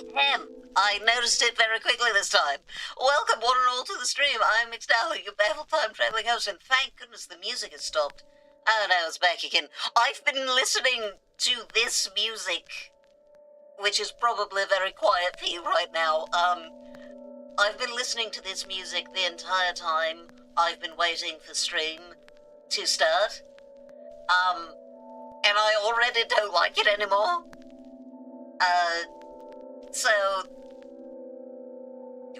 Ahem. I noticed it very quickly this time. Welcome one and all to the stream. I'm McStarling, your baffled time-traveling host, and thank goodness the music has stopped. Oh no, it's back again. I've been listening to this music, which is probably very quiet for you right now. I've been listening to this music the entire time I've been waiting for stream to start. And I already don't like it anymore. So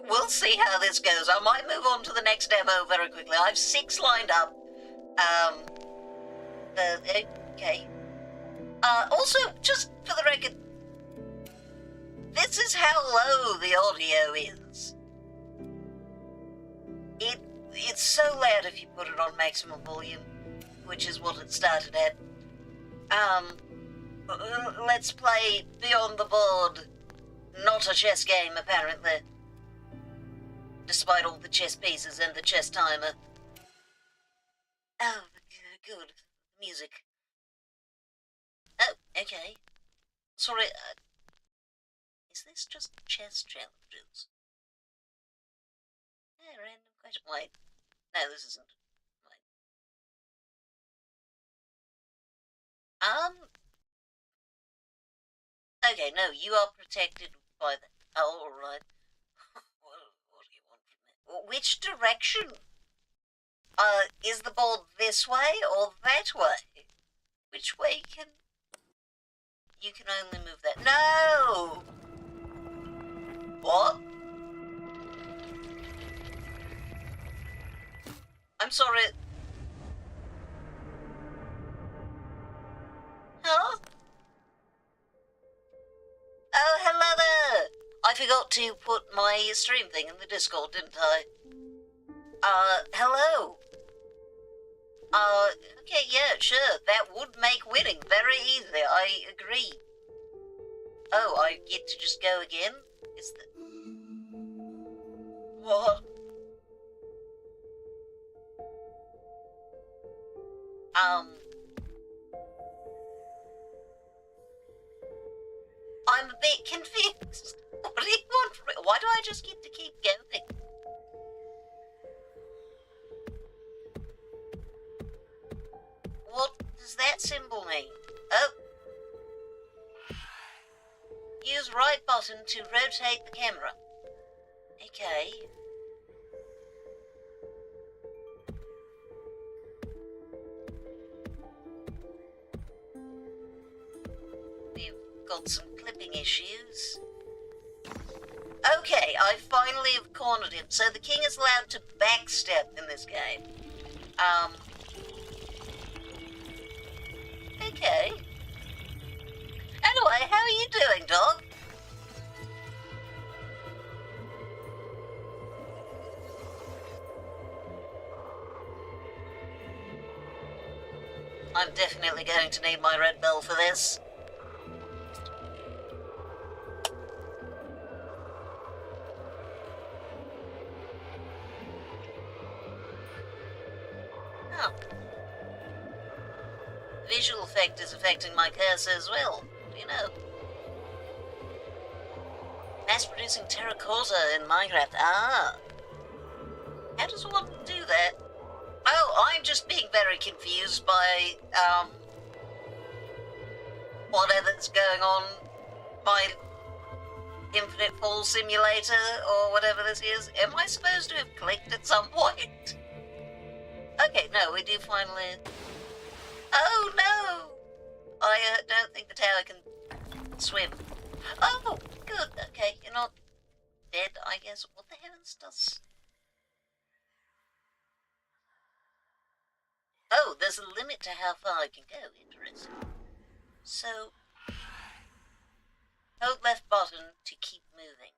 we'll see how this goes. I might move on to the next demo very quickly. I have 6 lined up. Okay. Also, just for the record, this is how low the audio is. It's so loud if you put it on maximum volume, which is what it started at. Let's play Beyond the Board. Not a chess game, apparently. Despite all the chess pieces and the chess timer. Oh, good. Music. Oh, okay. Sorry, is this just chess challenges? Yeah, random question. Wait. No, this isn't. Wait. Okay, no, you are protected by the... Oh, alright. What do you want from me? Which direction? Is the board this way or that way? Which way can... You can only move that... No! What? I'm sorry. Huh? Oh, hello there! I forgot to put my stream thing in the Discord, didn't I? Hello? Okay, yeah, sure. That would make winning very easy, I agree. Oh, I get to just go again? Is that... What? I'm a bit confused. What do you want from me? Why do I just get to keep going? What does that symbol mean? Oh. Use right button to rotate the camera. Okay. We've got some clipping issues. Okay, I finally have cornered him. So the king is allowed to backstep in this game. Okay. Anyway, how are you doing, dog? I'm definitely going to need my red bell for this. Oh. Visual effect is affecting my cursor as well. You know. Mass-producing terracotta in Minecraft. Ah. How does one do that? Oh, I'm just being very confused by, whatever's going on. My Infinite Fall Simulator, or whatever this is. Am I supposed to have clicked at some point? Okay, no, we do finally... Oh, no! I don't think the tower can swim. Oh, good, okay, you're not dead, I guess. What the heavens does... Oh, there's a limit to how far I can go. Interesting. So, hold left button to keep moving.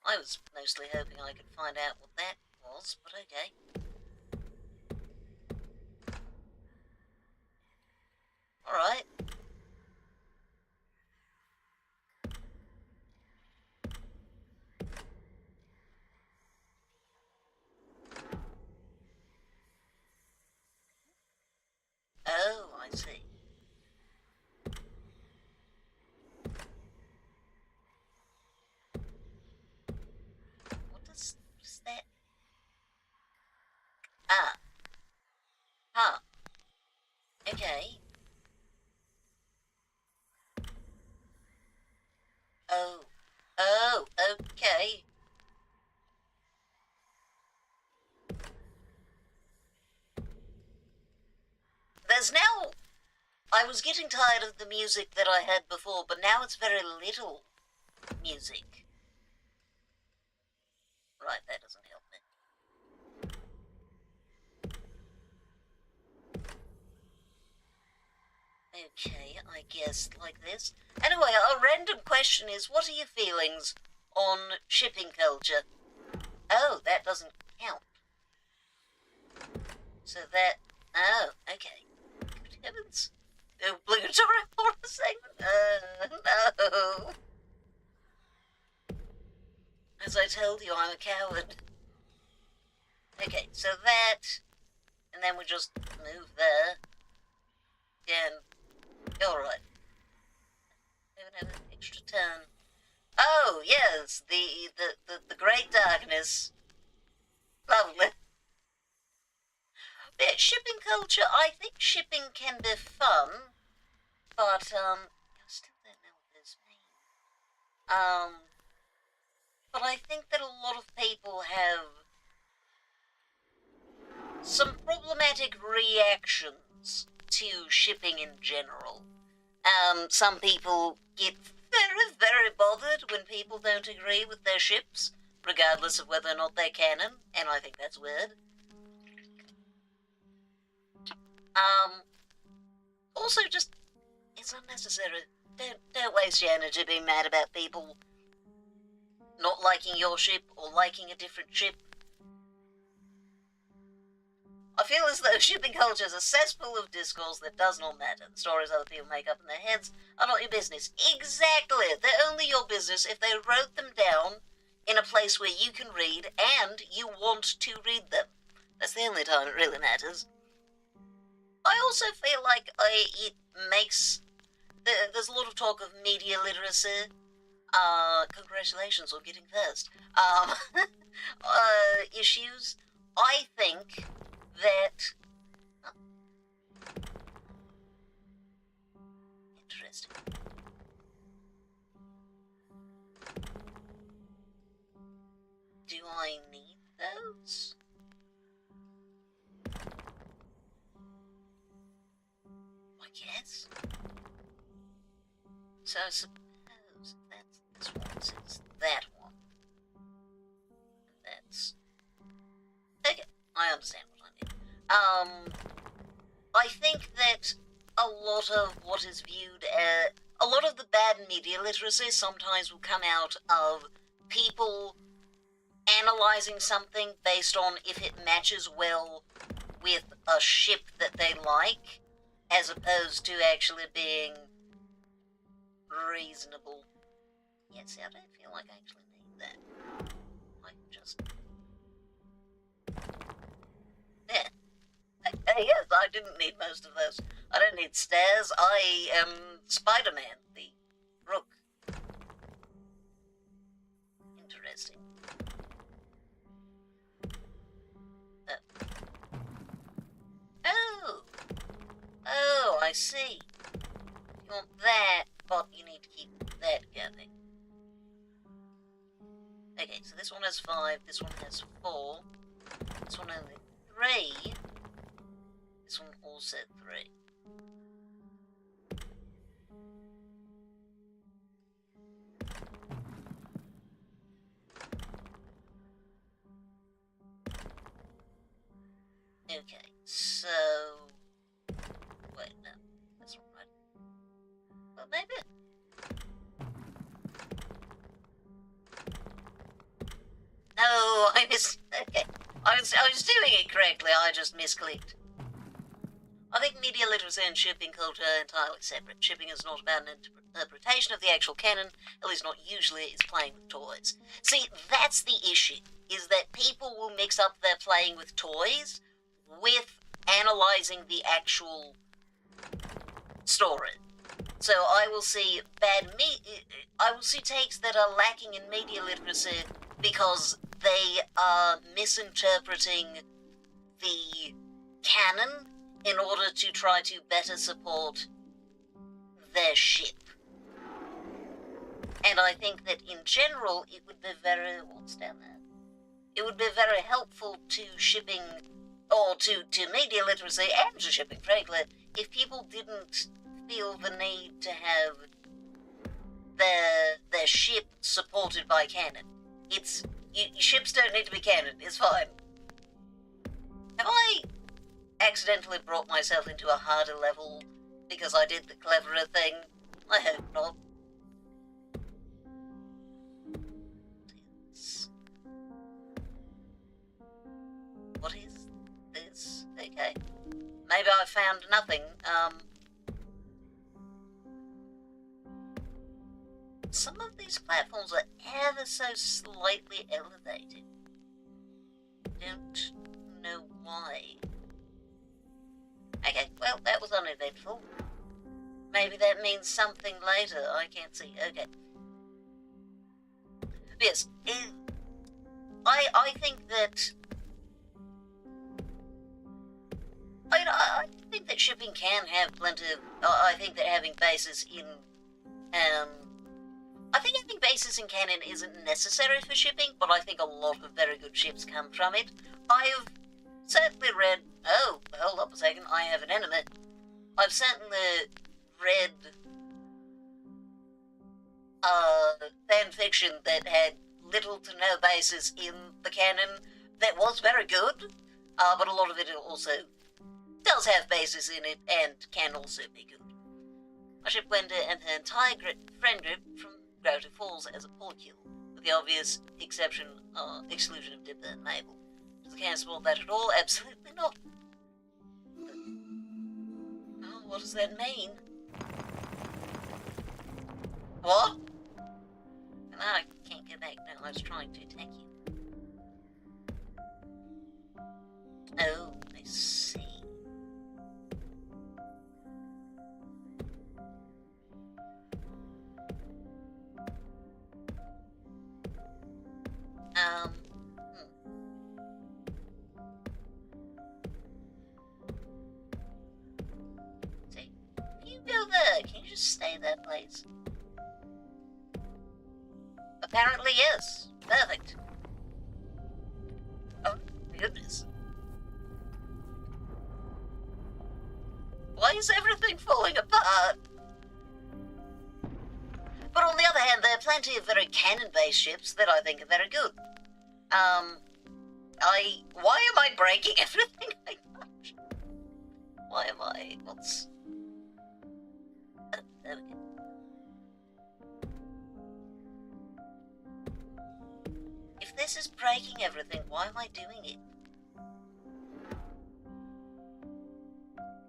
I was mostly hoping I could find out what that was, but okay. Alright. Oh, I see. I was getting tired of the music that I had before, but now it's very little music. Right, that doesn't help me. Okay, I guess like this. Anyway, our random question is, what are your feelings on shipping culture? Oh, that doesn't count. So that... Oh, okay. Good heavens. Obligatory horror segment? No. As I told you, I'm a coward. Okay, so that... And then we just move there. Again. Alright. Don't have an extra turn. Oh, yes, the Great Darkness. Lovely. Yeah, shipping culture, I think shipping can be fun, but, I still don't know what this means. But I think that a lot of people have some problematic reactions to shipping in general. Some people get very, very bothered when people don't agree with their ships, regardless of whether or not they're canon, and I think that's weird. Also just, it's unnecessary. Don't waste your energy being mad about people not liking your ship or liking a different ship. I feel as though shipping culture is a cesspool of discourse that does not matter. The stories other people make up in their heads are not your business. Exactly! They're only your business if they wrote them down in a place where you can read and you want to read them. That's the only time it really matters. I also feel like it makes... There's a lot of talk of media literacy. Congratulations on getting first. Issues. I think that... Oh. Interesting. Do I need those? I guess. So I suppose that's this one, so it's that one. That's... Okay, I understand what I mean. I think that a lot of what is viewed as... A lot of the bad media literacy sometimes will come out of people analysing something based on if it matches well with a ship that they like, as opposed to actually being reasonable. Yeah, see, I don't feel like I actually need that. I can just... Yeah. Yes, I didn't need most of those. I don't need stairs. I am Spider-Man, the Rook. Interesting. Oh! Oh, I see. You want that, but you need to keep that going. Okay, so this one has 5, this one has 4, this one only 3, this one also 3. Okay, so... Wait, no, that's not right. Well, maybe... No, I missed... Okay, I was doing it correctly, I just misclicked. I think media literacy and shipping culture are entirely separate. Shipping is not about an interpretation of the actual canon, at least not usually. It's playing with toys. See, that's the issue, is that people will mix up their playing with toys with analysing the actual story. So I will see I will see takes that are lacking in media literacy because they are misinterpreting the canon in order to try to better support their ship. And I think that in general it would be very... What's down there? It would be very helpful to shipping, or to media literacy and to shipping, frankly, if people didn't feel the need to have their ship supported by cannon. Ships don't need to be cannon, it's fine. Have I accidentally brought myself into a harder level because I did the cleverer thing? I hope not. What is this? Okay. Maybe I found nothing. Some of these platforms are ever so slightly elevated. Don't know why. Okay, well, that was uneventful. Maybe that means something later, I can't see. Okay. Yes, I think that... I think that shipping can have plenty of... I think that having bases in... I think having bases in canon isn't necessary for shipping, but I think a lot of very good ships come from it. I have certainly read... Oh, hold up a second, I have an enemy. I've certainly read fanfiction that had little to no basis in the canon that was very good, but a lot of it also does have basis in it and can also be good. My ship Gwenda and her entire friend group from Gravity Falls as a port kill, with the obvious exclusion of Dipper and Mabel. Does the canon support that at all? Absolutely not. Oh, what does that mean? What? No, I can't get back. No, I was trying to attack you. Oh, I see. See, you go there. Can you just stay there, please? Apparently, yes. Perfect. Oh, my goodness. Why is everything falling apart? But on the other hand, there are plenty of very cannon-based ships that I think are very good. Why am I breaking everything I touch? Why am I? What's... Oh, there we go. If this is breaking everything, why am I doing it?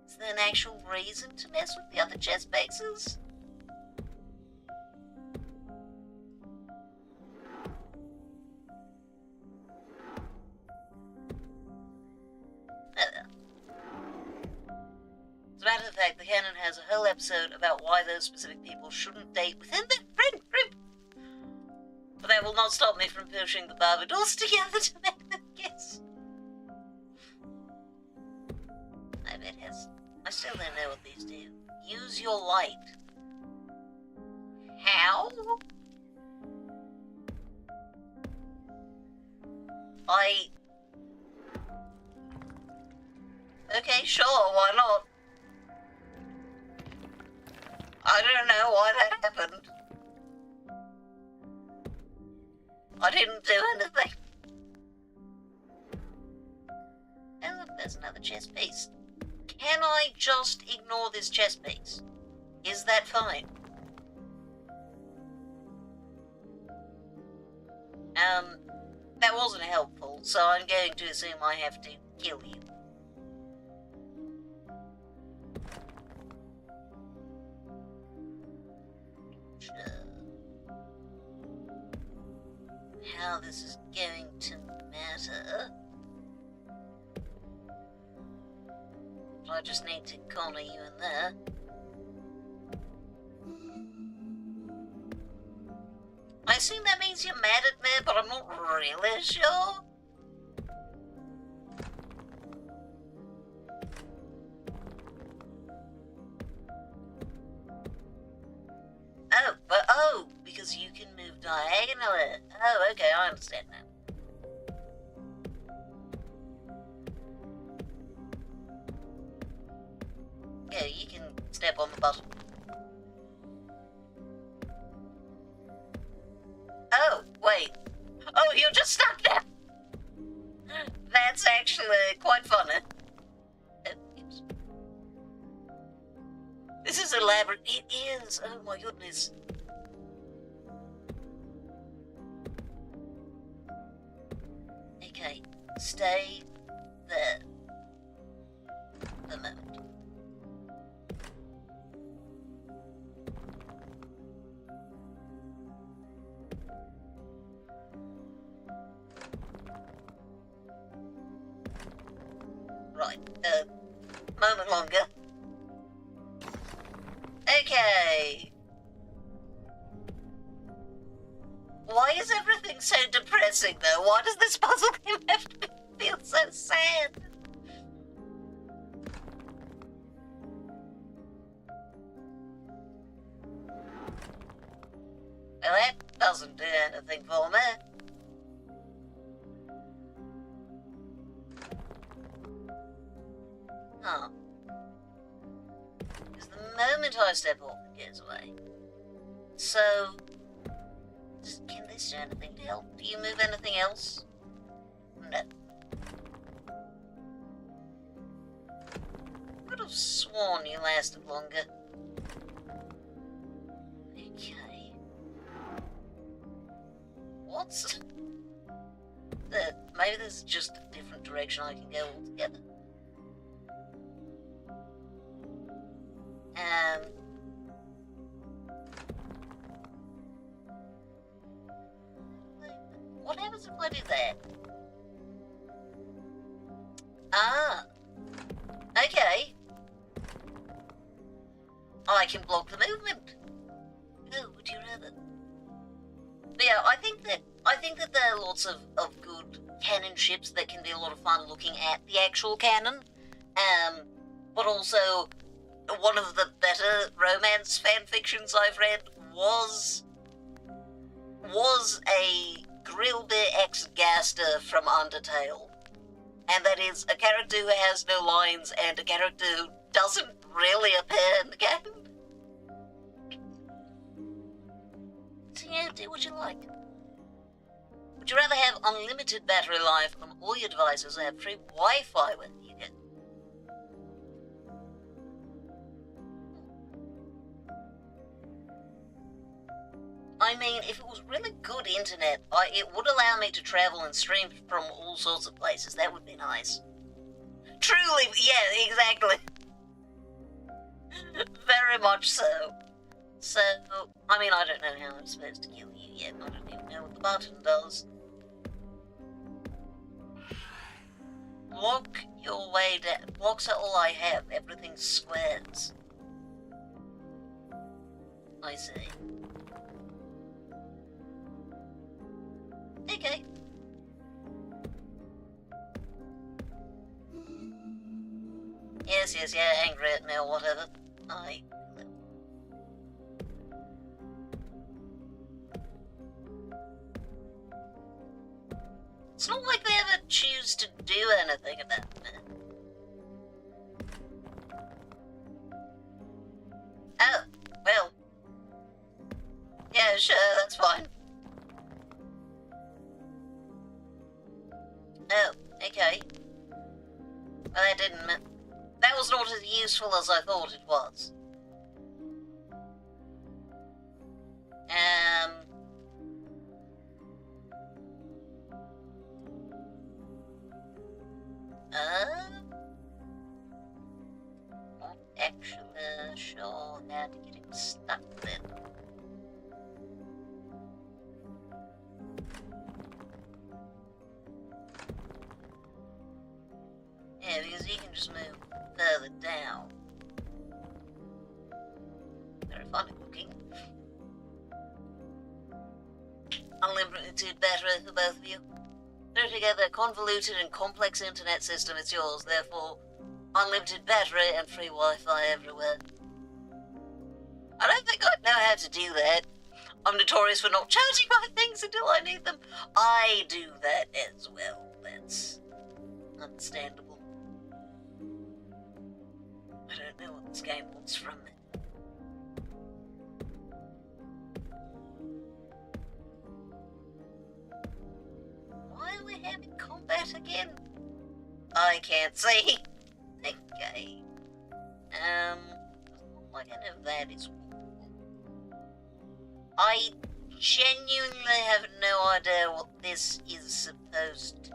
Is there an actual reason to mess with the other chest bases? As a matter of fact, the canon has a whole episode about why those specific people shouldn't date within their friend group. But that will not stop me from pushing the Barbados together to make them kiss. I bet it has. I still don't know what these do. Use your light. How? Okay, sure, why not? I don't know why that happened. I didn't do anything. Oh look, there's another chest piece. Can I just ignore this chest piece? Is that fine? That wasn't helpful, so I'm going to assume I have to kill you. How this is going to matter. I just need to corner you in there. I assume that means you're mad at me, but I'm not really sure. Oh, because you can move diagonally. Oh, okay, I understand now. Okay, you can stay step on the button. Oh, wait. Oh, you're just stuck there. That's actually quite funny. Oops. This is elaborate. It is. Oh my goodness. Okay, stay there. A moment. Right, moment longer. Okay. Why is everything so depressing, though? Why does this puzzle game have to feel so sad? Well, that doesn't do anything for me. Huh. Because the moment I step off, it goes away. So, can this do anything to help? Do you move anything else? No. Could have sworn you lasted longer. Okay. What's... Maybe there's just a different direction I can go altogether. What happens if I do that? Ah. Okay. I can block the movement. Oh, would you rather? But yeah, I think that there are lots of good cannon ships that can be a lot of fun looking at the actual cannon. But also, one of the better romance fan fictions I've read was a Grillbeer ex-Gaster from Undertale. And that is a character who has no lines and a character who doesn't really appear in the game. So yeah, do what you like. Would you rather have unlimited battery life on all your devices or have free Wi-Fi with you? I mean, if it was really good internet, it would allow me to travel and stream from all sorts of places. That would be nice. Truly, yeah, exactly. Very much so. So, I mean, I don't know how I'm supposed to kill you yet. I don't even know what the button does. Block your way down. Blocks are all I have. Everything's squares. I see. Okay. Yes, yeah, angry at me or whatever. It's not like they ever choose to do anything about it. Oh, well. Yeah, sure, that's fine. Oh, okay. Well, that was not as useful as I thought it was. Not actually sure how to get him stuck then. Yeah, because you can just move further down. Very funny looking. Unlimited battery for both of you. Throw together a convoluted and complex internet system, it's yours, therefore unlimited battery and free Wi-Fi everywhere. I don't think I'd know how to do that. I'm notorious for not charging my things until I need them. I do that as well. That's understandable. I don't know what this game wants from me. that again? I can't see. Okay. Like I know that is awful. I genuinely have no idea what this is supposed to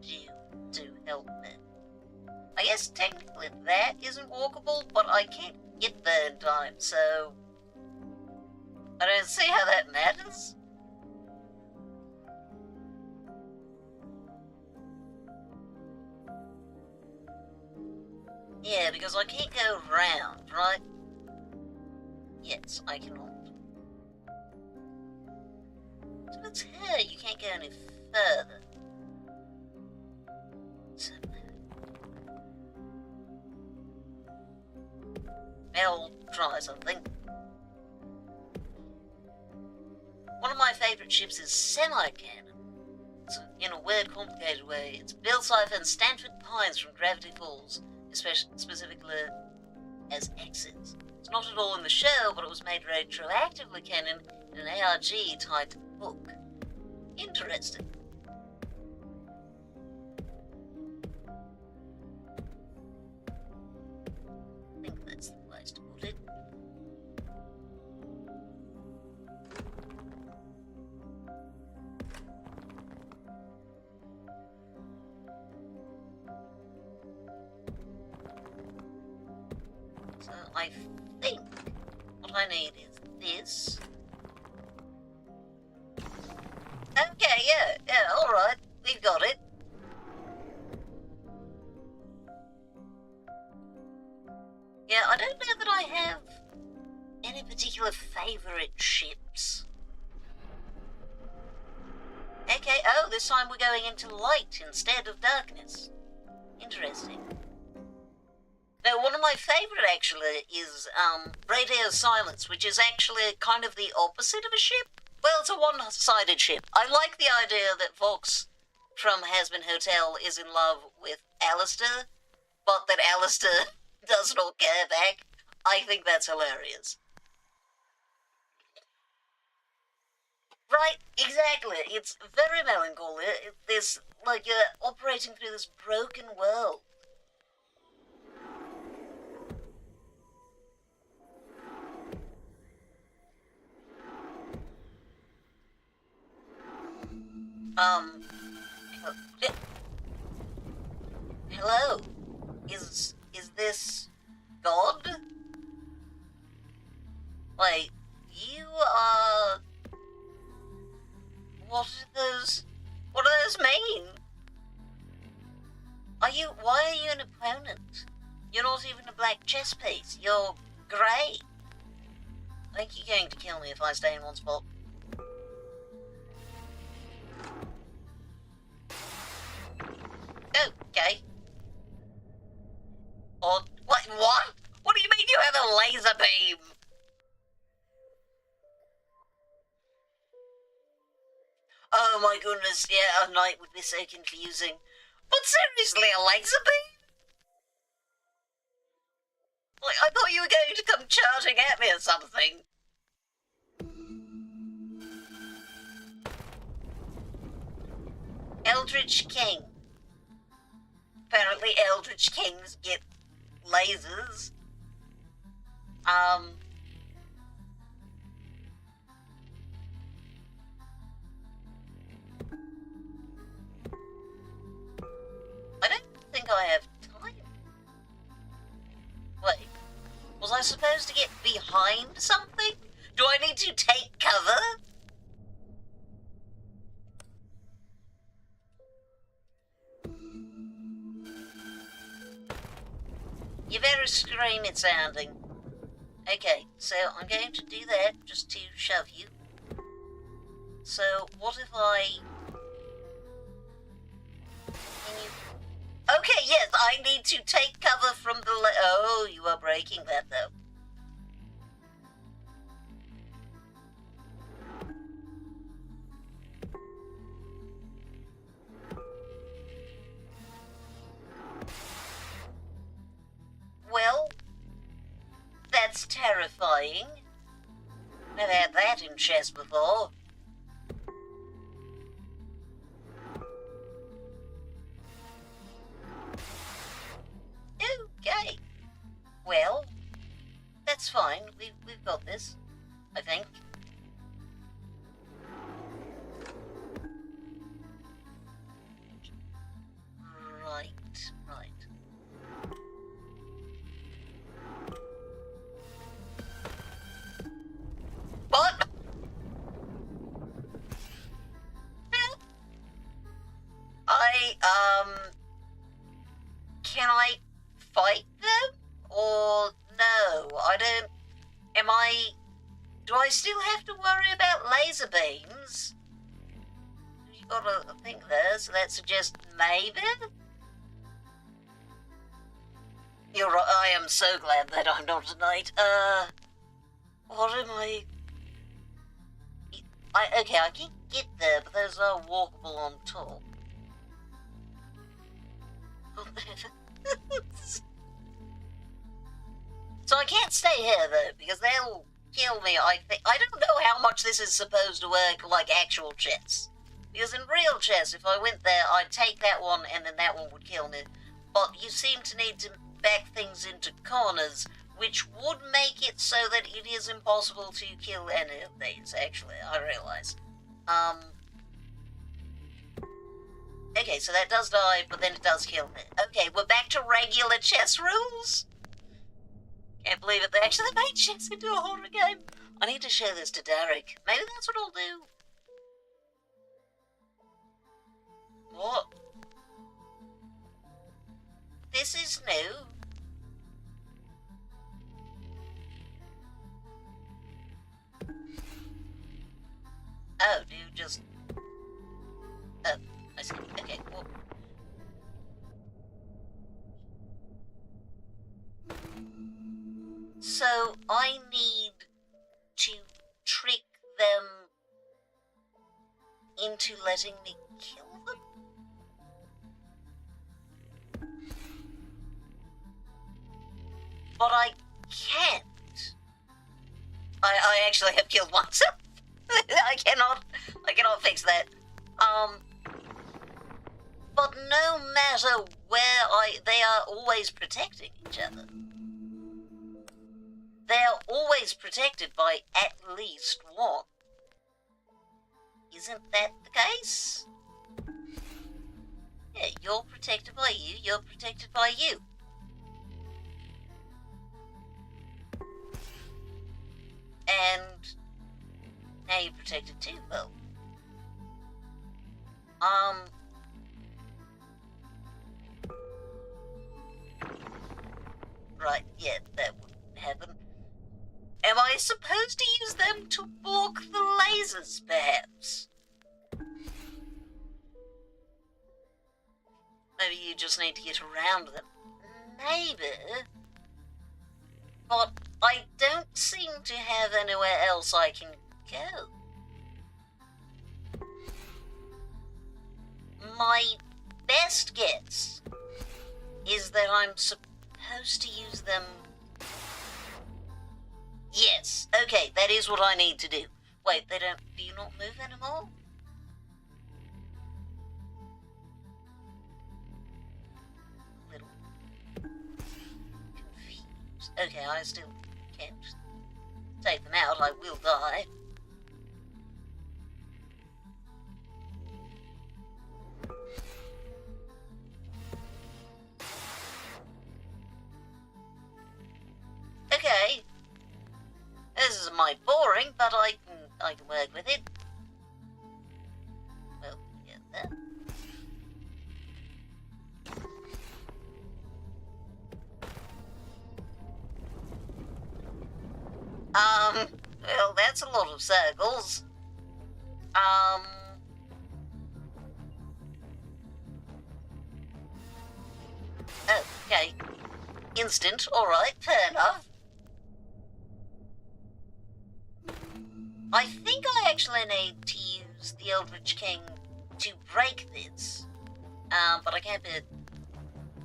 do to help me. I guess technically that isn't walkable, but I can't get there in time, so I don't see how that matters. Yeah, because I can't go round, right? Yes, I cannot. So it's here, you can't go any further. So, I'll try something. One of my favourite ships is Semi-Cannon. It's, in a weird, complicated way. It's Bill Cipher and Stanford Pines from Gravity Falls, specifically as X's. It's not at all in the show, but it was made retroactively canon in an ARG tied to the book. Interesting. I think that's the place to put it. So I think what I need is this. Okay, yeah, alright, we've got it. Yeah, I don't know that I have any particular favourite ships. Okay, oh, this time we're going into light instead of darkness. Interesting. Now, one of my favourite, actually, is Radio Silence, which is actually kind of the opposite of a ship. Well, it's a one-sided ship. I like the idea that Vox from Has-Been Hotel is in love with Alistair, but that Alistair does not care back. I think that's hilarious. Right, exactly. It's very melancholy. There's, like, you're operating through this broken world. Hello? Is this God? Wait, you are... What do those mean? Why are you an opponent? You're not even a black chess piece, you're grey. I think you're going to kill me if I stay in one spot. Okay. Or, what? What do you mean you have a laser beam? Oh my goodness, yeah, a night would be so confusing. But seriously, a laser beam? Like, I thought you were going to come charging at me or something. Eldritch King. Apparently Eldritch Kings get lasers. I don't think I have time. Wait, was I supposed to get behind something? Do I need to take cover? You're very screamy sounding. Okay, so I'm going to do that just to shove you. So, what if I... Okay, yes, I need to take cover from the... Oh, you are breaking that, though. Well, that's terrifying. Never had that in chess before. Okay. Well, that's fine. We've got this, I think. Right. What? Can I fight them? Or no? I don't... do I still have to worry about laser beams? You got a thing there, so that suggests maybe? You're right, I am so glad that I'm not a knight. What am I... Okay, I can get there, but those are walkable on top. So I can't stay here, though, because they'll kill me, I think. I don't know how much this is supposed to work like actual chess. Because in real chess, if I went there, I'd take that one, and then that one would kill me. But you seem to need to back things into corners, which would make it so that it is impossible to kill any of these, actually, I realise. Okay, so that does die, but then it does kill me. Okay, we're back to regular chess rules? Can't believe it, they actually made chess into a horror game. I need to show this to Derek. Maybe that's what I'll do. What? This is new. Oh, do you just... Oh, I see. Okay, cool. So, I need to trick them into letting me kill them? But I can't. I actually have killed myself. I cannot fix that. But no matter where they are always protecting each other. They are always protected by at least one. Isn't that the case? Yeah, you're protected by you, you're protected by you. And now you're protected too, well. Right, yeah, that wouldn't happen. Am I supposed to use them to block the lasers, perhaps? Maybe you just need to get around them. Maybe. But I don't seem to have anywhere else I can go. My best guess is that I'm supposed to use them... Yes, okay, that is what I need to do. Wait, do you not move anymore? A little confused. Okay, I still can't take them out, I will die. Okay. This is my boring, but I can work with it. Well, get that. Well, that's a lot of circles. Okay. Instant, alright, fair enough. I think I actually need to use the Eldritch King to break this. But I can't be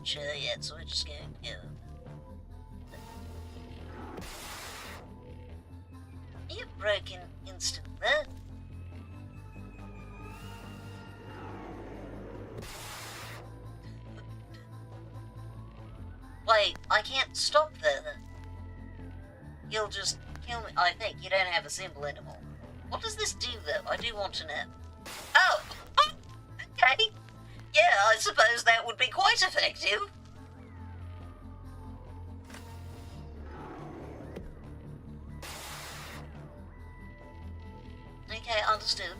sure yet, so we're just going to go. You're broken instantly. wait, I can't stop there. You'll just kill me. I think you don't have a symbol anymore. What does this do, though? I do want to know. Oh! Okay. Yeah, I suppose that would be quite effective. Okay, understood.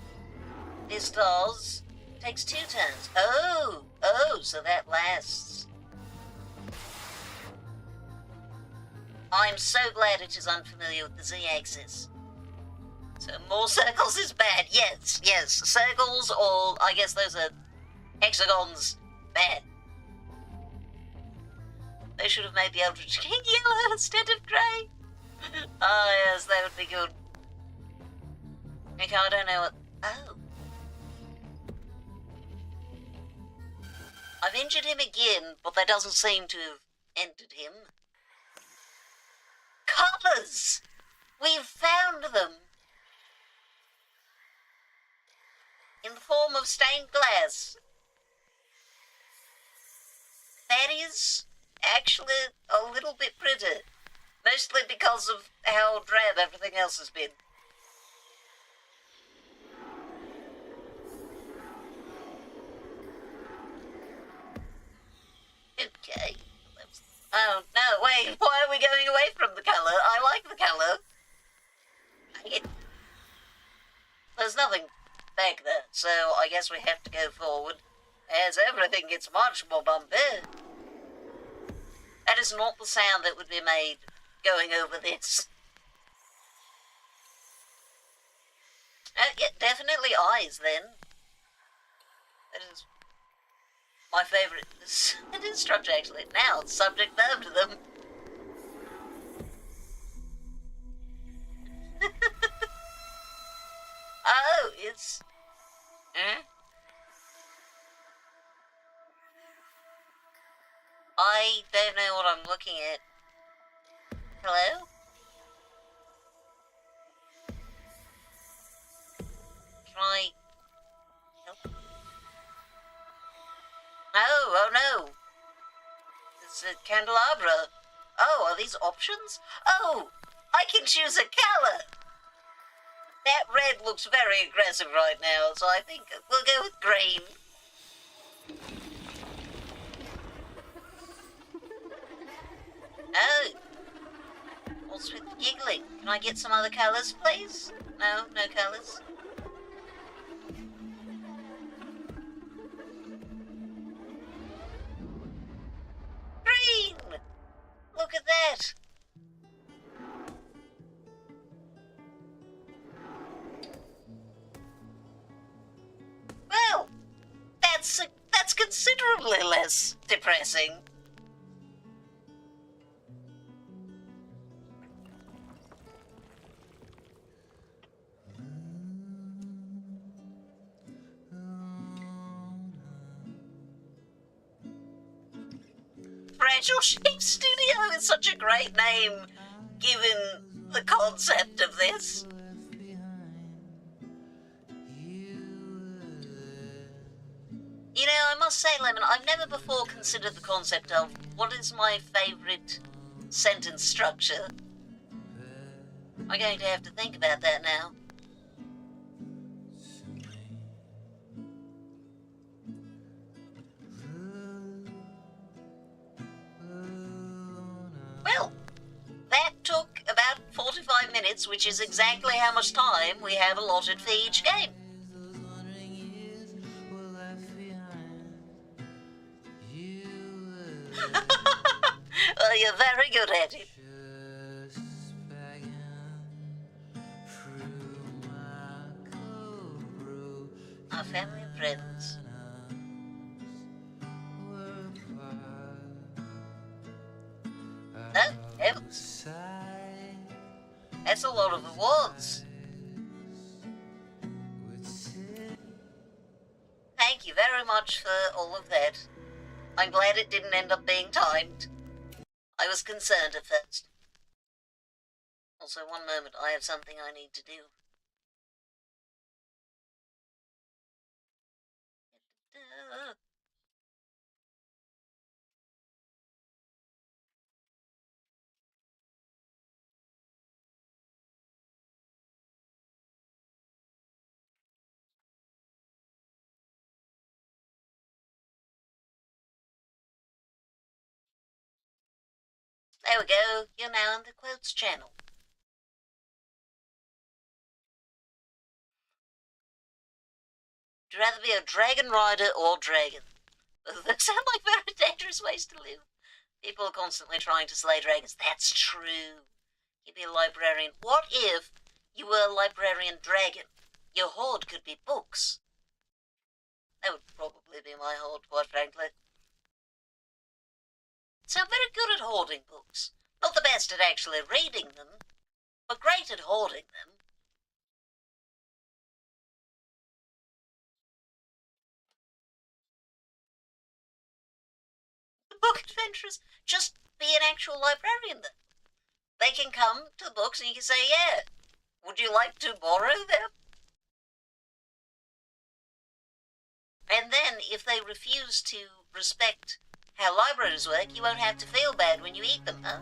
This does. Takes 2 turns. Oh! Oh, so that lasts. I'm so glad it is unfamiliar with the Z-axis. So more circles is bad. Yes, yes. Circles, or I guess those are hexagons, bad. They should have made the Eldritch King yellow instead of grey. Oh, yes, that would be good. Okay, I don't know what... Oh. I've injured him again, but that doesn't seem to have ended him. Colours! We've found them! In the form of stained glass. That is actually a little bit pretty. Mostly because of how drab everything else has been. Okay. Oh, no, wait, why are we going away from the colour? I like the colour. There's nothing back there, so I guess we have to go forward, as everything gets much more bumpy. That is not the sound that would be made going over this. Yeah, definitely eyes, then. That is my favourite. It is structure, actually. Now it's subject verb to them. Oh, it's... I don't know what I'm looking at. Hello? Can I... Nope. No, oh no! It's a candelabra. Oh, are these options? Oh, I can choose a colour! That red looks very aggressive right now, so I think we'll go with green. Oh. What's with the giggling? Can I get some other colours, please? No, no colours. Green! Look at that! Well, that's considerably less depressing. Fragile Shape Studio is such a great name, given the concept of this. You know, I must say, Lemon, I've never before considered the concept of what is my favourite sentence structure. I'm going to have to think about that now. Well, that took about 45 minutes, which is exactly how much time we have allotted for each game. Well, you're very good at it. Our family and friends. Oh, heavens. That's a lot of awards. Thank you very much for all of that. I'm glad it didn't end up being timed. I was concerned at first. Also, one moment, I have something I need to do. There we go. You're now on the quotes channel. Would you rather be a dragon rider or dragon? They sound like very dangerous ways to live. People are constantly trying to slay dragons. That's true. You'd be a librarian. What if you were a librarian dragon? Your hoard could be books. That would probably be my hoard, quite frankly. So I'm very good at hoarding books. Not the best at actually reading them, but great at hoarding them. The book adventurers, just be an actual librarian then. They can come to the books and you can say, yeah, would you like to borrow them? And then, if they refuse to respect how libraries work, you won't have to feel bad when you eat them, huh?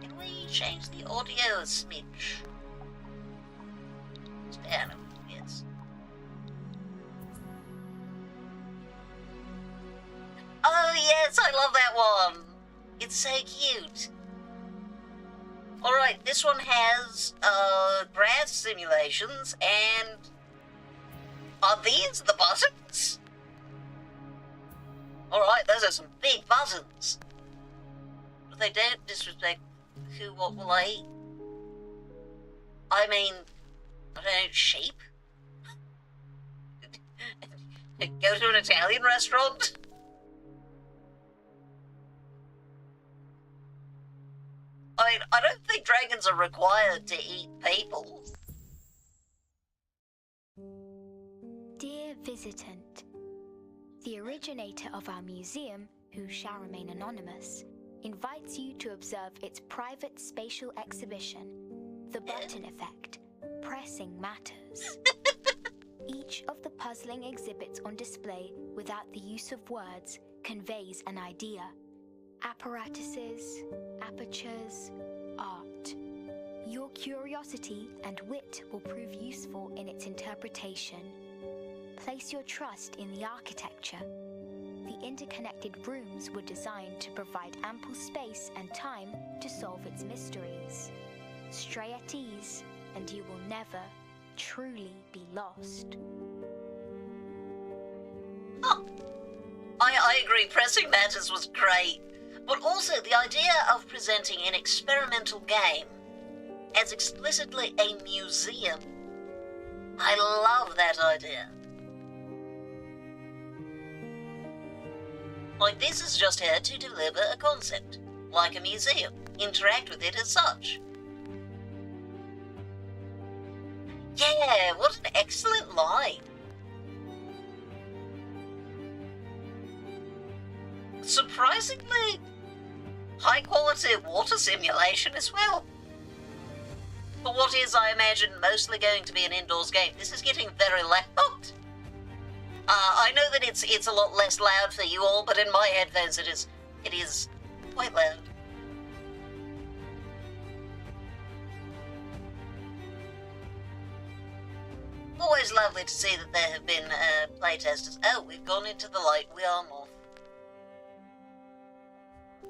Can we change the audio a smidge? It's down, yes. Oh yes, I love that one! It's so cute. Alright, this one has, grass simulations, and... Are these the buttons? Alright, those are some big buttons. But they don't disrespect who, what will I eat. I mean, I don't know, sheep? Go to an Italian restaurant? I mean, I don't think dragons are required to eat people. Dear visitant, the originator of our museum, who shall remain anonymous, invites you to observe its private spatial exhibition, The Button Effect, Pressing Matters. Each of the puzzling exhibits on display without the use of words conveys an idea. Apparatuses, apertures, art. Your curiosity and wit will prove useful in its interpretation. Place your trust in the architecture. The interconnected rooms were designed to provide ample space and time to solve its mysteries. Stray at ease, and you will never truly be lost. Oh, I agree, Pressing Matters was great. But also the idea of presenting an experimental game as explicitly a museum. I love that idea. Like, this is just here to deliver a concept, like a museum. Interact with it as such. Yeah, what an excellent line. Surprisingly high quality water simulation as well. For what is, I imagine, mostly going to be an indoors game, this is getting very loud. I know that it's a lot less loud for you all, but in my headphones it is quite loud. Always lovely to see that there have been playtesters. Oh, we've gone into the light. We are moth.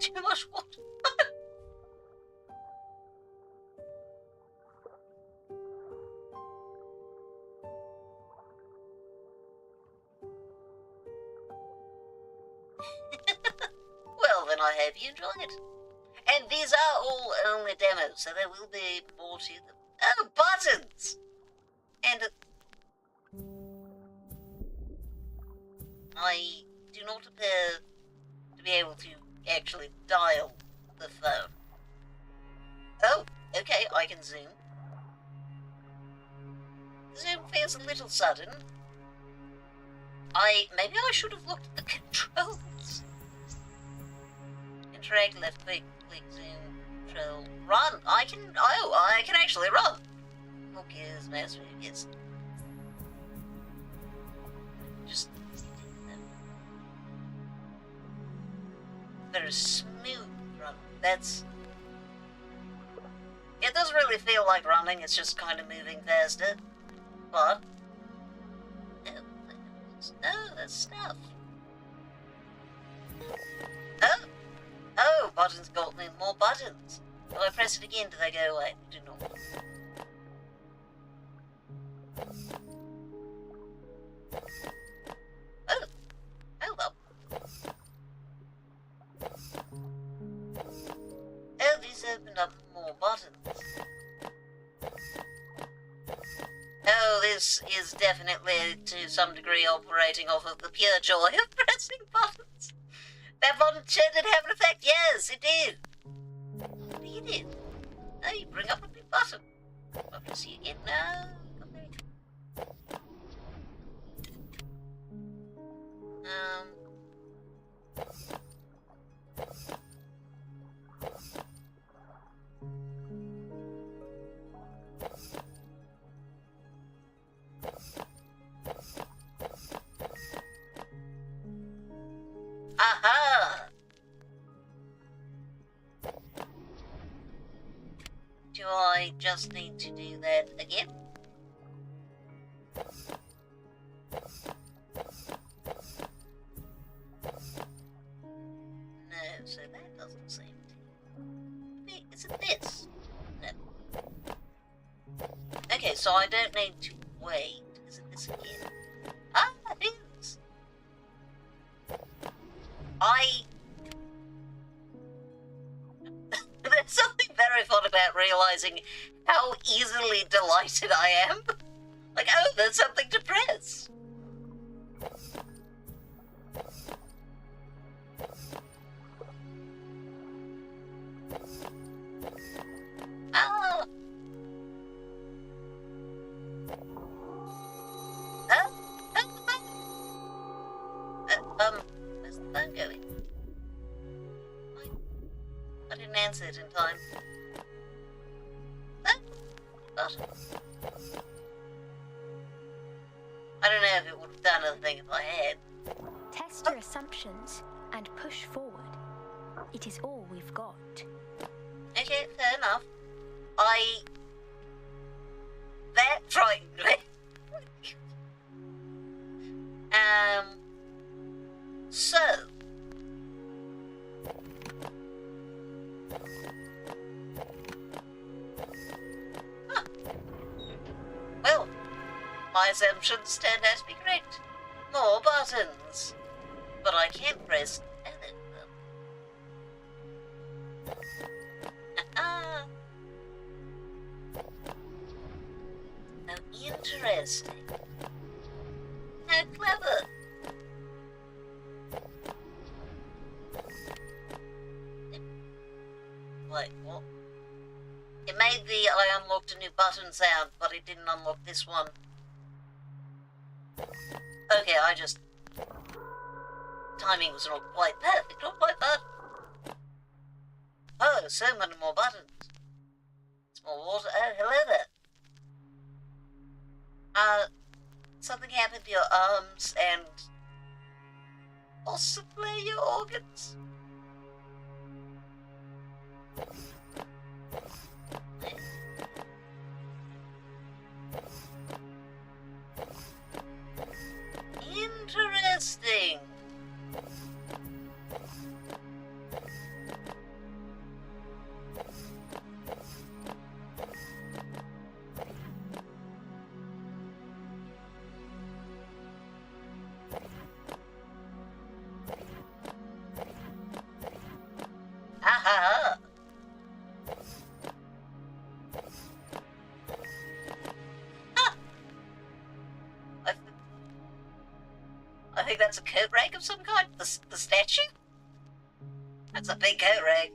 Too much water. Well, then I hope you enjoyed it. And these are all only demos, so there will be more to them. Oh, buttons! And I do not appear to be able to actually dial the phone. Oh, okay, I can zoom. The zoom feels a little sudden. Maybe I should have looked at the controls. Interact, left click, zoom, control, run. I can actually run. Okay, mouse move, yes. Just very smooth run. It doesn't really feel like running, it's just kind of moving faster. But oh, that's stuff. Oh, Oh, buttons got me more buttons. If I press it again, do they go away? They do not. Oh, hold up. Oh, these opened up more buttons. Oh, this is definitely, to some degree, operating off of the pure joy of pressing buttons. That button sure did have an effect. Yes, it did. What do you do? Oh, you bring up a big button. I'll press you again. No, come back. Aha! Do I just need to do that again? No, so that doesn't seem to... Is it this? No. Okay, so I don't need to wait. Is it this again? Ah, it is! There's something very fun about realizing how easily delighted I am. Like, oh, there's something to press. Ah! Where's the phone going? I didn't answer it in time. Oh, button. I don't know if it would have done anything if I had. Test your assumptions and push forward. It is all we've got. Okay, fair enough. That frightened me. So... Huh. Well, my assumptions turned out to be correct. More buttons. But I can't press any of them. Ah. Oh, interesting. How clever. Wait, what? It made the I unlocked a new button sound, but it didn't unlock this one. Okay, timing was not quite perfect, not quite bad. Oh, so many more buttons. It's more water. Oh, hello there. Something happened to your arms and possibly your organs? Interesting. Ha ha ha. I think that's a coat rag of some kind. The statue? That's a big coat rag.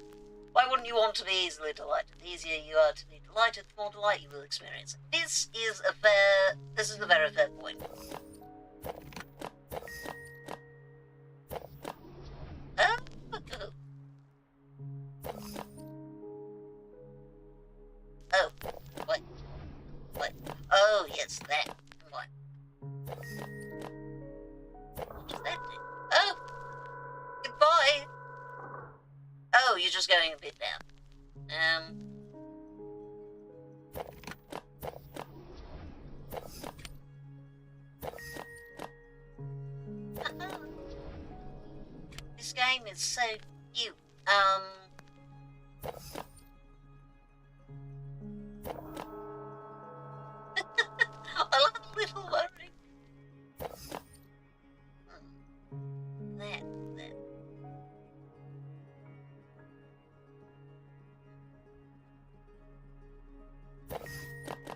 Why wouldn't you want to be easily delighted? The easier you are to be delighted, the more delight you will experience. This is a very fair point. Oh. Oh, what? Oh, yes, that. What? What does that do? Oh! Goodbye! Oh, you're just going a bit down. This game is so cute. I love a little worry. That.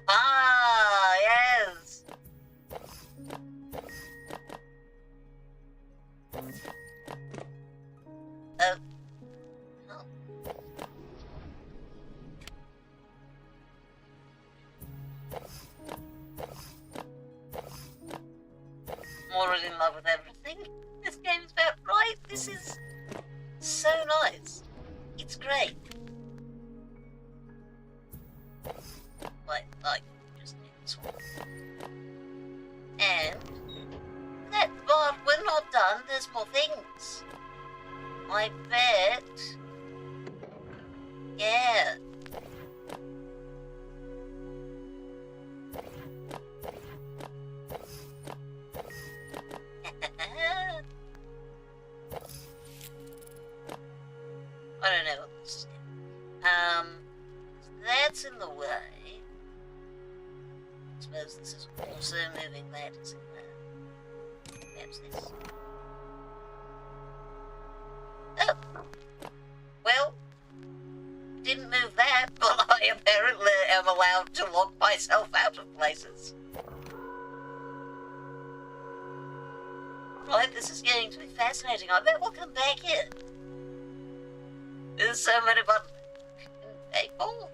Ah, yes. Oh. I'm already in love with everything this game is about, right? This is so nice. It's great. Like, just need this one. And that, but we're not done. There's more things. I bet. Yeah. I don't know what this is. That's in the way. I suppose this is also moving that is in there. Perhaps this. Oh! Well, didn't move that, but I apparently am allowed to lock myself out of places. Right, this is getting to be fascinating. I bet we'll come back here. There's so many buttons. 8 ball?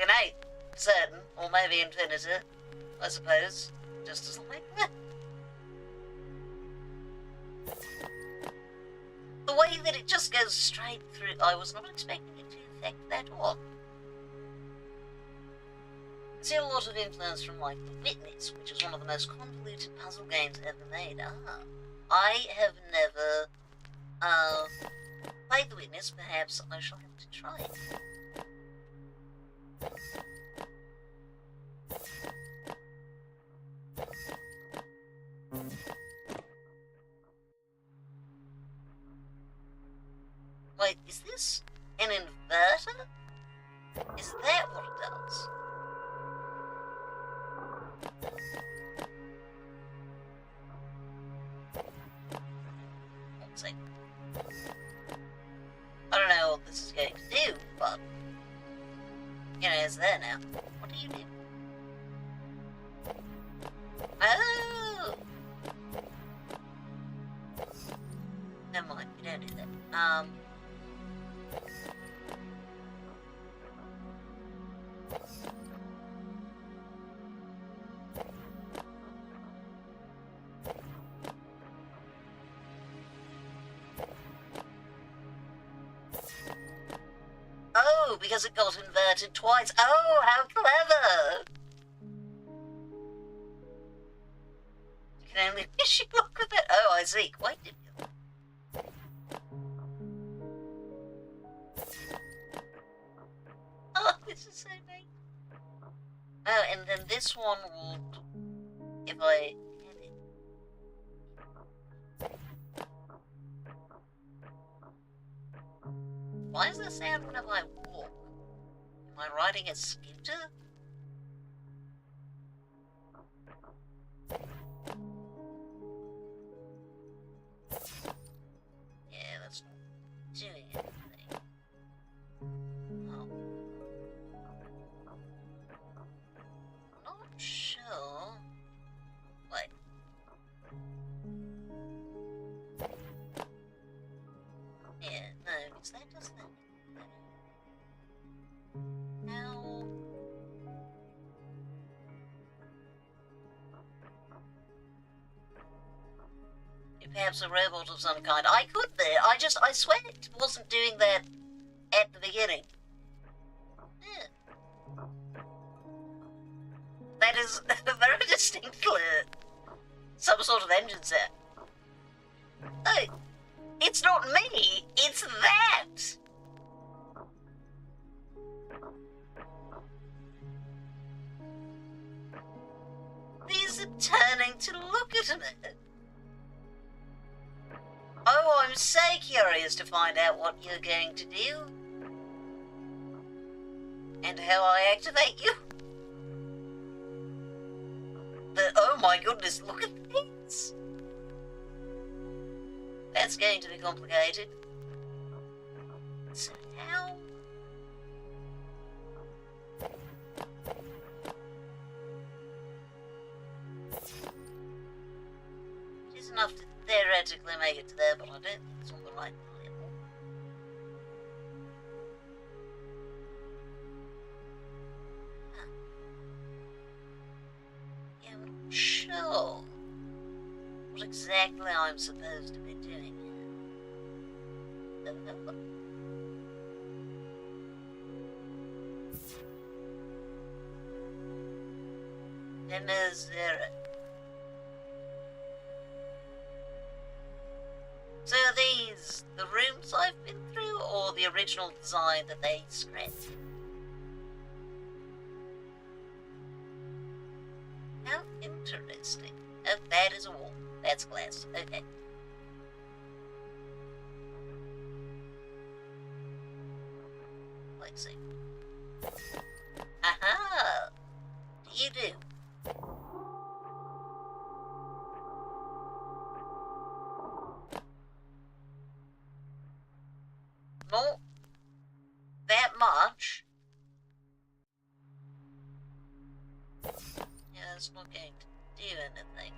An 8, certain, or maybe infinity, I suppose. Just as like the way that it just goes straight through, I was not expecting it to affect that on. I see a lot of influence from, like, The Witness, which is one of the most convoluted puzzle games ever made. I have never, played The Witness. Perhaps I shall have to try it. Wait, is this an inverter? Is that what it does? One second. I don't know what this is going to do, but you know, it's there now. What do you do? Oh! Never mind, you don't do that. Oh, because it got inverted twice. Oh, how clever! You can only wish you luck with it. Oh, I see. Quite difficult. Oh, this is so neat. Oh, and then this one will, if I hit it. Why does that sound whenever I walk? Am I riding a scooter? Yeah, that's not doing anything. Oh. Not sure. Wait. Yeah, no, because that does that. Now. Perhaps a robot of some kind. I could there. I swear it wasn't doing that at the beginning. Yeah. That is very distinctly some sort of engine set. Oh, it's not me, it's that! These are turning to look at me. Oh, I'm I'm so curious to find out what you're going to do. And how I activate you. Oh my goodness, look at this. That's going to be complicated. So how? It is enough to theoretically make it to there, but I don't think it's on the right level. Huh. Yeah, I'm not sure what exactly I'm supposed to be doing here. Zero. So are these the rooms I've been through, or the original design that they scrapped? How interesting. Oh, that is a wall. That's glass. Okay. Let's see. Aha! What do you do? Not that much. Yeah, it's not going to do anything.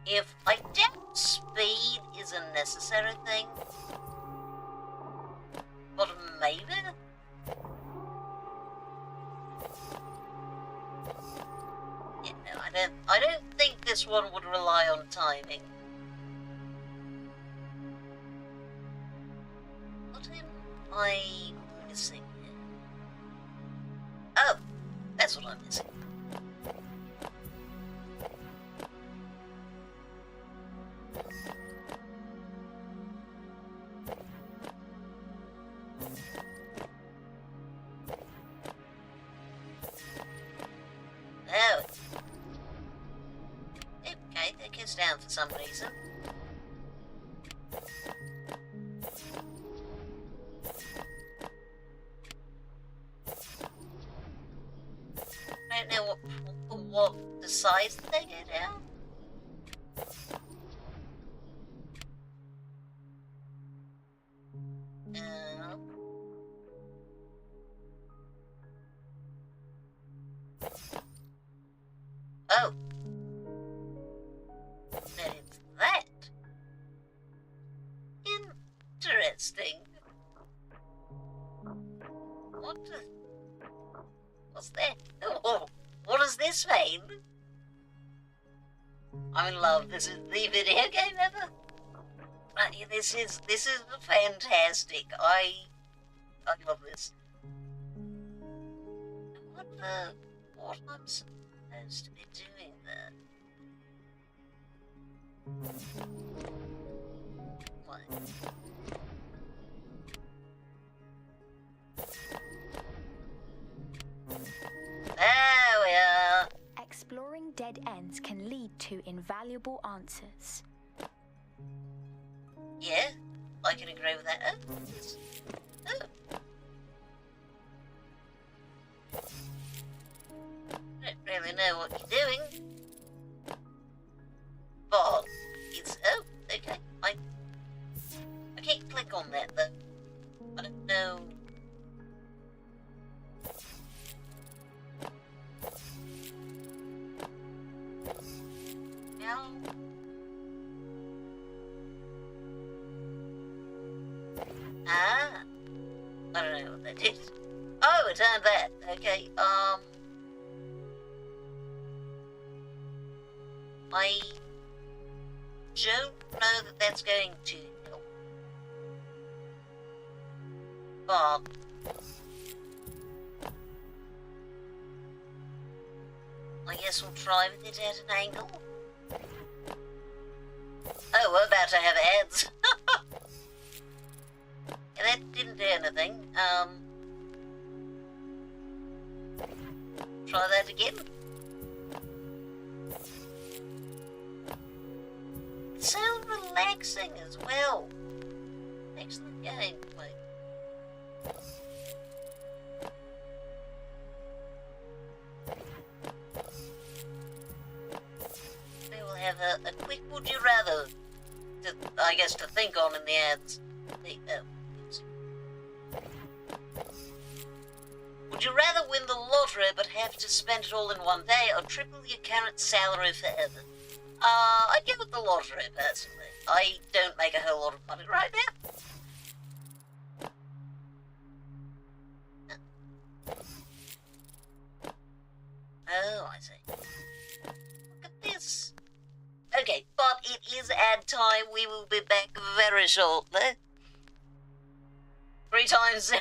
If I doubt speed is a necessary thing, but maybe. Yeah, no, I don't think this one would rely on timing. What am I missing here? Oh, that's what I'm missing. Okay, that goes down for some reason. I don't know what decides that they go down. Oh. Then it's that. Interesting. What's that? Oh, what does this mean? I'm in love. This is the video game ever. This is fantastic. I love this. I wonder what I'm supposed to be doing there. What? There we are. Exploring dead ends can lead to invaluable answers. Yeah, I can agree with that. Oh, yes. Oh. I don't really know what you're doing. But it's okay. I can't click on that though. I don't know. How? Ah, I don't know what that is. Oh, it turned that. Okay. I don't know that that's going to help. But I guess we'll try with it at an angle. Oh, we're about to have ads. Yeah, that didn't do anything. Try that again. It's so relaxing as well. gameplay. We will have a quick would you rather, I guess, to think on in the ads. Would you rather win the lottery but have to spend it all in one day, or triple your current salary forever? I'd go with the lottery, personally. I don't make a whole lot of money right now. Oh, I see. Look at this. Okay, but it is ad time. We will be back very shortly. 3 times 0.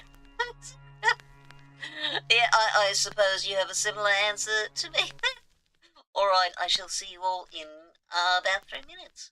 Yeah, I suppose you have a similar answer to me. Alright, I shall see you all in about 3 minutes.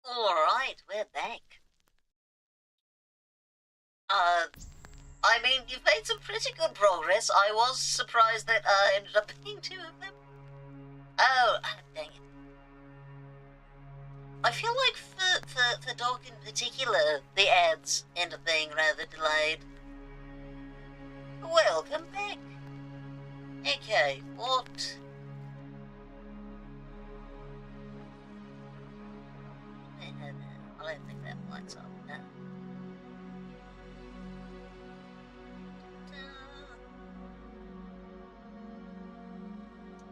Alright, we're back. I mean, you've made some pretty good progress. I was surprised that ended up being 2 of them. Oh, dang it. I feel like for dog in particular, the ads end up being rather delayed. Welcome back. Okay, what? I don't think that lights up now.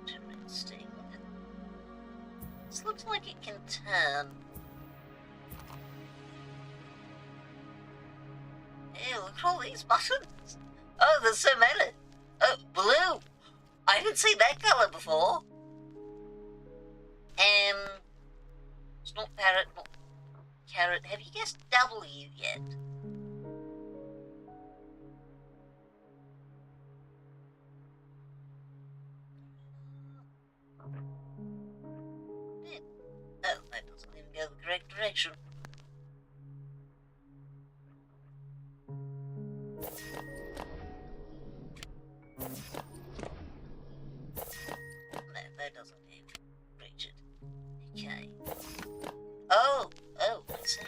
Interesting. This looks like it can turn. Hey, look at all these buttons. Oh, there's so many. Oh, blue. I haven't seen that colour before. It's not parrot, not carrot. Have you guessed W yet? Oh, that doesn't even go the correct direction. No, that doesn't even reach it. Okay. Oh, I see.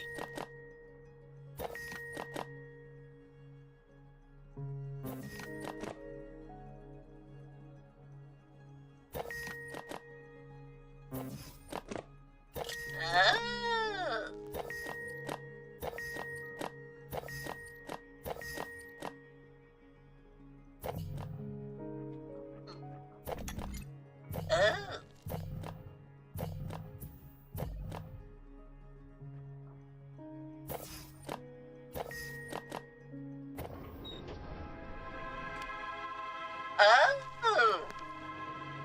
Oh!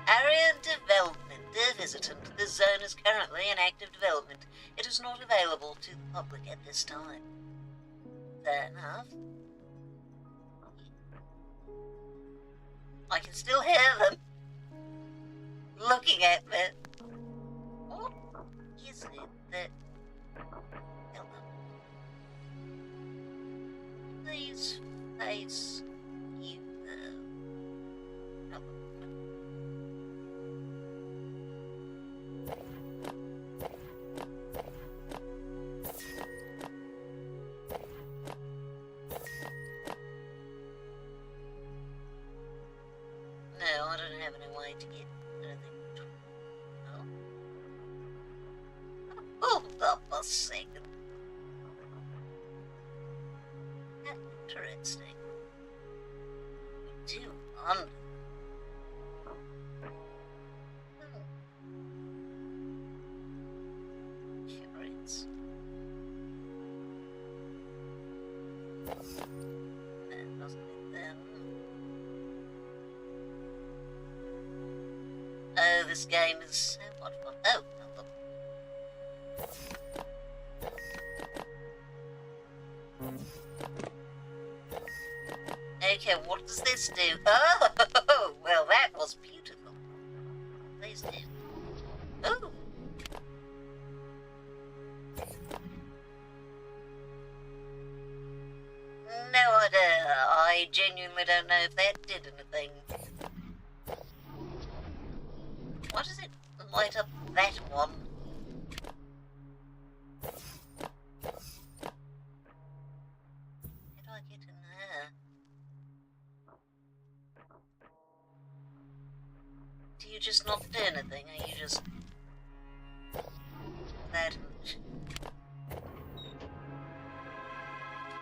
Area development. Dear visitant, this zone is currently in active development. It is not available to the public at this time. Fair enough. I can still hear them looking at me. What is it that... Please face you. No, I don't have any way to get anything. No. Hold up a second. Interesting. We do wonder. Curious. That doesn't mean that. Oh, this game is so much fun. Oh, okay, what does this do? Oh, well, that was beautiful. Please do. Oh. No idea. I genuinely don't know if that did anything. Why does it light up that one? How do I get in there? Do you just not do anything? Are you just... that...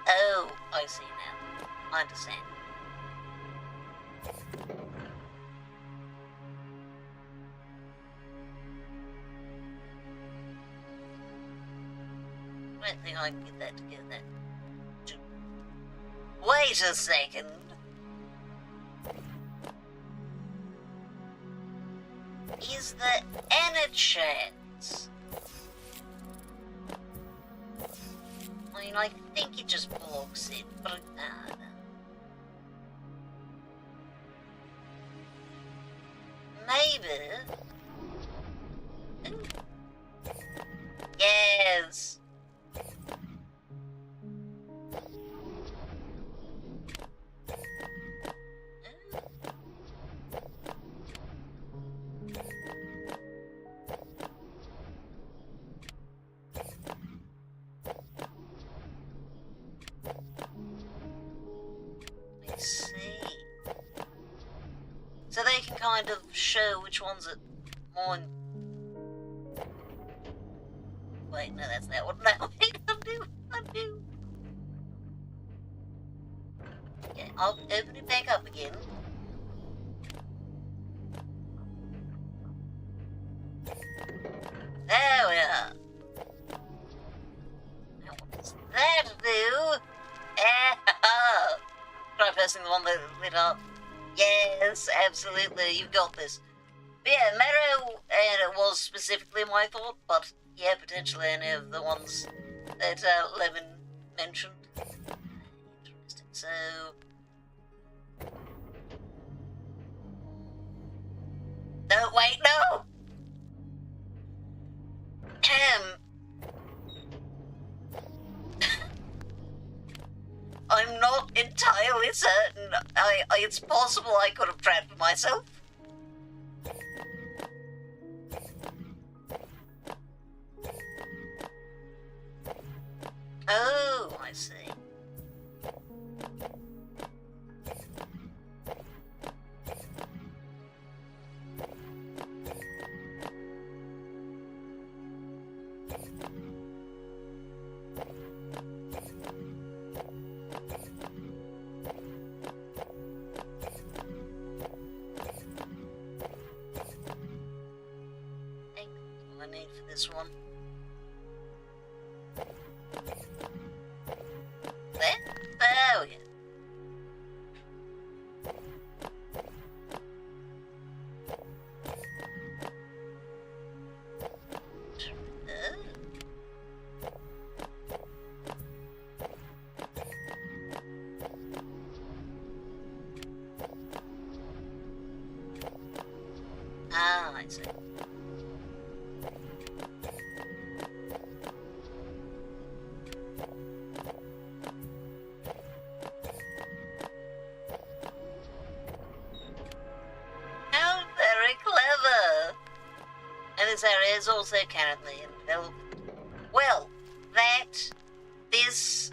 Oh, I see now. I understand. I don't think I can get that together. Wait a second. Is there any chance? I mean, I think it just blocks it, but maybe. Ooh. Yes. kind of show which ones are more... Wait, no, that's that one. No, wait, undo. Okay, I'll open it back up again. There we are. Now what does that do? Try pressing the one that lit up. Yes, absolutely, you've got this. But yeah, Marrow, and it was specifically my thought, but yeah, potentially any of the ones that Lemon mentioned. Interesting, so... No, wait, no! I'm not entirely certain. It's possible I could have trapped myself. Oh, I see. I need for this one. There we go. Ah, I see. This area is also currently in development. Well, yes.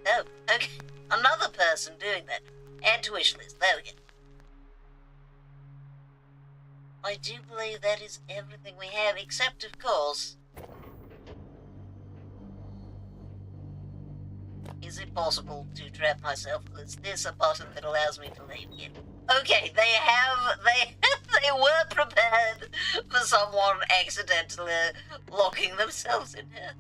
Oh, okay. Another person doing that. Add to wish list. There we go. I do believe that is everything we have, except, of course... Is it possible to trap myself? Is this a button that allows me to leave again? Okay, they were prepared for someone accidentally locking themselves in here.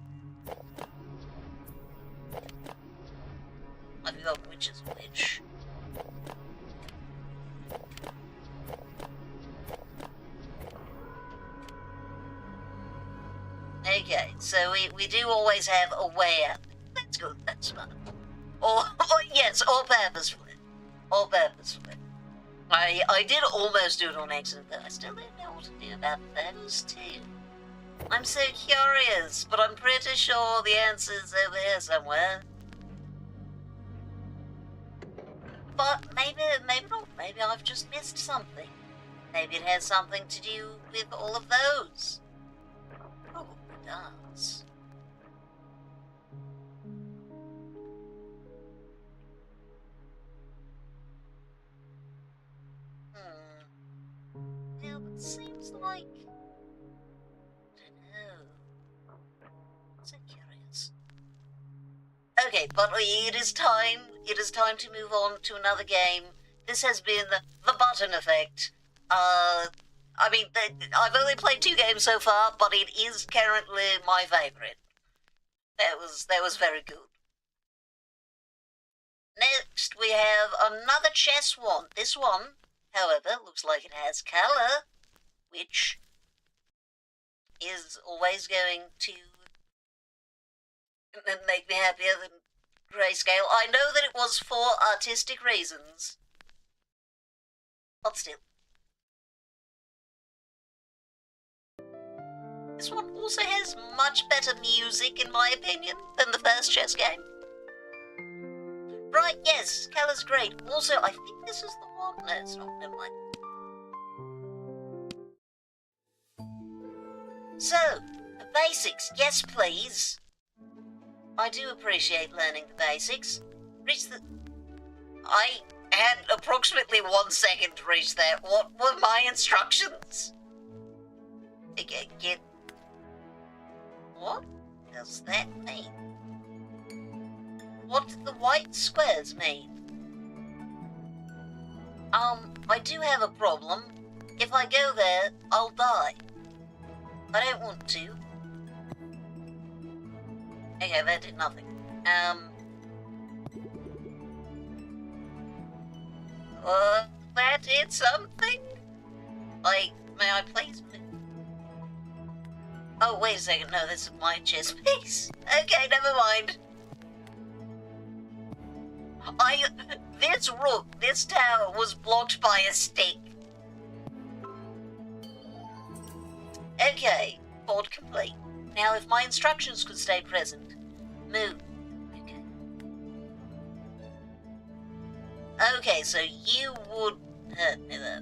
I forgot which is which. Okay, so we do always have a way out. That's good, that's fine. Or purposefully. Or purposefully. I did almost do it on accident, though. I still don't know what to do about those two. I'm so curious, but I'm pretty sure the answer's over here somewhere. But maybe not. Maybe I've just missed something. Maybe it has something to do with all of those. Probably does. Now it seems like... I don't know. So curious. Okay, but it is time to move on to another game. This has been the button effect. I mean, I've only played 2 games so far, but it is currently my favourite. That was very good. Next, we have another chess one. This one, however, looks like it has colour, which is always going to make me happier than grayscale. I know that it was for artistic reasons, but still. This one also has much better music, in my opinion, than the first chess game. Right, yes, colour's great. Also, I think this is the one. No, it's not. Never mind. So, the basics. Yes, please. I do appreciate learning the basics. Reach the... I had approximately 1 second to reach that. What were my instructions? Get... What does that mean? What do the white squares mean? I do have a problem. If I go there, I'll die. I don't want to. Okay, that did nothing. That did something? Like, may I please move? Oh, wait a second, no, this is my chess piece. Okay, never mind. This rook, this tower was blocked by a stick. Okay, board complete. Now, if my instructions could stay present, move. Okay. Okay, so you would hurt me though.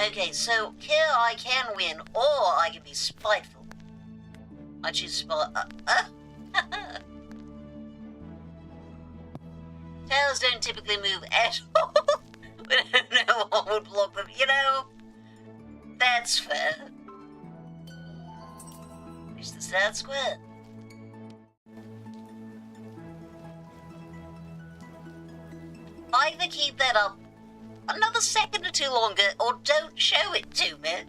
Okay, so here I can win, or I can be spiteful. I choose Towers don't typically move at all. No one would block them, you know? That's fair. Reach the start square. Either keep that up another second or two longer, or don't show it to me.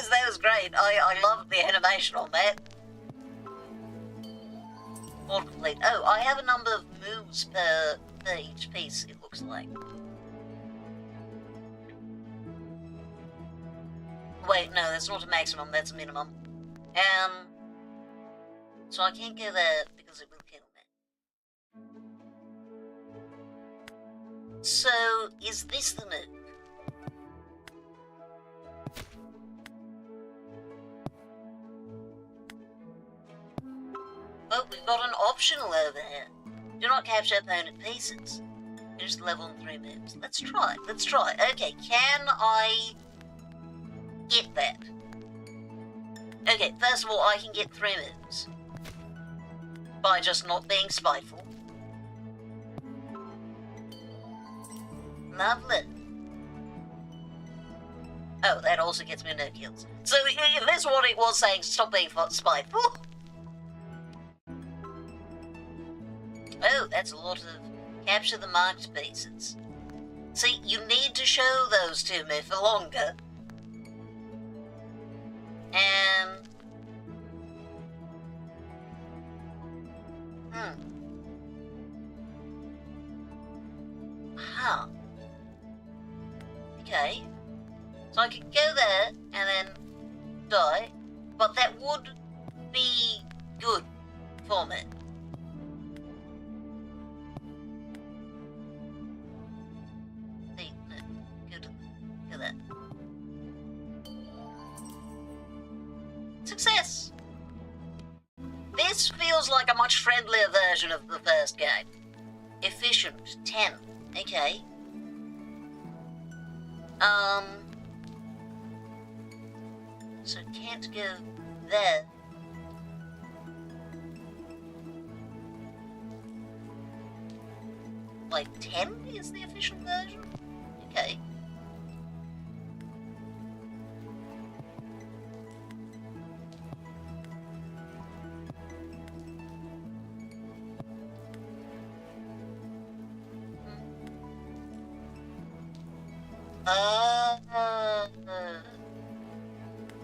That was great. I loved the animation on that. All complete. Oh, I have a number of moves per each piece, it looks like. Wait, no, that's not a maximum, that's a minimum. So I can't go there because it will kill me. So, is this the move? Oh, we've got an optional over here. Do not capture opponent pieces. Finish the level in 3 moves. Let's try. Okay, can I get that? Okay, first of all, I can get 3 moves. By just not being spiteful. Lovely. Oh, that also gets me no kills. So, if that's what it was saying, stop being spiteful. Oh, that's a lot of capture the marked pieces. See, you need to show those to me for longer. And... Huh. Okay. So I could go there and then die, but that would be good for me. See, no, go there. Success! This feels like a much friendlier version of the first game. Efficient, 10. Okay. So can't go there. Like 10 is the official version? Okay.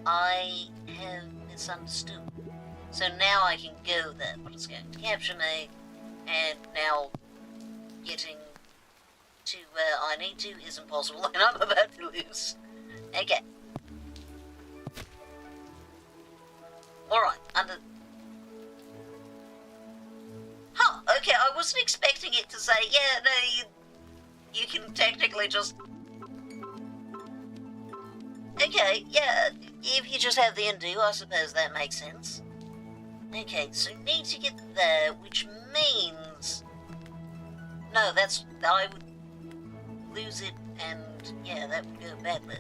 I have misunderstood. So now I can go there, but it's going to capture me, and now getting to where I need to is impossible, and I'm about to lose. Okay. Alright, under... Huh, okay, I wasn't expecting it to say, yeah, no, you can technically just... Okay, yeah, if you just have the undo, I suppose that makes sense. Okay, so need to get there, which means... No, that's... I would lose it, and yeah, that would go badly.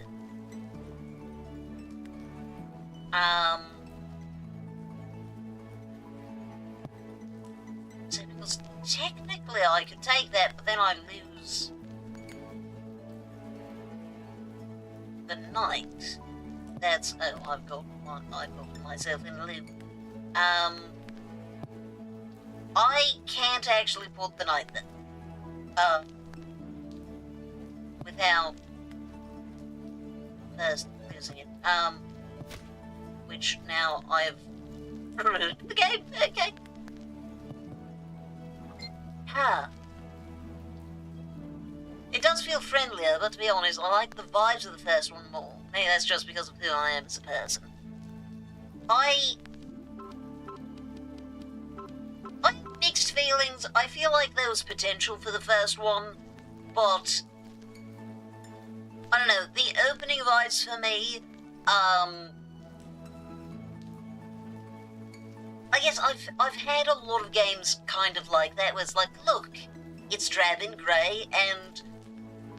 So because technically I could take that, but then I lose the knight. That's... Oh, I've got myself in a loop. I can't actually put the knight there. Without first losing it. Which now I've ruined the game. Okay. It does feel friendlier, but to be honest, I like the vibes of the first one more. Maybe that's just because of who I am as a person. I have mixed feelings. I feel like there was potential for the first one, but I don't know, the opening vibes for me, I guess I've had a lot of games kind of like that, where it's like, look, it's drab and grey and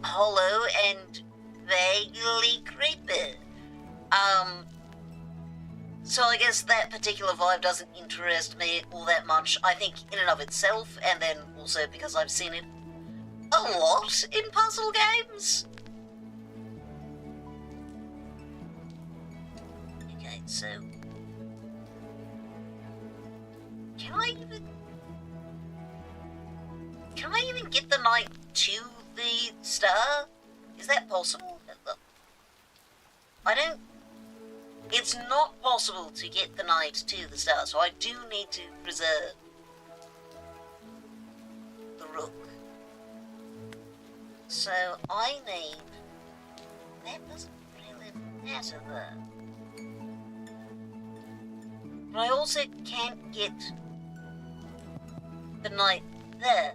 hollow and vaguely creepy. So I guess that particular vibe doesn't interest me all that much, I think, in and of itself, and then also because I've seen it a lot in puzzle games. Okay, so... Can I even get the knight to the star? Is that possible? I don't... It's not possible to get the knight to the star, so I do need to preserve the rook. So I need... That doesn't really matter though. But I also can't get the knight there.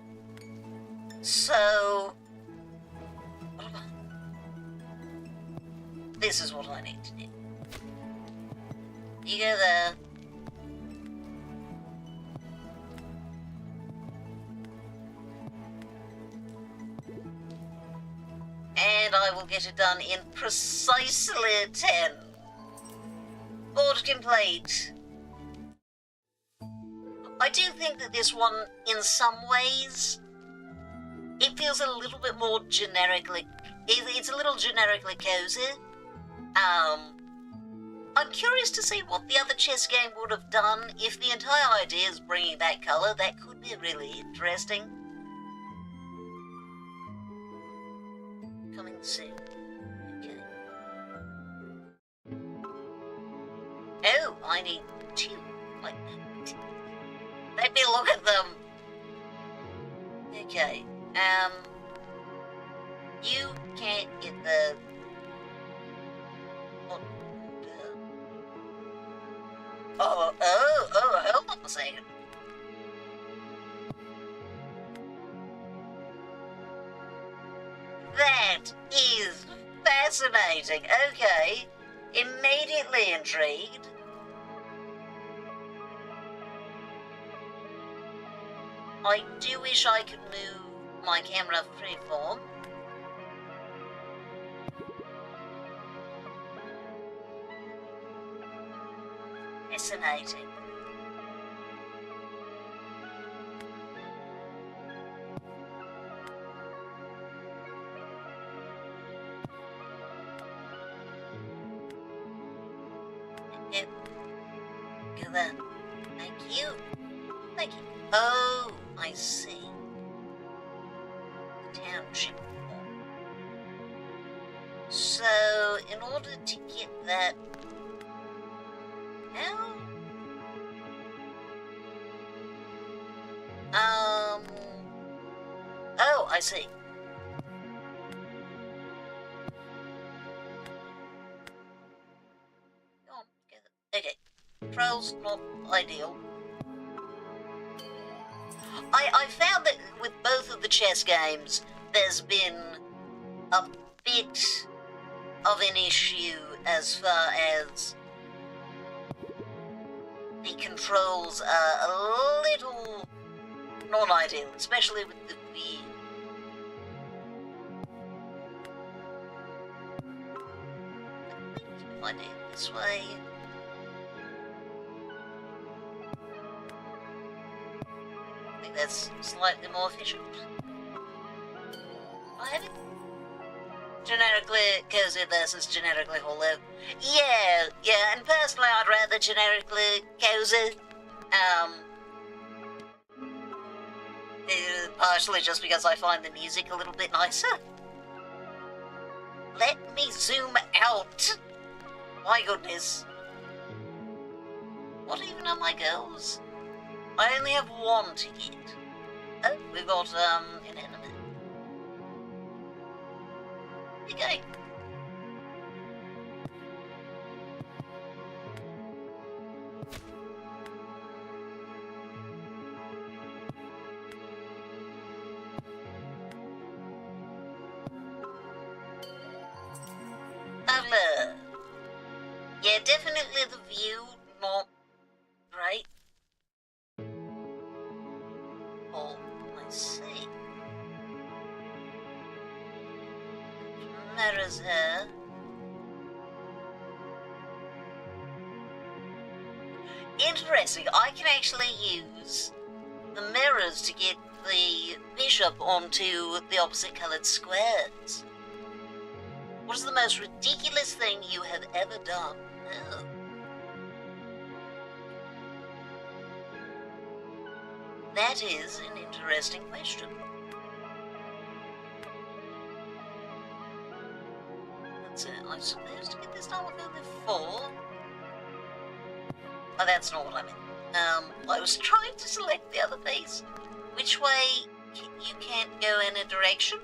So... This is what I need to do. You go there. And I will get it done in precisely 10. Order complete. I do think that this one, in some ways, it feels a little bit more generically... It's a little generically cozy. I'm curious to see what the other chess game would have done if the entire idea is bringing back colour. That could be really interesting. Coming soon. Okay. Oh, I need 2. Like, let me look at them. Okay. You can't get the... hold on a second. That is fascinating. Okay. Immediately intrigued. I do wish I could move my camera freeform. Fascinating. Yep. Go there. Thank you. Thank you. Oh, I see. The township. So, in order to get that... How? Oh, I see. Go on, get it. Okay. Controls not ideal. I found that with both of the chess games, there's been a bit of an issue as far as the controls controls are a little non-ideal, especially with the wheel. If I do it this way... I think that's slightly more efficient. I have it generically cozy versus generically hollow. Yeah, and personally I'd rather generically cozy. Partially just because I find the music a little bit nicer. Let me zoom out. My goodness. What even are my goals? I only have one to get. Oh, we've got, inanimate. Okay. Lovely. Yeah, definitely the view, not right. Oh, I see. Mirrors here. Interesting, I can actually use the mirrors to get the bishop onto the opposite coloured squares. What is the most ridiculous thing you have ever done? Oh. That is an interesting question. That's it. I'm supposed to get this done with only 4? Oh, that's not what I meant. I was trying to select the other piece. Which way you can't go in a direction?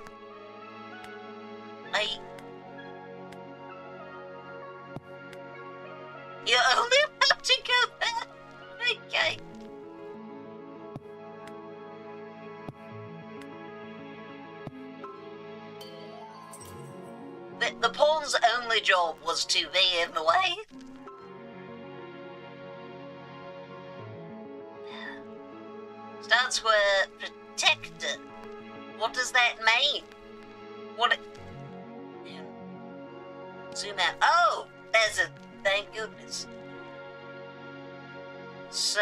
You only have to go there. Okay. The pawn's only job was to be in the way. Start square protector. What does that mean? Zoom out. Oh, there's a... Thank goodness. So...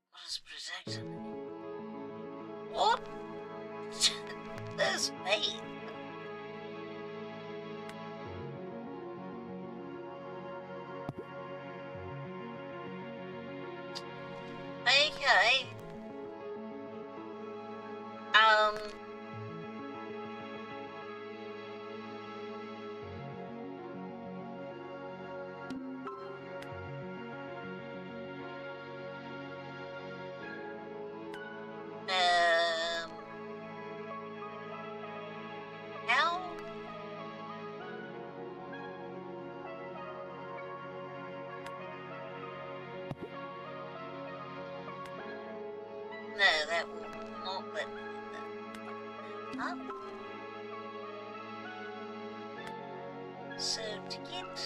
What does protector mean? What does mean? Okay. How? No, that will not let me do that. Huh? So to get...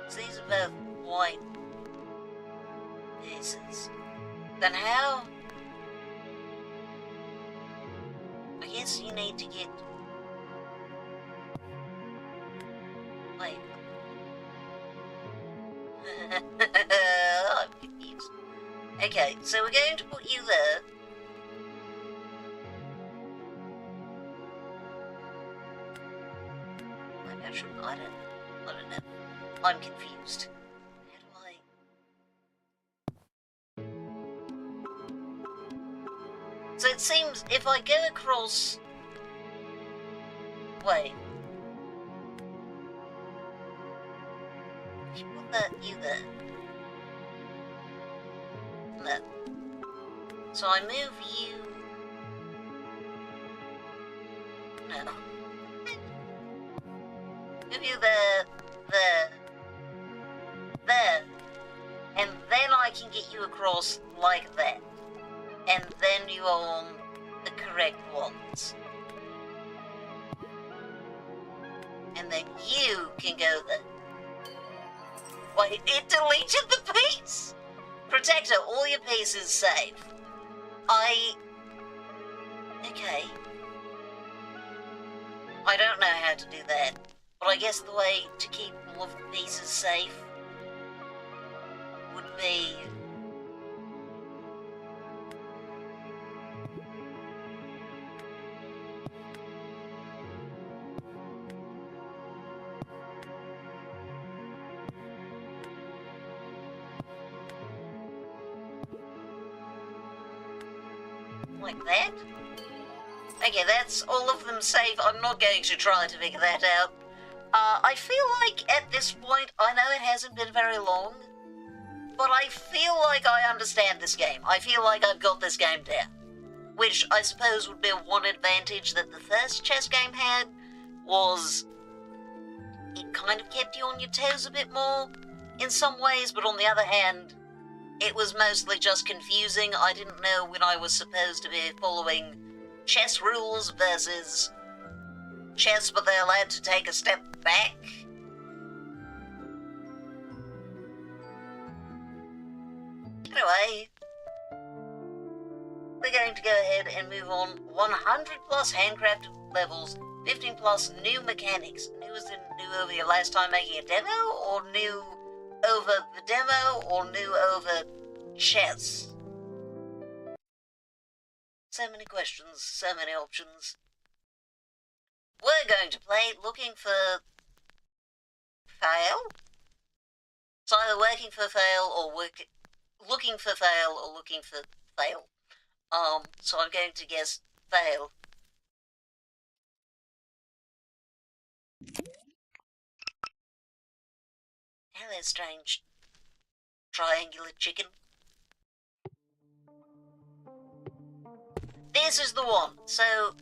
So these are both white pieces. Then how? I guess you need to get... Wait. I'm confused. Okay, so we're going to put you there. Maybe I shouldn't. I don't know. I'm confused. How do I... So it seems if I go across... Wait. You put you there. No. So I move you... No. Move you there, there, there. And then I can get you across like that. And then you are on the correct ones. And then you can go there. Wait, it deleted the piece? Protector, all your pieces safe. Okay. I don't know how to do that, but I guess the way to keep all of the pieces safe would be... like that? Okay, that's all of them safe. I'm not going to try to figure that out. I feel like at this point, I know it hasn't been very long, but I feel like I understand this game. I feel like I've got this game down. Which I suppose would be one advantage that the first chess game had, was it kind of kept you on your toes a bit more in some ways, but on the other hand, it was mostly just confusing. I didn't know when I was supposed to be following chess rules versus chess, but they're allowed to take a step back. Anyway, we're going to go ahead and move on. 100 plus handcrafted levels, 15 plus new mechanics. New as in new over your last time making a demo, or new over the demo, or new over chess? So many questions, so many options. We're going to play looking for fail. It's either working for fail or looking for fail or looking for fail. So I'm going to guess fail. Hello, strange triangular chicken. This is the one. So,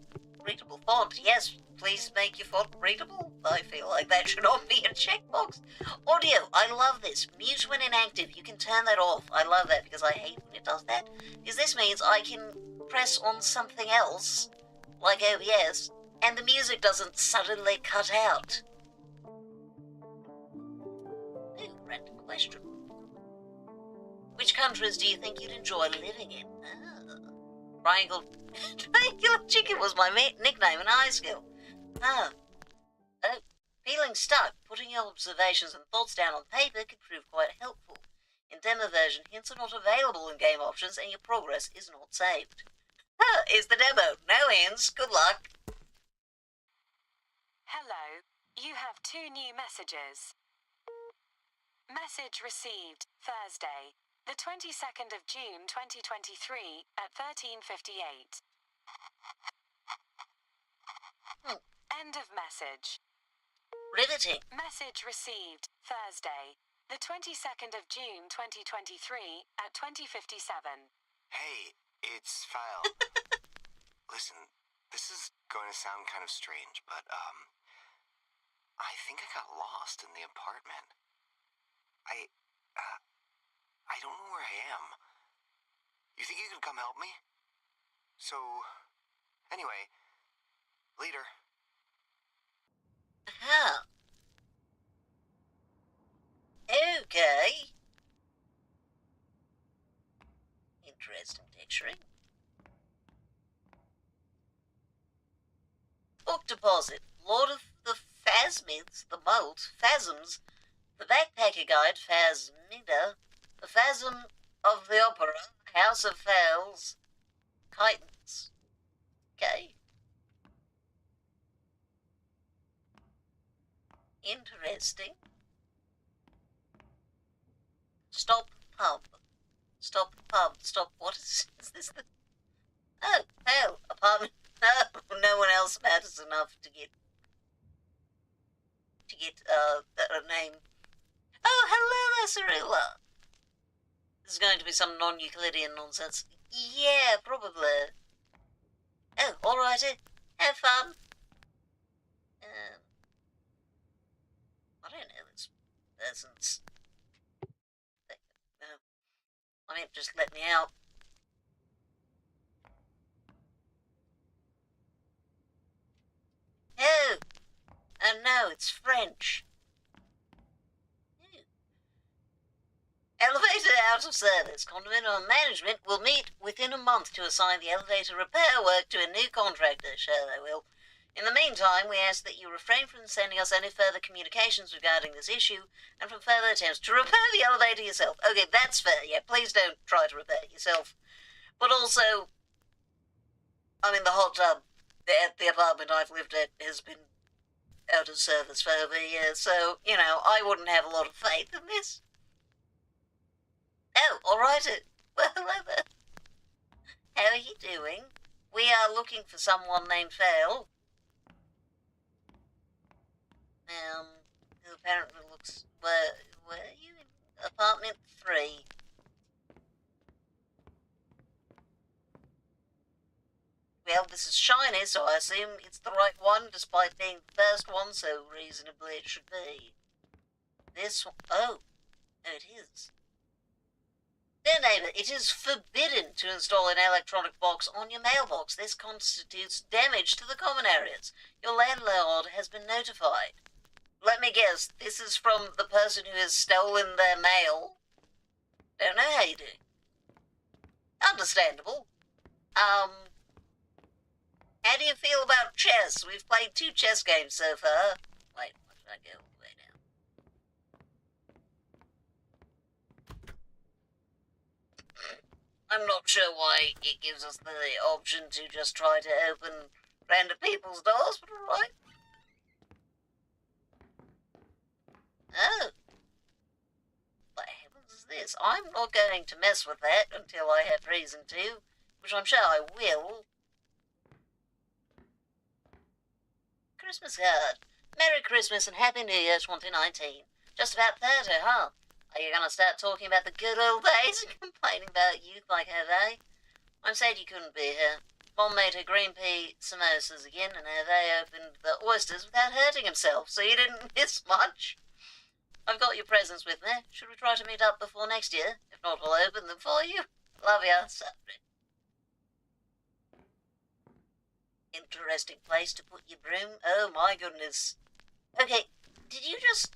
readable font. Yes, please make your font readable. I feel like that should not be a checkbox. Audio. I love this. Mute when inactive. You can turn that off. I love that because I hate when it does that. Because this means I can press on something else, like OBS, and the music doesn't suddenly cut out. Ooh, random question. Which countries do you think you'd enjoy living in? Triangular chicken was my nickname in high school. Oh, feeling stuck. Putting your observations and thoughts down on paper can prove quite helpful. In demo version, hints are not available in game options and your progress is not saved. Is the demo. No hints. Good luck. Hello. You have 2 new messages. Message received Thursday, the 22nd of June 2023 at 13:58. End of message. Riveting. Message received Thursday, the 22nd of June 2023 at 20:57. Hey, it's File. Listen, this is going to sound kind of strange, but, I think I got lost in the apartment. I don't know where I am. You think you could come help me? So, anyway, later. Huh. Okay. Interesting texturing. Book deposit. Lord of the Phasmids, the Malt, Phasms, the Backpacker Guide, Phasmida, the Phasm of the Opera, House of Fails, Chitons. Okay. Interesting. Stop pub. Stop pub. Stop. What is this? Oh, hell. Apartment. No one else matters enough to get a name. Oh, hello, Cerebral. This is going to be some non-Euclidean nonsense. Yeah, probably. Oh, alrighty. Have fun. I don't know this person's... No. I mean, just let me out. Oh! Oh no! No, it's French. Elevator out of service. Condominium management will meet within a month to assign the elevator repair work to a new contractor. Sure they will. In the meantime, we ask that you refrain from sending us any further communications regarding this issue and from further attempts to repair the elevator yourself. Okay, that's fair. Yeah, please don't try to repair it yourself. But also, I mean, the hot tub at the apartment I've lived at has been out of service for over a year, so, you know, I wouldn't have a lot of faith in this. Oh, all right. Well, hello there. How are you doing? We are looking for someone named Phil. Who apparently looks... Were you in apartment 3? Well, this is shiny, so I assume it's the right one, despite being the first one, so reasonably it should be. This one... Oh, it is. Dear neighbour, it is forbidden to install an electronic box on your mailbox. This constitutes damage to the common areas. Your landlord has been notified. Let me guess, this is from the person who has stolen their mail? Don't know how you do. Understandable. How do you feel about chess? We've played 2 chess games so far. Wait, why should I go all the way down? I'm not sure why it gives us the option to just try to open random people's doors, but alright. Oh. What heavens is this? I'm not going to mess with that until I have reason to, which I'm sure I will. Christmas card. Merry Christmas and Happy New Year 2019. Just about 30, huh? Are you going to start talking about the good old days and complaining about youth like Hervé? I'm sad you couldn't be here. Mom made her green pea samosas again, and Hervé opened the oysters without hurting himself, so you didn't miss much. I've got your presents with me. Should we try to meet up before next year? If not, we'll open them for you. Love ya, Sabri. Interesting place to put your broom. Oh my goodness. Okay, did you just...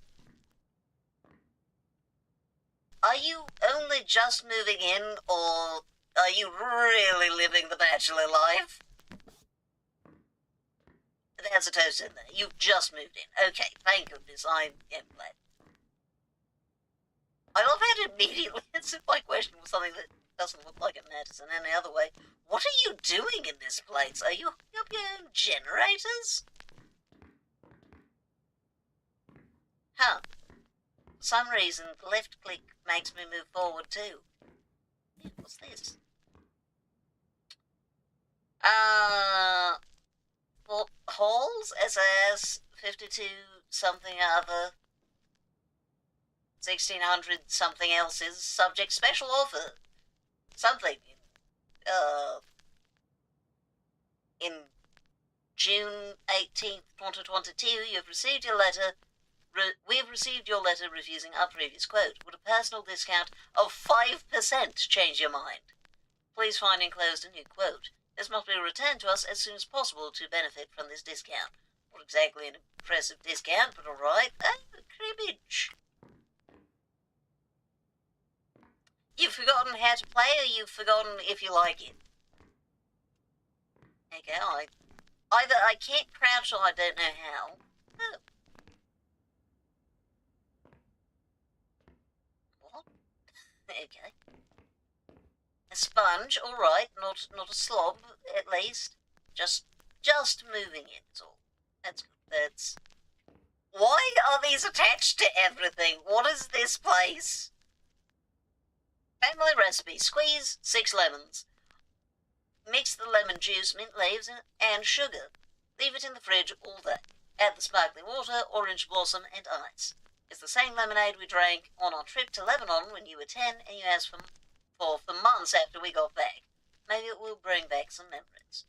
Are you only just moving in, or are you really living the bachelor life? There's a toast in there. You've just moved in. Okay, thank goodness. I am glad. I love how to immediately answer my question with something that doesn't look like it matters in any other way. What are you doing in this place? Are you hooking up your own generators? Huh. For some reason, the left click makes me move forward too. Yeah, what's this? Well, Halls, SAS, 52 something other, 1600 something else's, subject special offer. Something. In June 18th, 2022, you've received your letter. We have received your letter refusing our previous quote. Would a personal discount of 5% change your mind? Please find enclosed a new quote. This must be returned to us as soon as possible to benefit from this discount. Not exactly an impressive discount, but alright. Oh, cribbage. You've forgotten how to play, or you've forgotten if you like it? Okay, either I can't crouch or I don't know how. Oh. What? Okay. A sponge, alright, not a slob, at least. Just moving it, is all. That's good. That's... Why are these attached to everything? What is this place? Family recipe. Squeeze 6 lemons. Mix the lemon juice, mint leaves, and sugar. Leave it in the fridge all day. Add the sparkling water, orange blossom, and ice. It's the same lemonade we drank on our trip to Lebanon when you were 10 and you asked for months after we got back. Maybe it will bring back some memories.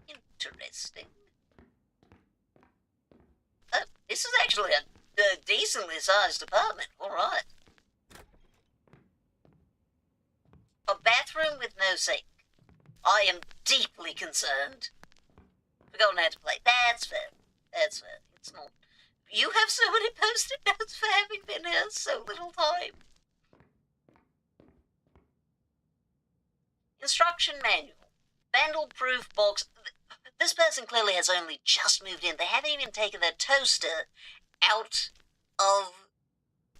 Interesting. Oh, this is actually a decently sized apartment. Alright. A bathroom with no sink. I am deeply concerned. Forgotten how to play. That's fair. That's fair. It's not. You have so many post-it notes for having been here so little time. Instruction manual. Vandal-proof box. This person clearly has only just moved in. They haven't even taken their toaster out of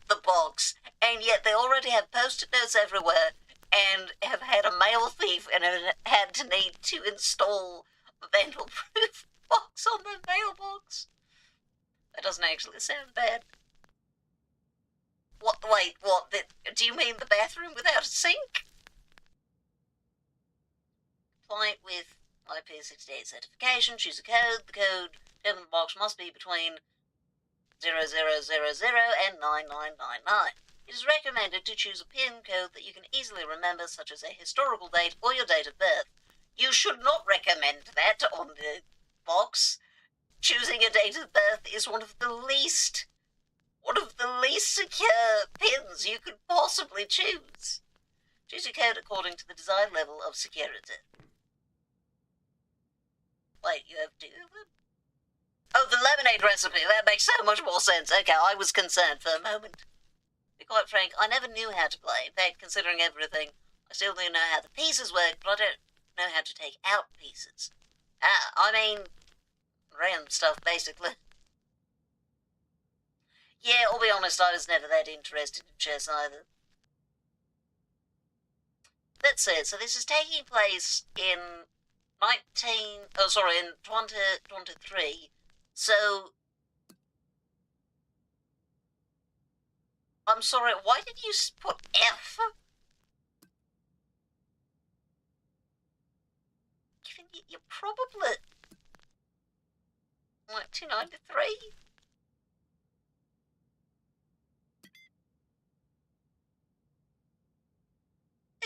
the box, and yet they already have post-it notes everywhere and have had a mail thief and have had to need to install a vandal-proof box on their mailbox. That doesn't actually sound bad. What? Wait, what? Do you mean the bathroom without a sink? Compliant with IP68 certification, choose a code. The code in the box must be between 0000 and 9999. It is recommended to choose a PIN code that you can easily remember, such as a historical date or your date of birth. You should not recommend that on the box. Choosing a date of birth is one of the least secure pins you could possibly choose. Choose your code according to the desired level of security. Wait, you have two of them? Oh, the lemonade recipe. That makes so much more sense. Okay, I was concerned for a moment. To be quite frank, I never knew how to play. In fact, considering everything, I still don't know how the pieces work, but I don't know how to take out pieces. I mean, random stuff, basically. Yeah, I'll be honest, I was never that interested in chess either. That's it. So this is taking place in 2023. So, I'm sorry, why did you put F? Given you're probably 1993.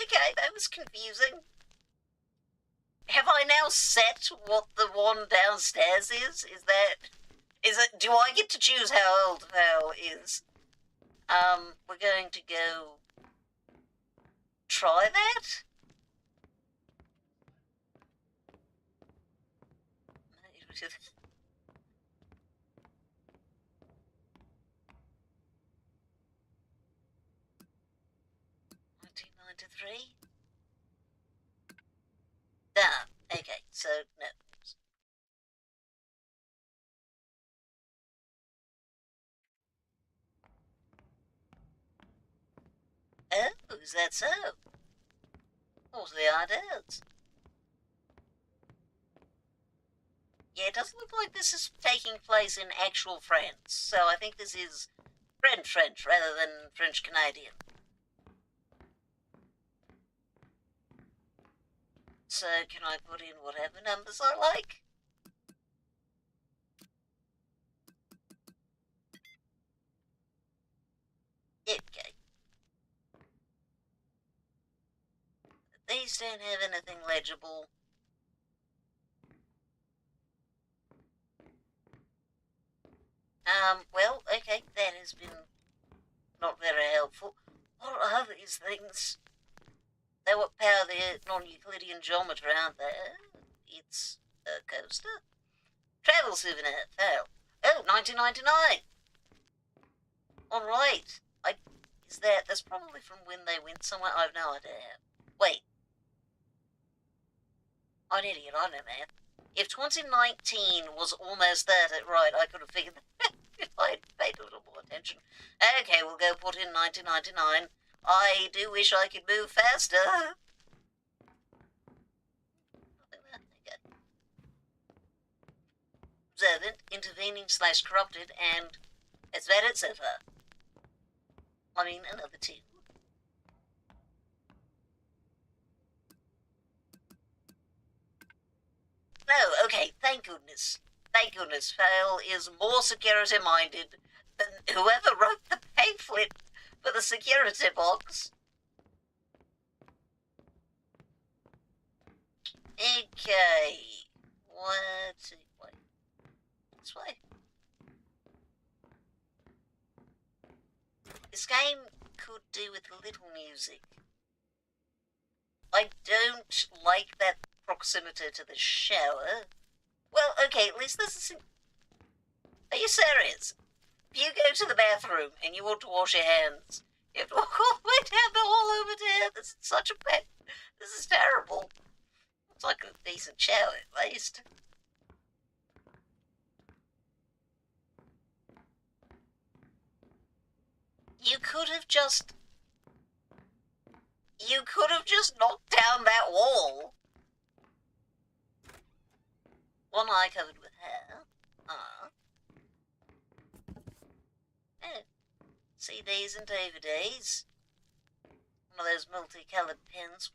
Okay, that was confusing. Have I now set what the one downstairs is? Do I get to choose how old Val is? We're going to go try that? $1993? Okay, so no. Oh, is that so? What are the ideas? Yeah, it doesn't look like this is taking place in actual France, so I think this is French rather than French-Canadian. So, can I put in whatever numbers I like? Okay. These don't have anything legible. Well, okay, that has been not very helpful. What are these things? They're what power the non-Euclidean geometry, aren't they? It's a coaster. Travel souvenir, fail. Oh, 1999! Alright. That's probably from when they went somewhere, I have no idea. Wait. I'm an idiot, I know math. If 2019 was almost there, right, I could have figured that if I'd paid a little more attention. Okay, we'll go put in 1999. I do wish I could move faster. Observant, intervening / corrupted, and it's about it so far. I mean, another two. No, okay, thank goodness. Thank goodness, Fail is more security-minded than whoever wrote the pamphlet for the security box. Okay. Wait. This way. This game could do with a little music. I don't like that proximity to the shower. Well, okay, at least this is... Are you serious? If you go to the bathroom and you want to wash your hands, you have to walk all the way down the hall over there. This is such a bad... This is terrible. It's like a decent shower, at least. You could have just knocked down that wall. One eye covered with hair. Oh. CDs and DVDs. One of those multicolored pens.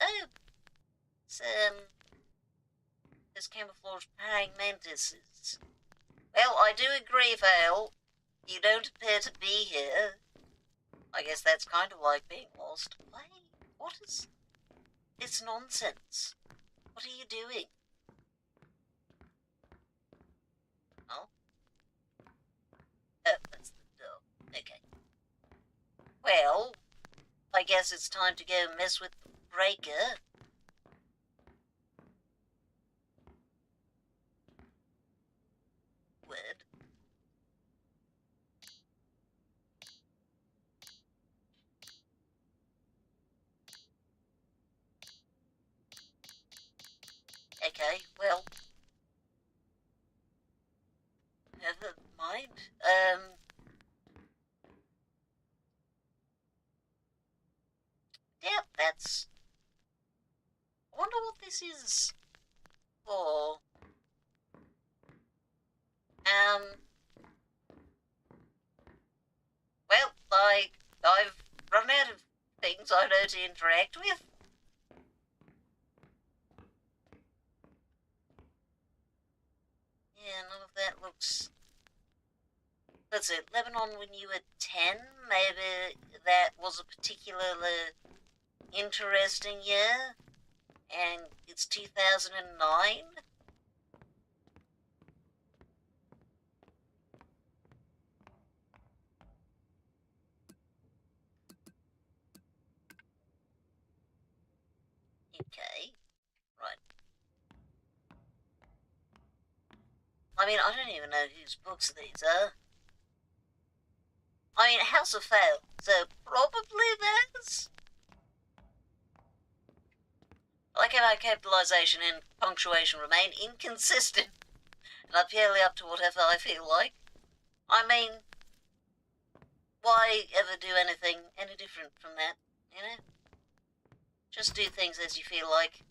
Oh. It's, there's camouflage praying mantises. Well, I do agree, Vale. You don't appear to be here. I guess that's kind of like being lost. Wait, what is... It's nonsense. What are you doing? Oh? Oh, that's the door. Okay. Well, I guess it's time to go mess with the breaker. Word. Okay, well, never mind. Yeah, that's... I wonder what this is for. Well, I've run out of things I know to interact with. Yeah, none of that looks... That's it, Lebanon when you were 10, maybe that was a particularly interesting year, and it's 2009. Okay, right. I mean, I don't even know whose books these are. I mean, House of Fail, so probably theirs? I like how my capitalization and punctuation remain inconsistent, and are purely up to whatever I feel like. I mean, why ever do anything any different from that, you know? Just do things as you feel like.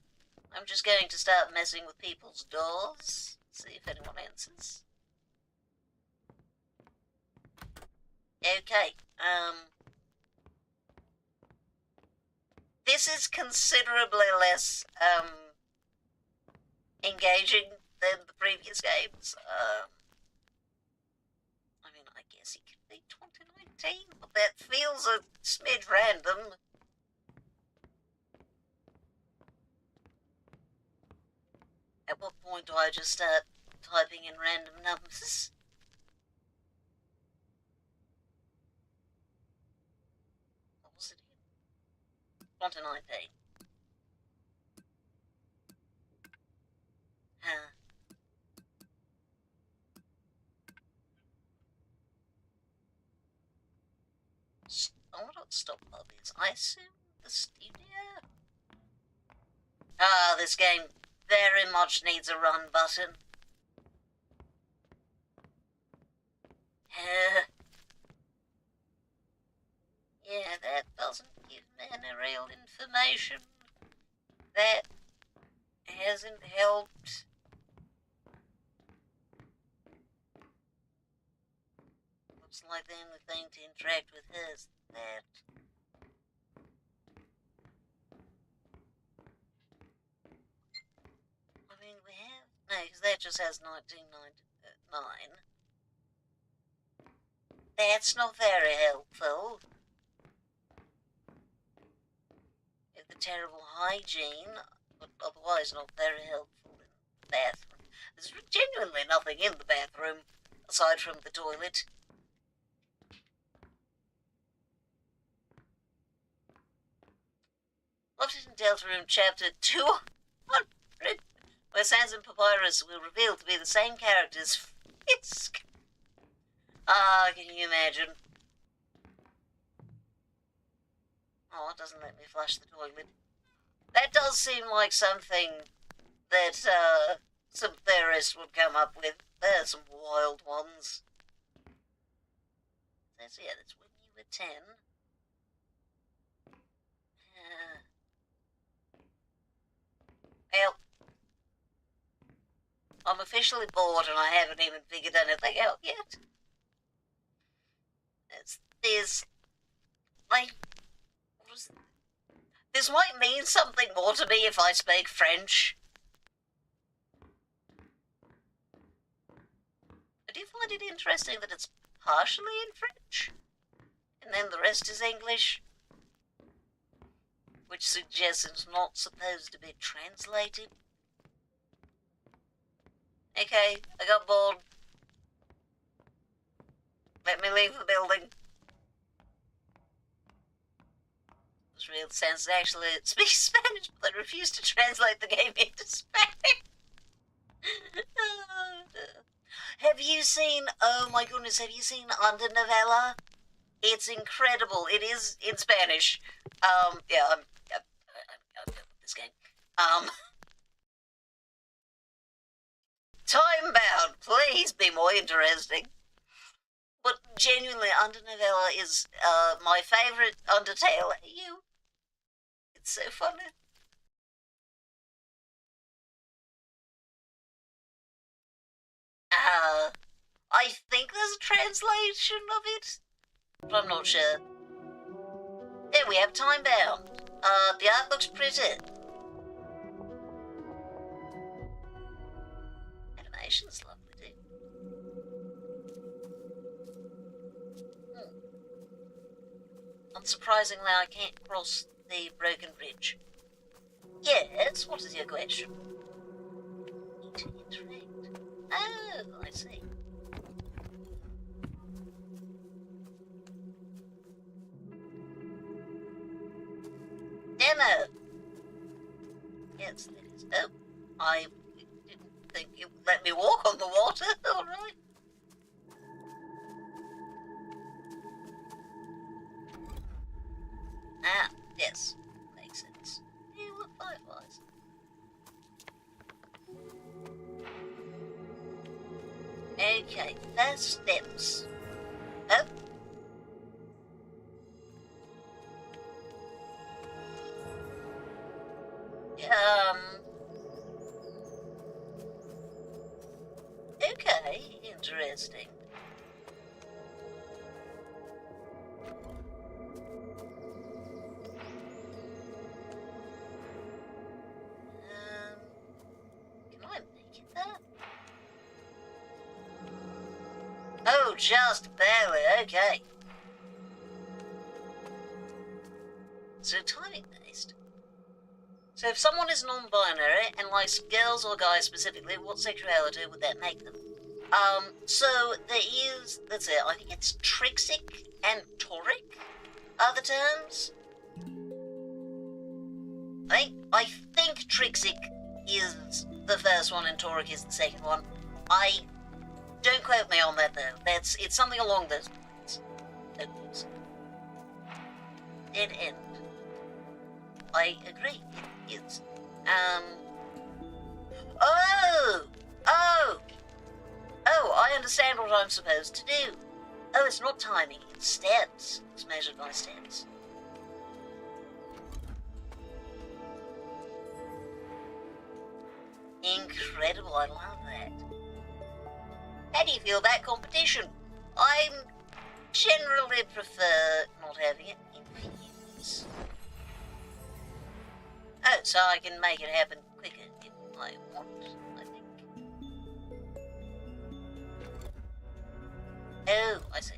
I'm just going to start messing with people's doors, see if anyone answers. Okay, this is considerably less, engaging than the previous games. I mean, I guess it could be 2019, but that feels a smidge random. At what point do I just start typing in random numbers? What was it again? 2019. Huh. I wonder what stop mob is. I assume the studio? Ah, this game very much needs a run button. Yeah, that doesn't give me any real information. That hasn't helped. Looks like the only thing to interact with is that. I mean, we have... No, because that just has 1999. That's not very helpful. If the terrible hygiene, but otherwise not very helpful in the bathroom. There's genuinely nothing in the bathroom, aside from the toilet. Left It in Delta Room Chapter 200, where Sans and Papyrus will reveal to be the same characters whisk. Ah, can you imagine? Oh, it doesn't let me flush the toilet. That does seem like something that some theorists would come up with. There's some wild ones. That's when you were 10. Well, I'm officially bored and I haven't even figured anything out yet. This might mean something more to me if I speak French. I do find it interesting that it's partially in French, and then the rest is English, which suggests it's not supposed to be translated. Okay, I got bored. Let me leave the building. This real sense actually speaks Spanish, but they refuse to translate the game into Spanish. Have you seen, oh my goodness, have you seen Undernovela? It's incredible. It is in Spanish. Yeah, I'm good with this game. Time-bound, please be more interesting. But genuinely, Undernovela is my favourite Undertale. It's so funny. I think there's a translation of it, but I'm not sure. There we have Time-bound. The art looks pretty. Animation's lovely too. Unsurprisingly, I can't cross the broken bridge. Yes, what is your question? Need to interact. Oh, I see. Demo! Yes, that is. Oh, I didn't think you would let me walk on the water. Alright. Ah, yes. Makes sense. You look fireflies. Okay, first steps. Oh. Okay, interesting. Can I make it there? Oh, just barely, okay. So timing based. So if someone is non-binary and likes girls or guys specifically, what sexuality would that make them? So there is, let's see, I think it's trixic and toric are the terms. I think trixic is the first one and toric is the second one. Don't quote me on that though. It's something along those lines. Oops. Dead end. I agree. It is. Oh, I understand what I'm supposed to do. Oh, it's not timing, it's steps. It's measured by steps. Incredible, I love that. How do you feel about competition? I generally prefer not having it infuse. Oh, so I can make it happen quicker if I want, I think. Oh, I see.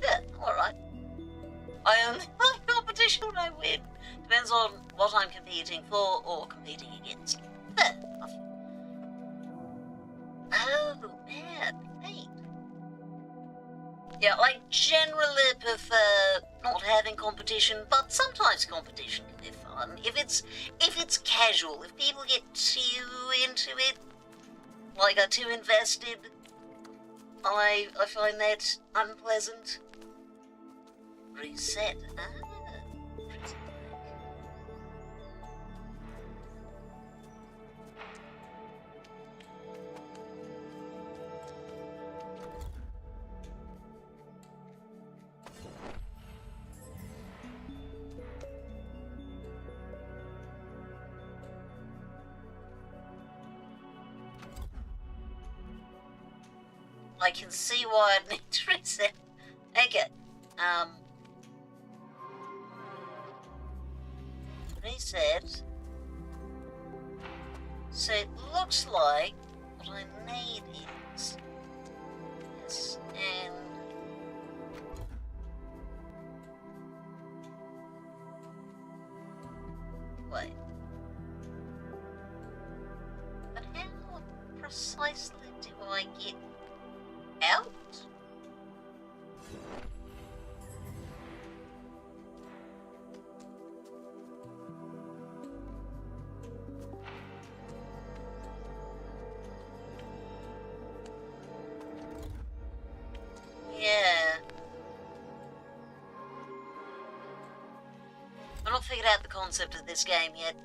Yeah, alright. I only like competition when I win. Depends on what I'm competing for or competing against. Fair enough. Oh, man, wait. Yeah, I generally prefer not having competition, but sometimes competition can be fun. If it's casual, if people get too into it, like are too invested, I find that unpleasant. Reset. Reset. I can see why I'd need to reset. Okay. Reset. So it looks like what I need is this, and wait. But how precisely do I get out? Yeah. I've not figured out the concept of this game yet.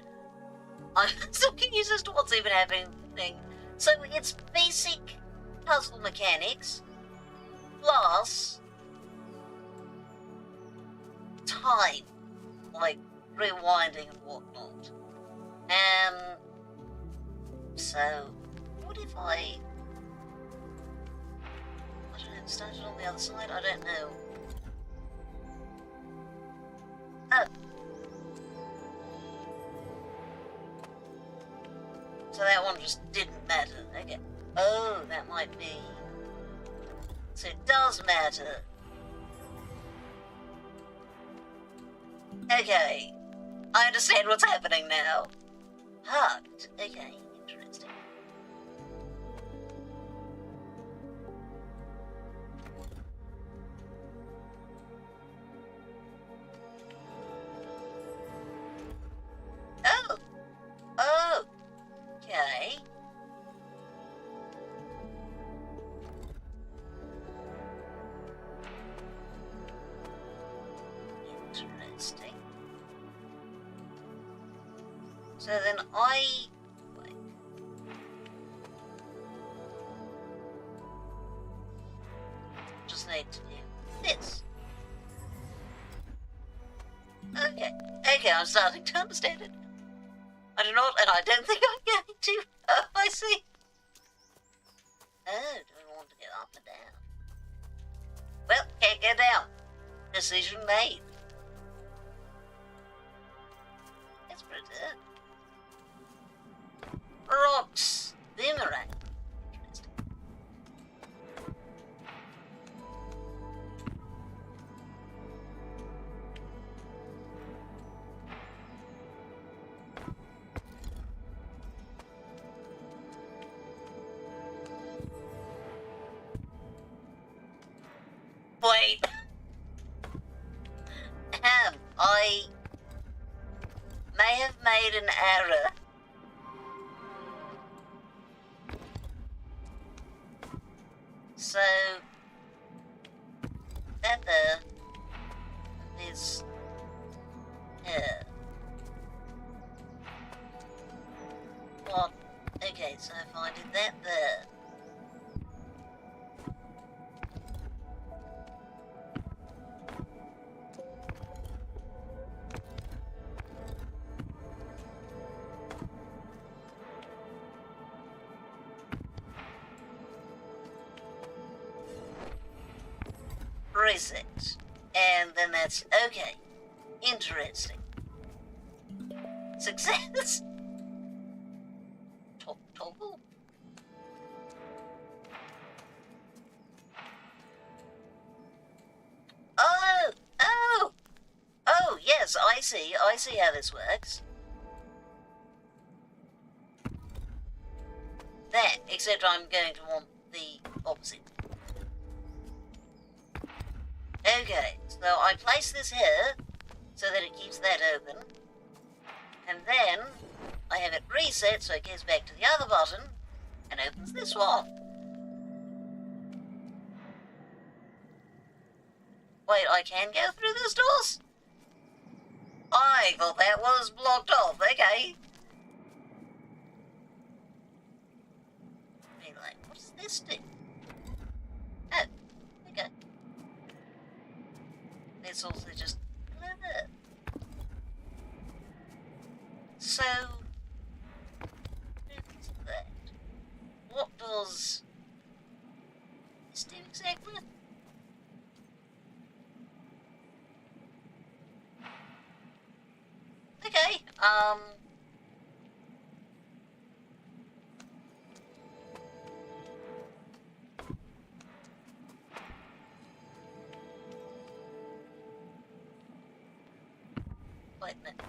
I'm still confused as to what's even happening. So it's basic puzzle mechanics plus time, like rewinding and whatnot. So what if I don't know, started on the other side? I don't know. Oh. So that one just didn't matter. Okay. Oh, that might be. So it does matter. Okay. I understand what's happening now. Hugged. Okay, interesting. Oh. Oh. Okay. Interesting. So then wait. Just need to do this. Okay. Okay, I'm starting to understand it. I do not, and I don't think I'm going to. Oh, I see. Oh, do I want to go up and down? Well, can't go down. Decision made. That's pretty good. Rocks. Boomerang. Interesting. Wait. I may have made an error. So that there is here. What? Okay, so if I did that there. Reset. And then that's okay. Interesting. Success. Toggle. Oh, yes, I see how this works. That, except I'm going to want the opposite. Okay, so I place this here so that it keeps that open. And then I have it reset so it goes back to the other button and opens this one. Wait, I can go through those doors? I thought that was blocked off. Okay. Anyway, what does this do? Oh, okay. It's also just clever. So, what's that? What does this do exactly? Okay, wait a minute.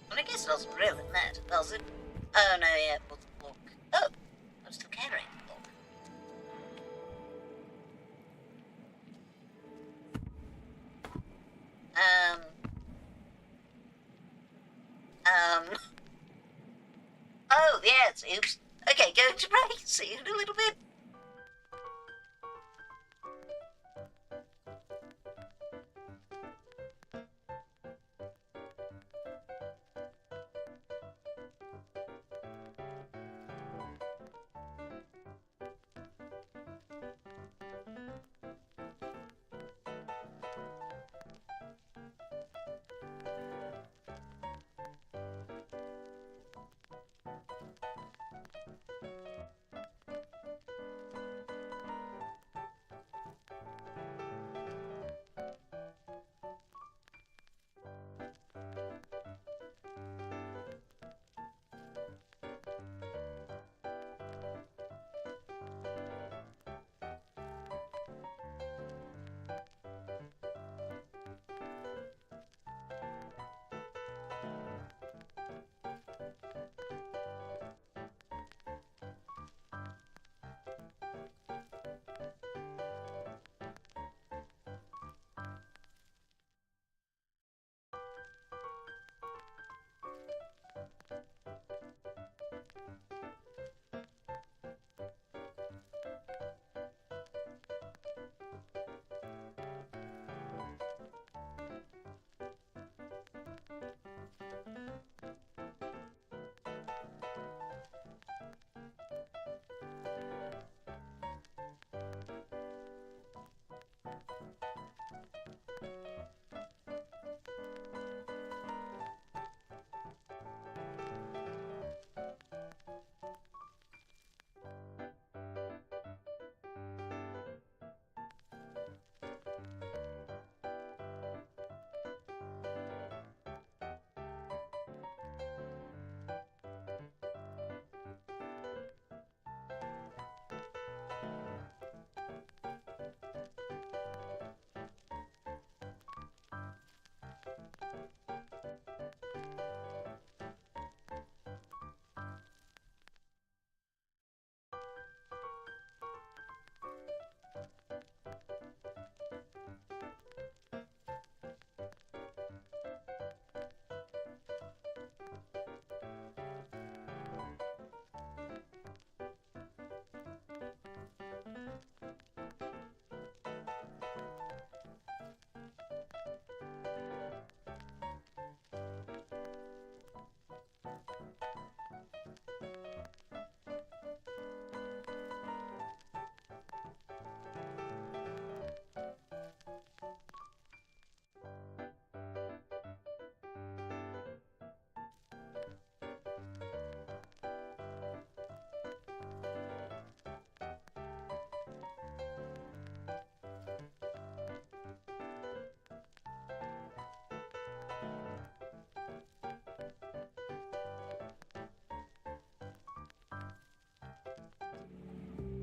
Well, I guess it doesn't really matter, does it? Oh, no, yeah, what's the block? Oh, I'm still carrying the block. Oh, yes, oops. Okay, going to break. See you in a little bit.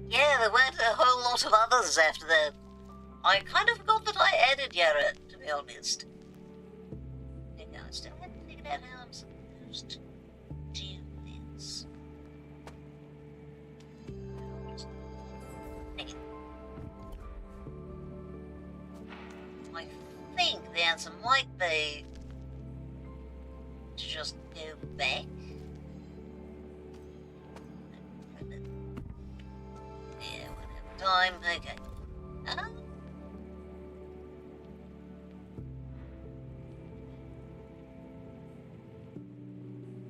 Yeah, there weren't a whole lot of others after that. I kind of forgot that I added Yara, to be honest. You know, I still haven't figured out how I'm supposed to do this. And so might be to just go back. Yeah, whatever time. Okay.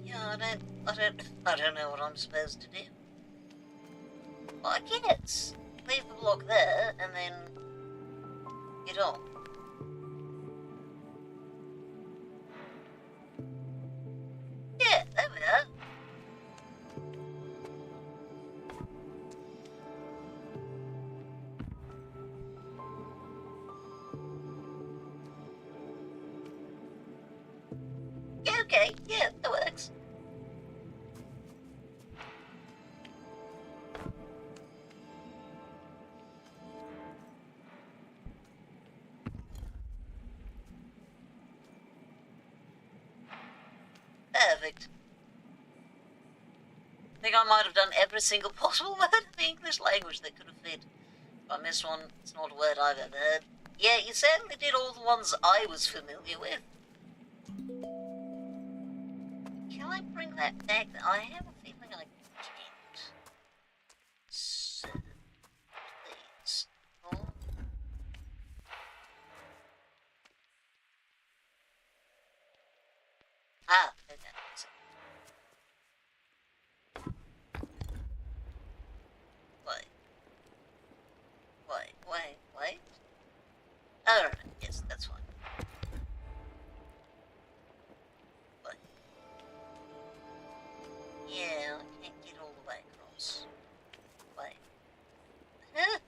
Yeah, I don't know what I'm supposed to do. Well, I guess leave the block there and then get on. Yeah, there we are. Yeah, okay, yeah, that works. Perfect. I think I might have done every single possible word in the English language that could have fit. If I missed one, it's not a word I've ever heard. Yeah, you certainly did all the ones I was familiar with. Can I bring that back? I have a feeling I can't. So, please. Oh. Ah, okay. Wait. Oh, right. Yes, that's fine. Wait. Yeah, I can't get all the way across. Wait. Huh?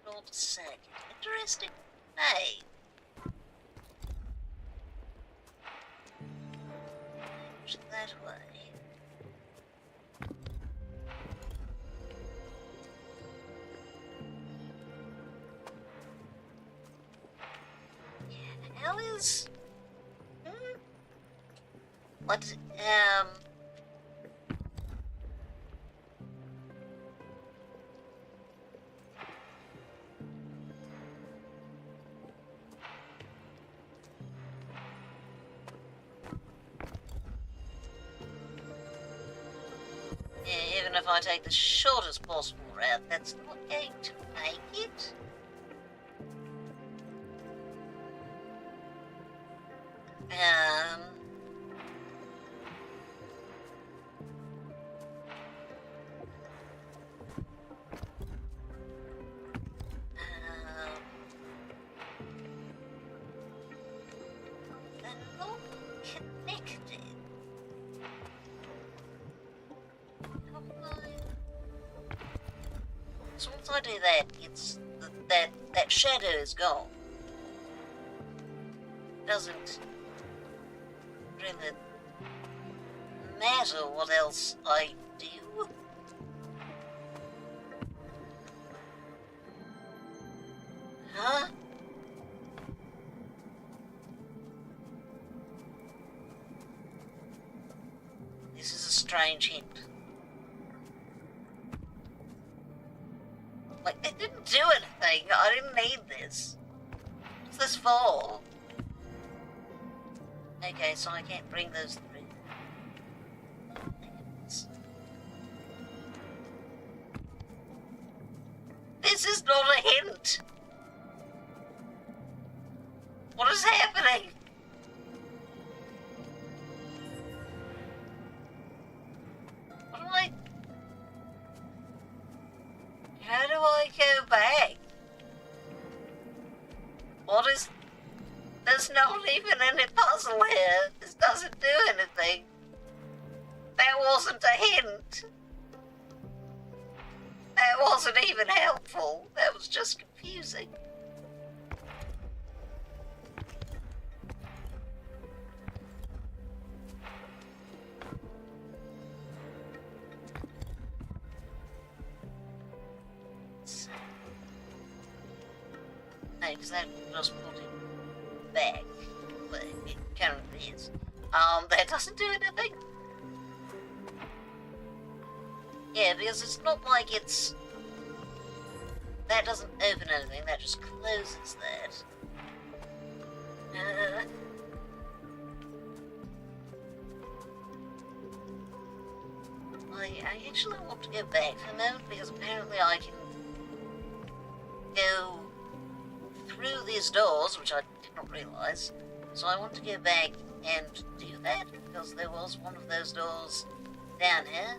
Hold a second. Interesting name. That way. How is... What, yeah, even if I take the shortest possible route, that's not going to make it. They're not connected. How can I... So once I do that, it's that shadow is gone. Doesn't really matter what else I do. Huh? This is a strange hint. Like, it didn't do anything. I didn't need this. What's this for? Okay, so I can't bring those three. This is not a hint. What is happening? What am I... How do I go back? What is... There's not even any puzzle here. This doesn't do anything. That wasn't a hint. That wasn't even helpful. That was just confusing. No, because that just put it back where it currently is. That doesn't do anything. Yeah, because it's not like it's... That doesn't open anything, that just closes that. I actually want to go back for a moment because apparently I can go through these doors, which I did not realise. So I want to go back and do that because there was one of those doors down here.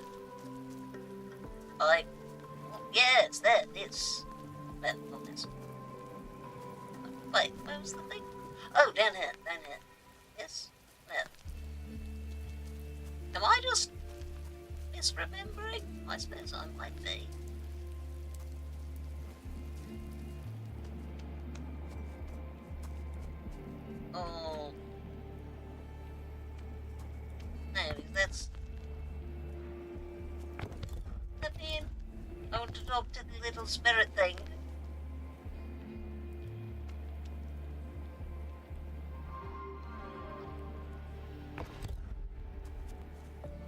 Yeah, it's there, this. No, not this. Wait, where was the thing? Oh, down here. Yes? No. Am I just misremembering? I suppose I might be. Oh. No, that's... I mean, I want to talk to the little spirit thing.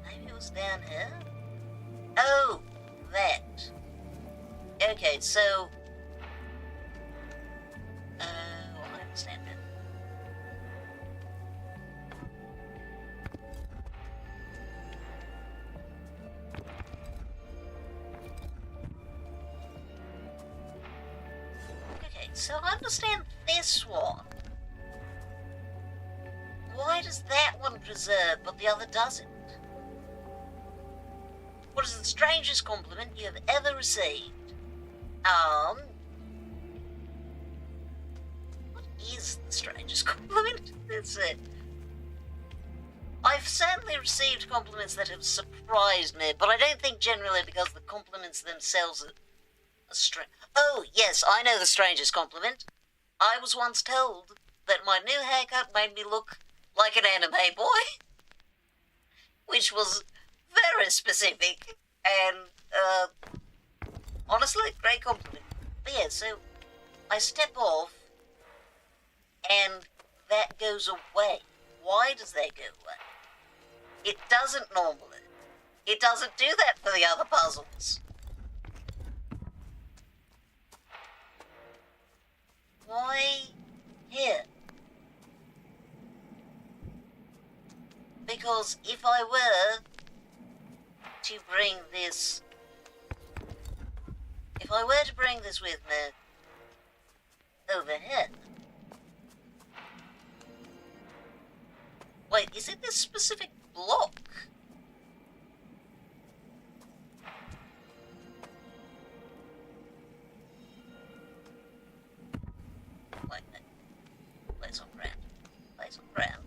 Maybe it was down here? Oh, that. Okay, so... I understand it. Okay, so I understand this one. Why does that one preserve, but the other doesn't? What is the strangest compliment you have ever received? What is the strangest compliment? That's it. I've certainly received compliments that have surprised me, but I don't think generally because the compliments themselves are strange. Oh, yes, I know the strangest compliment. I was once told that my new haircut made me look like an anime boy, which was very specific and, honestly, great compliment. But yeah, so I step off and that goes away. Why does that go away? It doesn't normally. It doesn't do that for the other puzzles. Why here? Because if I were to bring this... If I were to bring this with me over here... Wait, is it this specific block? Wait, no. Place on ground. Place on ground.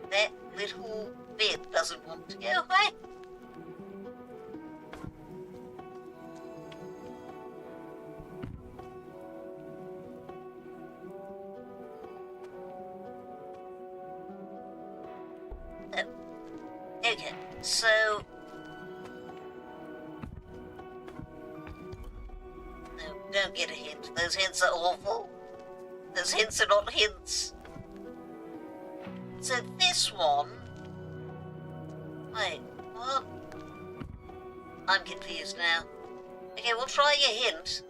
That little bit doesn't want to go away. Okay, so... No, don't get a hint. Those hints are awful. Those hints are not hints. So this one... Wait, what? I'm confused now. Okay, we'll try your hint.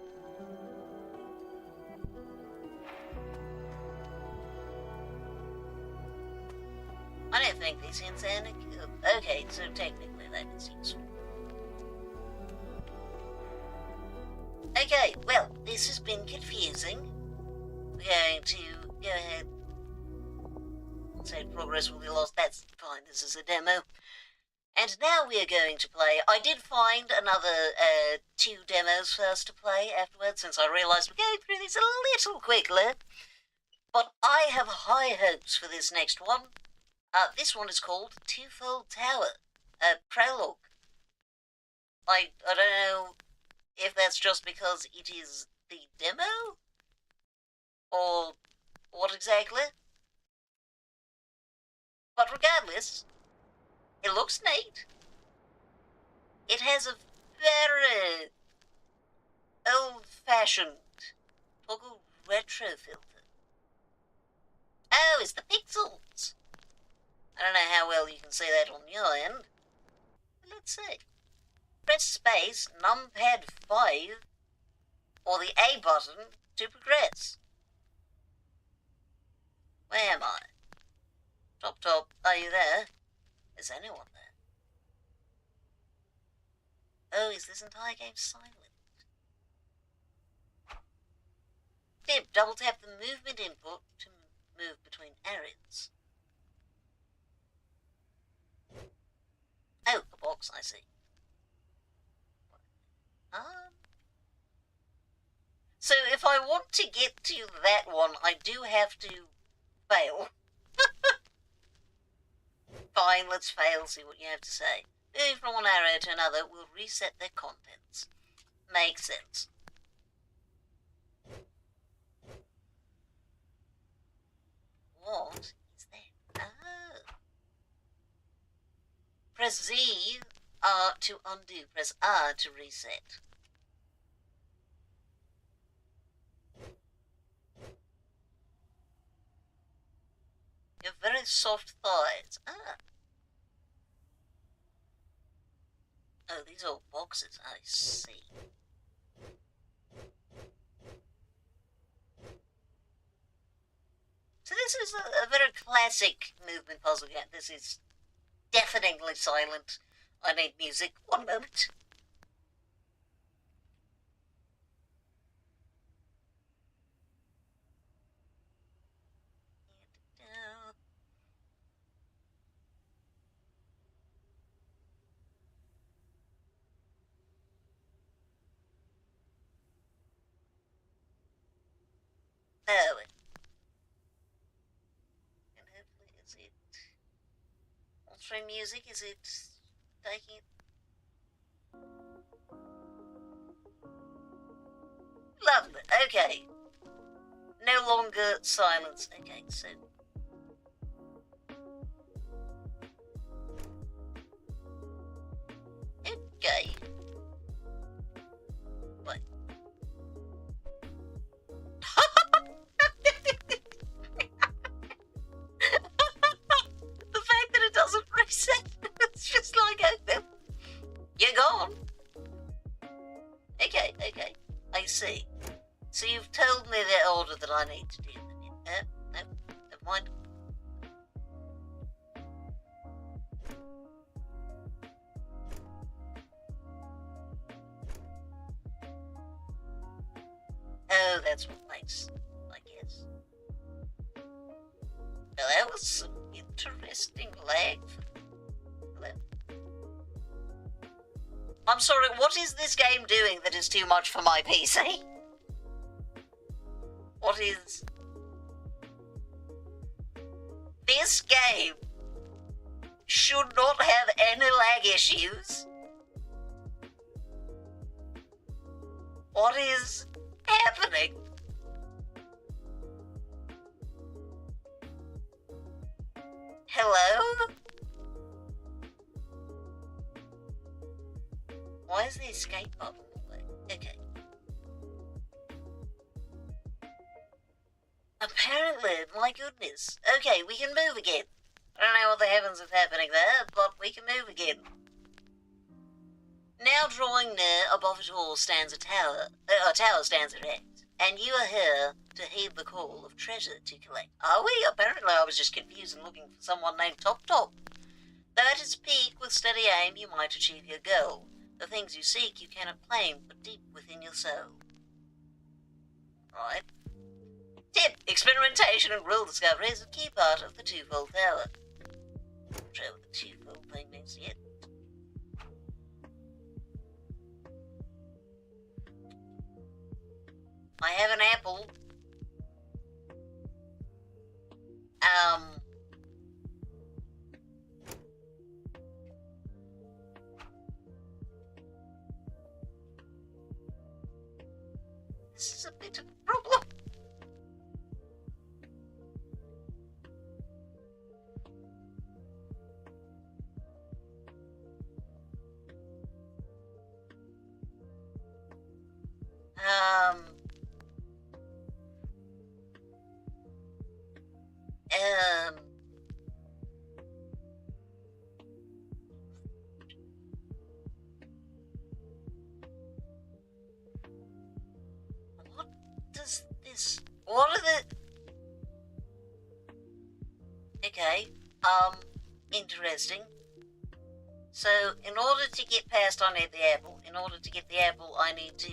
I don't think these hints are any good. Okay, so technically that is useful. Okay, well, this has been confusing. We're going to go ahead and say progress will be lost. That's fine, this is a demo. And now we are going to play. I did find another 2 demos first to play afterwards, since I realised we're going through these a little quickly. But I have high hopes for this next one. This one is called Twofold Tower, Prologue. I don't know if that's just because it is the demo, or what exactly. But regardless, It looks neat. It has a very old-fashioned toggle retro filter. Oh, it's the pixels. I don't know how well you can see that on your end. Let's see. Press space, numpad 5, or the A button to progress. Where am I? Top, are you there? Is anyone there? Oh, is this entire game silent? Tip, double tap the movement input to move between areas. Oh, a box, I see. So if I want to get to that one, I do have to fail. Fine, let's fail, see what you have to say. Move from one arrow to another will reset their contents. Makes sense. What is that? Oh. Press Z to undo. Press R to reset. You have very soft thighs. Ah. Oh, these are boxes. I see. So this is a very classic movement puzzle game. This is deafeningly silent. I need music. One moment. Oh, and hopefully is it altering music? Is it taking it? Lovely. Okay. No longer silence. Okay, so okay. What? The fact that it doesn't reset, it's just like, oh, you're gone. Okay, I see. So you've told me the order that I need to do them in. No, never mind. Oh, that's what makes, I guess. Well, that was some interesting lag. Hello? I'm sorry, what is this game doing that is too much for my PC? What is... This game should not have any lag issues. What is happening? Hello? Why is the escape button away? Okay. Apparently, my goodness. Okay, we can move again. I don't know what the heavens is happening there, but we can move again. Now drawing near, above it all stands a tower. A tower stands erect, and you are here to heed the call of treasure to collect. Are we? Apparently I was just confused and looking for someone named Top Top. Though at its peak, with steady aim, you might achieve your goal. The things you seek you cannot claim, but deep within your soul. Right. Tip, experimentation and rule discovery is a key part of the twofold tower. I'm not sure what the twofold thing means yet. I have an apple. This is a bit of a problem. Um, what does this, what are the, okay, interesting. So, in order to get past on the apple, in order to get the apple, I need to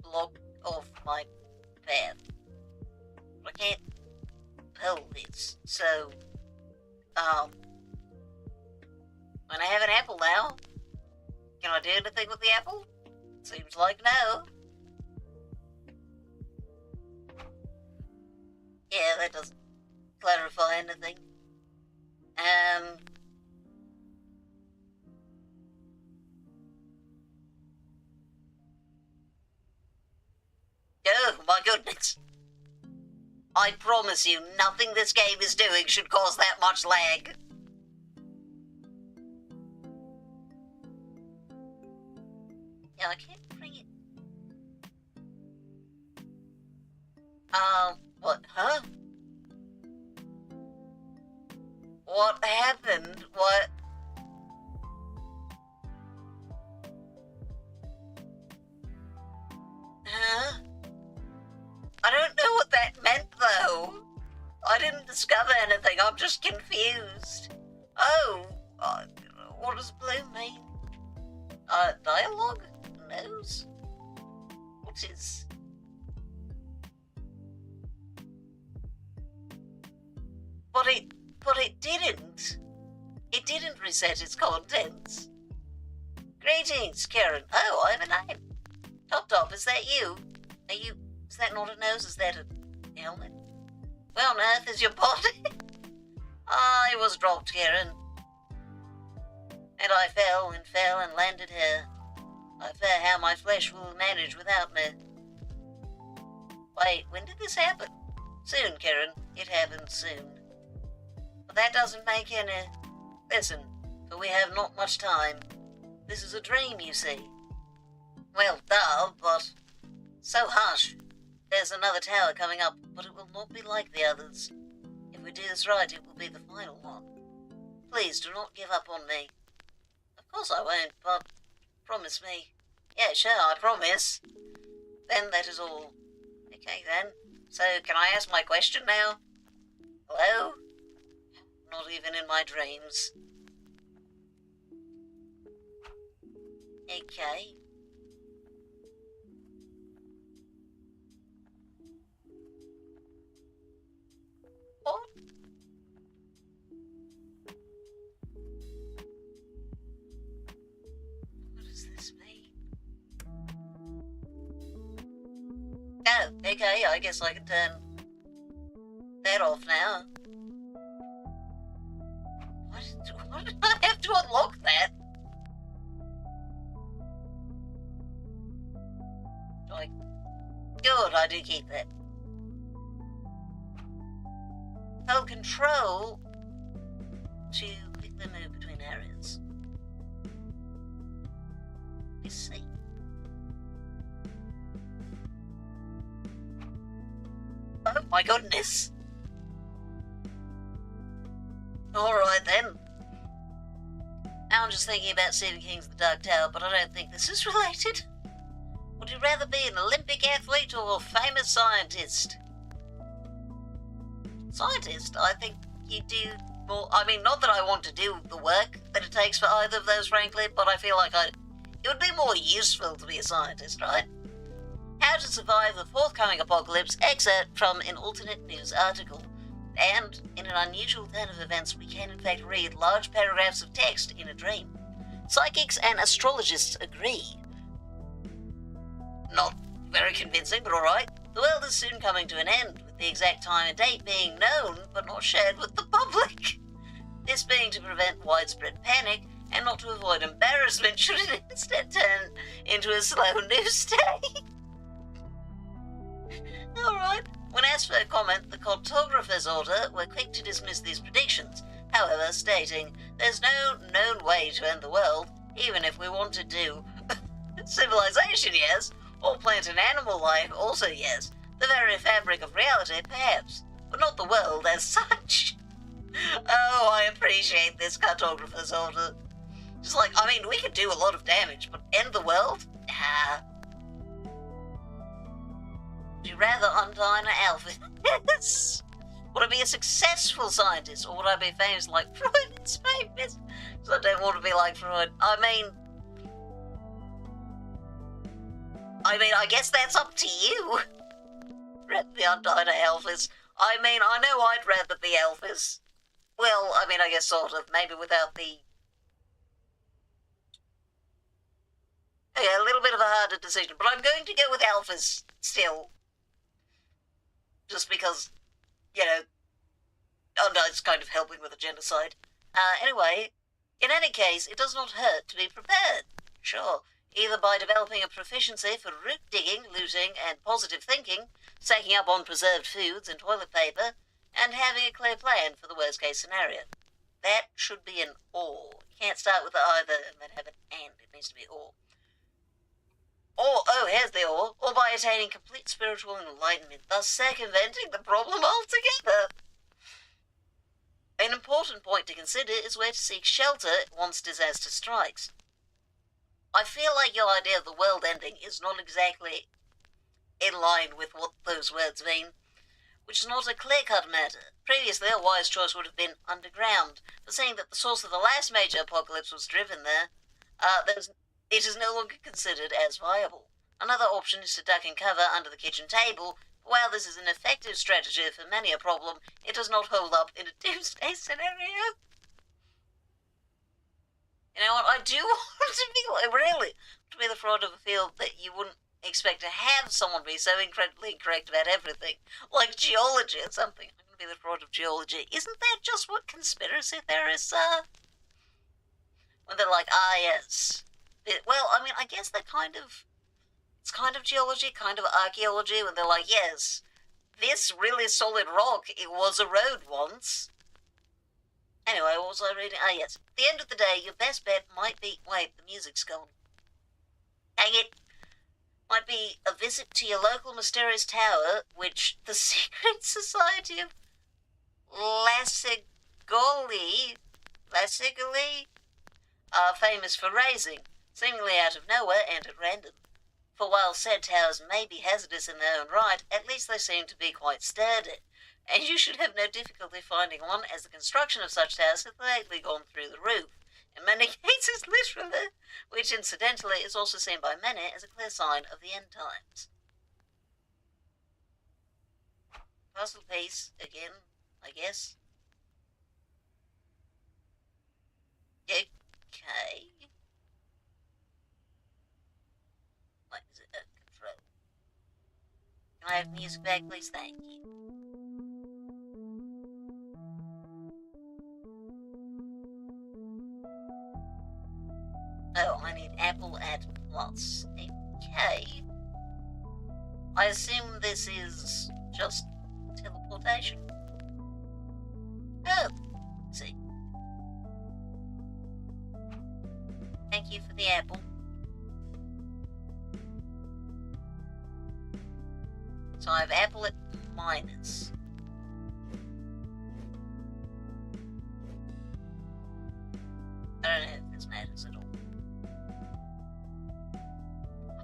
block off my path. I can't pull this, so, when I have an apple now, can I do anything with the apple? Seems like no. Yeah, that doesn't clarify anything. Oh my goodness. I promise you, nothing this game is doing should cause that much lag. Yeah, I can't bring it. What, huh? What happened? What? Huh? I don't know what that meant, though. I didn't discover anything, I'm just confused. Oh, what does blue mean? Dialogue? Nose? What is... But it didn't. It didn't reset its contents. Greetings, Karen. Oh, I have a name. Top, is that you? Is that not a nose? Is that a helmet? Where on earth is your body? I was dropped, Karen. And I fell and landed here. I fear how my flesh will manage without me. Wait, when did this happen? Soon, Karen. It happened soon. But that doesn't make any... Listen, for we have not much time. This is a dream, you see. Well, duh, but... So hush. There's another tower coming up, but it will not be like the others. If we do this right, it will be the final one. Please do not give up on me. Of course I won't, but promise me. Yeah, sure, I promise. Then that is all. Okay, then. So, can I ask my question now? Hello? Not even in my dreams. Okay. What? What does this mean? Oh, okay, I guess I can turn that off now. Why did I have to unlock that? Good, I do keep that. Hold control to quickly move between areas. Let's see. Oh my goodness. Alright then. Now I'm just thinking about Stephen King's The Dark Tower, but I don't think this is related. Would you rather be an Olympic athlete or a famous scientist? Scientist, I think you do more... I mean, not that I want to do the work that it takes for either of those, frankly, but I feel like it would be more useful to be a scientist, right? How to survive the forthcoming apocalypse, excerpt from an alternate news article. And, in an unusual turn of events, we can in fact read large paragraphs of text in a dream. Psychics and astrologists agree. Not very convincing, but alright. The world is soon coming to an end, with the exact time and date being known, but not shared with the public. This being to prevent widespread panic, and not to avoid embarrassment should it instead turn into a slow news day. Alright. When asked for a comment, the cartographer's order were quick to dismiss these predictions, however, stating, there's no known way to end the world, even if we wanted to. Civilization, yes, All plant and animal life, also yes. The very fabric of reality, perhaps. But not the world as such. Oh, I appreciate this cartographer's order. Just like, I mean, we could do a lot of damage, but end the world? Nah. Would you rather undine an alpha? Yes. Would I be a successful scientist, or would I be famous like Freud and space? Because I don't want to be like Freud. I mean, I guess that's up to you. Rather the undine alphas. I mean, I know I'd rather the alphas. Well, I mean, I guess sort of. Maybe without the... Yeah, a little bit of a harder decision. But I'm going to go with alphas still. Just because, you know, Undyne's kind of helping with the genocide. Anyway, in any case, it does not hurt to be prepared. Sure. Either by developing a proficiency for root digging, looting, and positive thinking, stacking up on preserved foods and toilet paper, and having a clear plan for the worst-case scenario. That should be an or. You can't start with the either and then have an and. It needs to be or. Or, oh, here's the or by attaining complete spiritual enlightenment, thus circumventing the problem altogether. An important point to consider is where to seek shelter once disaster strikes. I feel like your idea of the world ending is not exactly in line with what those words mean, which is not a clear-cut matter. Previously, a wise choice would have been underground, but seeing that the source of the last major apocalypse was driven there, it is no longer considered as viable. Another option is to duck and cover under the kitchen table, but while this is an effective strategy for many a problem, it does not hold up in a doomsday scenario. You know what, I do want to be, like, really, to be the fraud of a field that you wouldn't expect to have someone be so incredibly incorrect about everything, like geology or something. I'm going to be the fraud of geology. Isn't that just what conspiracy theorists are? When they're like, yes. Well, I mean, I guess they're it's kind of geology, kind of archaeology, when they're like, yes, this really solid rock, it was a road once. Anyway, what was I reading? Yes. At the end of the day, your best bet might be... Wait, the music's gone. Dang it. Might be a visit to your local mysterious tower, which the secret society of Lassigoli are famous for raising, seemingly out of nowhere and at random. For while said towers may be hazardous in their own right, at least they seem to be quite sturdy. And you should have no difficulty finding one, as the construction of such towers has lately gone through the roof. In many cases, literally, which incidentally is also seen by many as a clear sign of the end times. Puzzle piece, again, I guess. Okay. What is it? Control. Can I have music back, please? Thank you. Oh, I need apple at plus. Okay. I assume this is just teleportation. Oh, let's see. Thank you for the apple. So I have apple at minus. I don't know if this matters at all.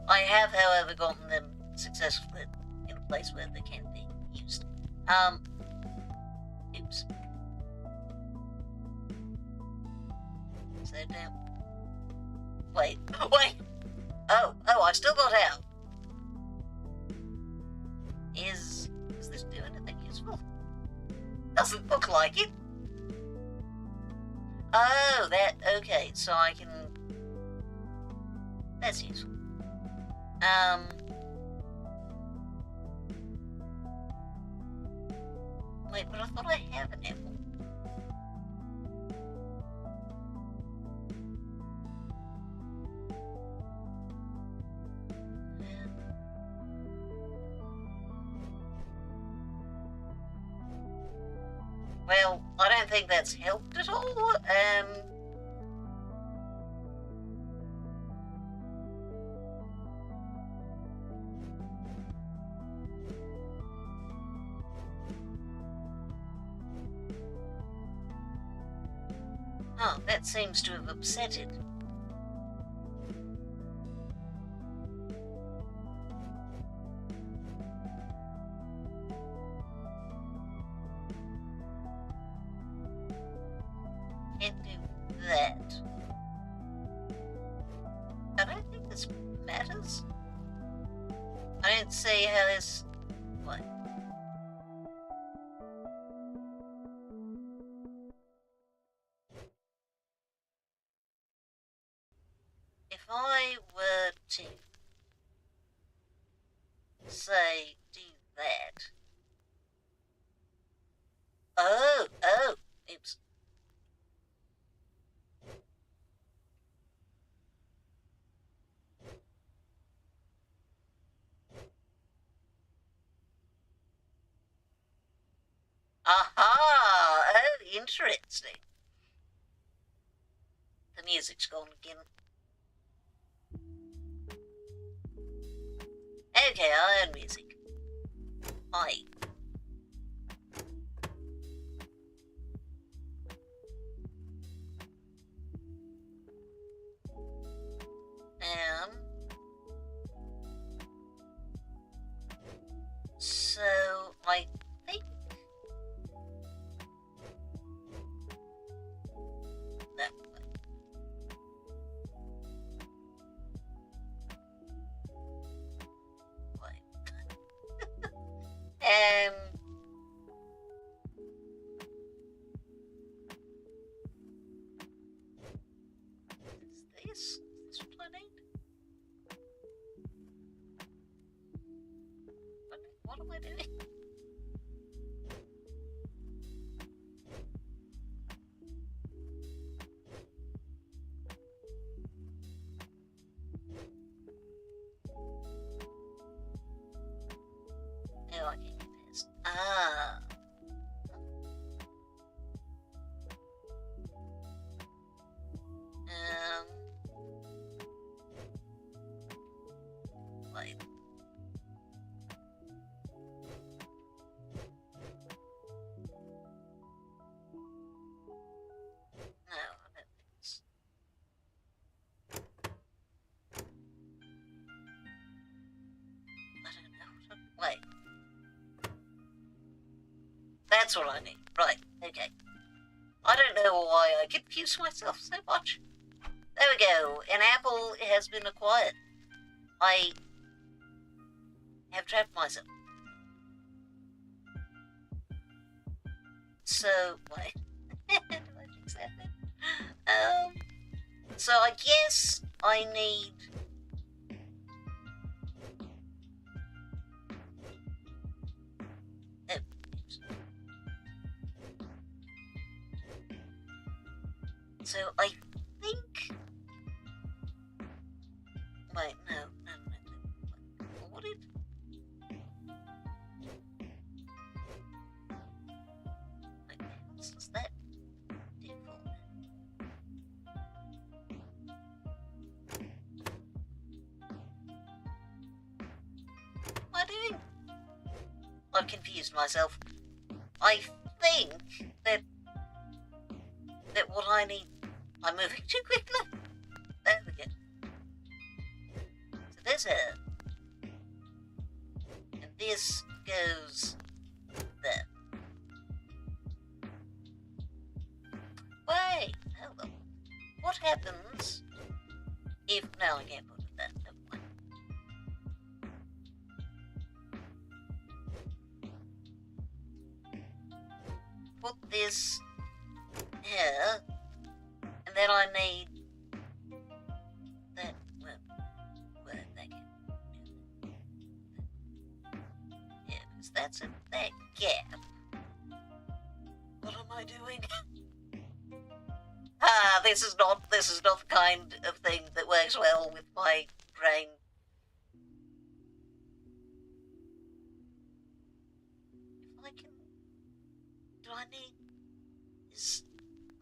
I have, however, gotten them successfully in a place where they can be used. Oops. Is that down? Wait. Oh, I still got out. Is this doing anything useful? Doesn't look like it. Oh, okay, so I can... That's useful. Wait, but I thought I have an apple. Well, I don't think that's helped at all. Oh, that seems to have upset it. Can't do that. I don't think this matters. I don't see how this... What? If I were to, say, do that... Oh, oops. Aha! Oh, interesting. The music's gone again. Okay, I own music. Hi. So I think that way. Is this what I need? What am I doing? Oh, I can't do this. Ah. Wait. No, I don't think it's... I don't know. Wait. That's what I need. Right, okay. I don't know why I confuse myself so much. There we go. An apple has been acquired. I have trapped myself. So, wait. Do I fix that then? So I guess I need... Oh, oops. So I think... Wait, no. What did... Wait, what does that do for me? What am I doing? I've confused myself. I think that what I need... I'm moving too quickly. There we go. So there's her. And this goes there. Wait, hold on. What happens if... No, I can't put it there. Never mind. Put this here. And then I need that, well, where that can, yeah, because that's in that gap. What am I doing? This is not the kind of thing that works well with my brain. If I can, do I need,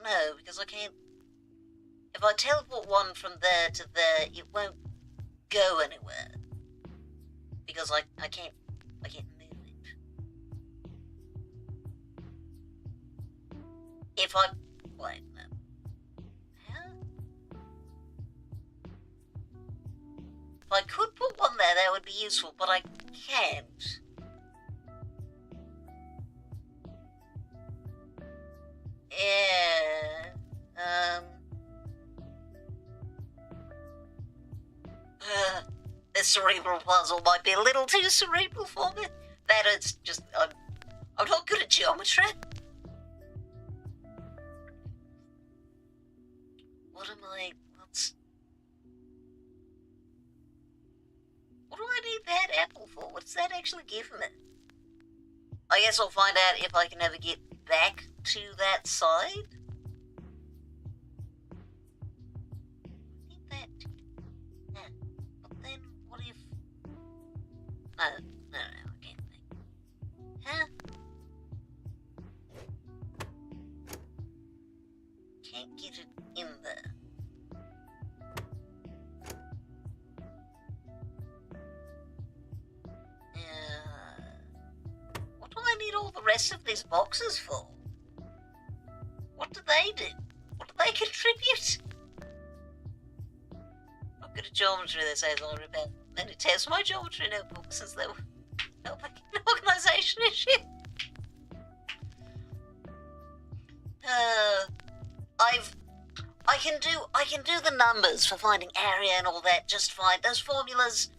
no, because I can't. If I teleport one from there to there, it won't go anywhere. Because I can't move it. If I... Wait, no. If I could put one there, that would be useful, but I can't. Yeah. This cerebral puzzle might be a little too cerebral for me. That it's just, I'm not good at geometry. What do I need that apple for? What does that actually give me? I guess I'll find out if I can ever get back to that side. I think that... Yeah. But then, what if... No, I can't think. Huh? Can't get it in there. What do I need all the rest of these boxes for? What do they do? What do they contribute? I'm good at geometry, they say, as I repent. Then it tests my geometry notebook since they were helping an organisation issue. I can do the numbers for finding area and all that just fine. Those formulas,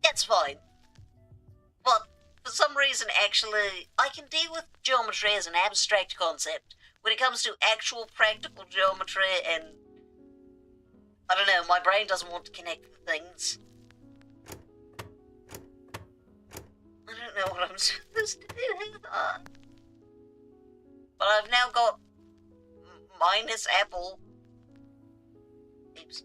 that's fine. But for some reason, actually, I can deal with geometry as an abstract concept. When it comes to actual practical geometry and, I don't know, my brain doesn't want to connect the things. I don't know what I'm supposed to do. But I've now got minus apple. Oops.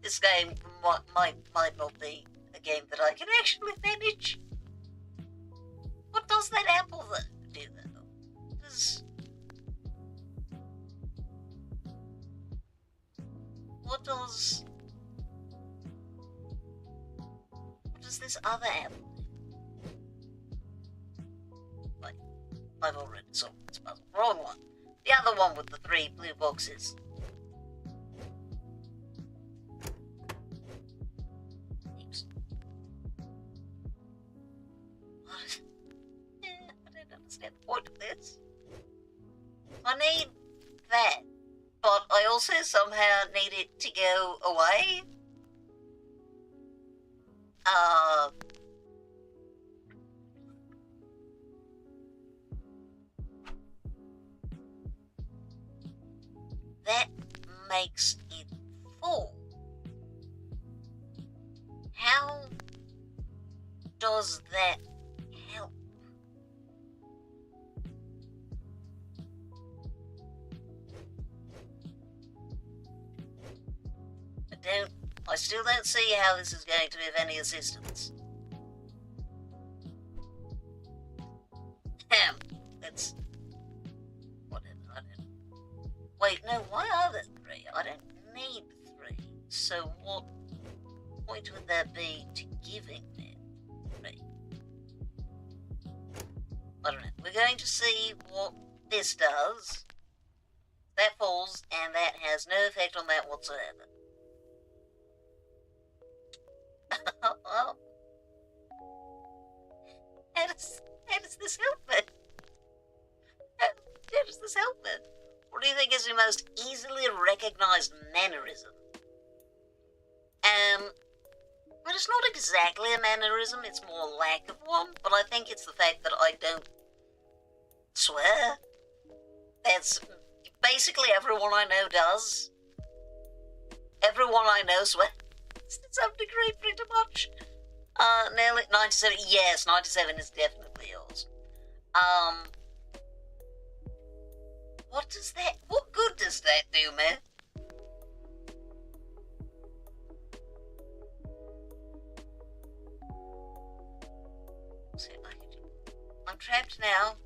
This game might not be a game that I can actually manage. What does that apple do though? What does this other apple do? Wait, I've already solved this puzzle. Wrong one. The other one with the 3 blue boxes. Oops. What? Yeah, I don't understand the point of this. I need that, but I also somehow need it to go away. That makes it fall. How does that help? I still don't see how this is going to be of any assistance. That's... whatever, I don't... Wait, no, why are there 3? I don't need 3. So what point would there be to giving me 3? I don't know. We're going to see what this does. That falls, and that has no effect on that whatsoever. Well, how does this help me? How does this help me? What do you think is the most easily recognized mannerism? Well, it's not exactly a mannerism, it's more lack of one, but I think it's the fact that I don't swear. That's basically everyone I know does. Everyone I know swears to some degree, pretty much. Nearly 97. Yes, 97 is definitely yours. What good does that do, man? I'm trapped now.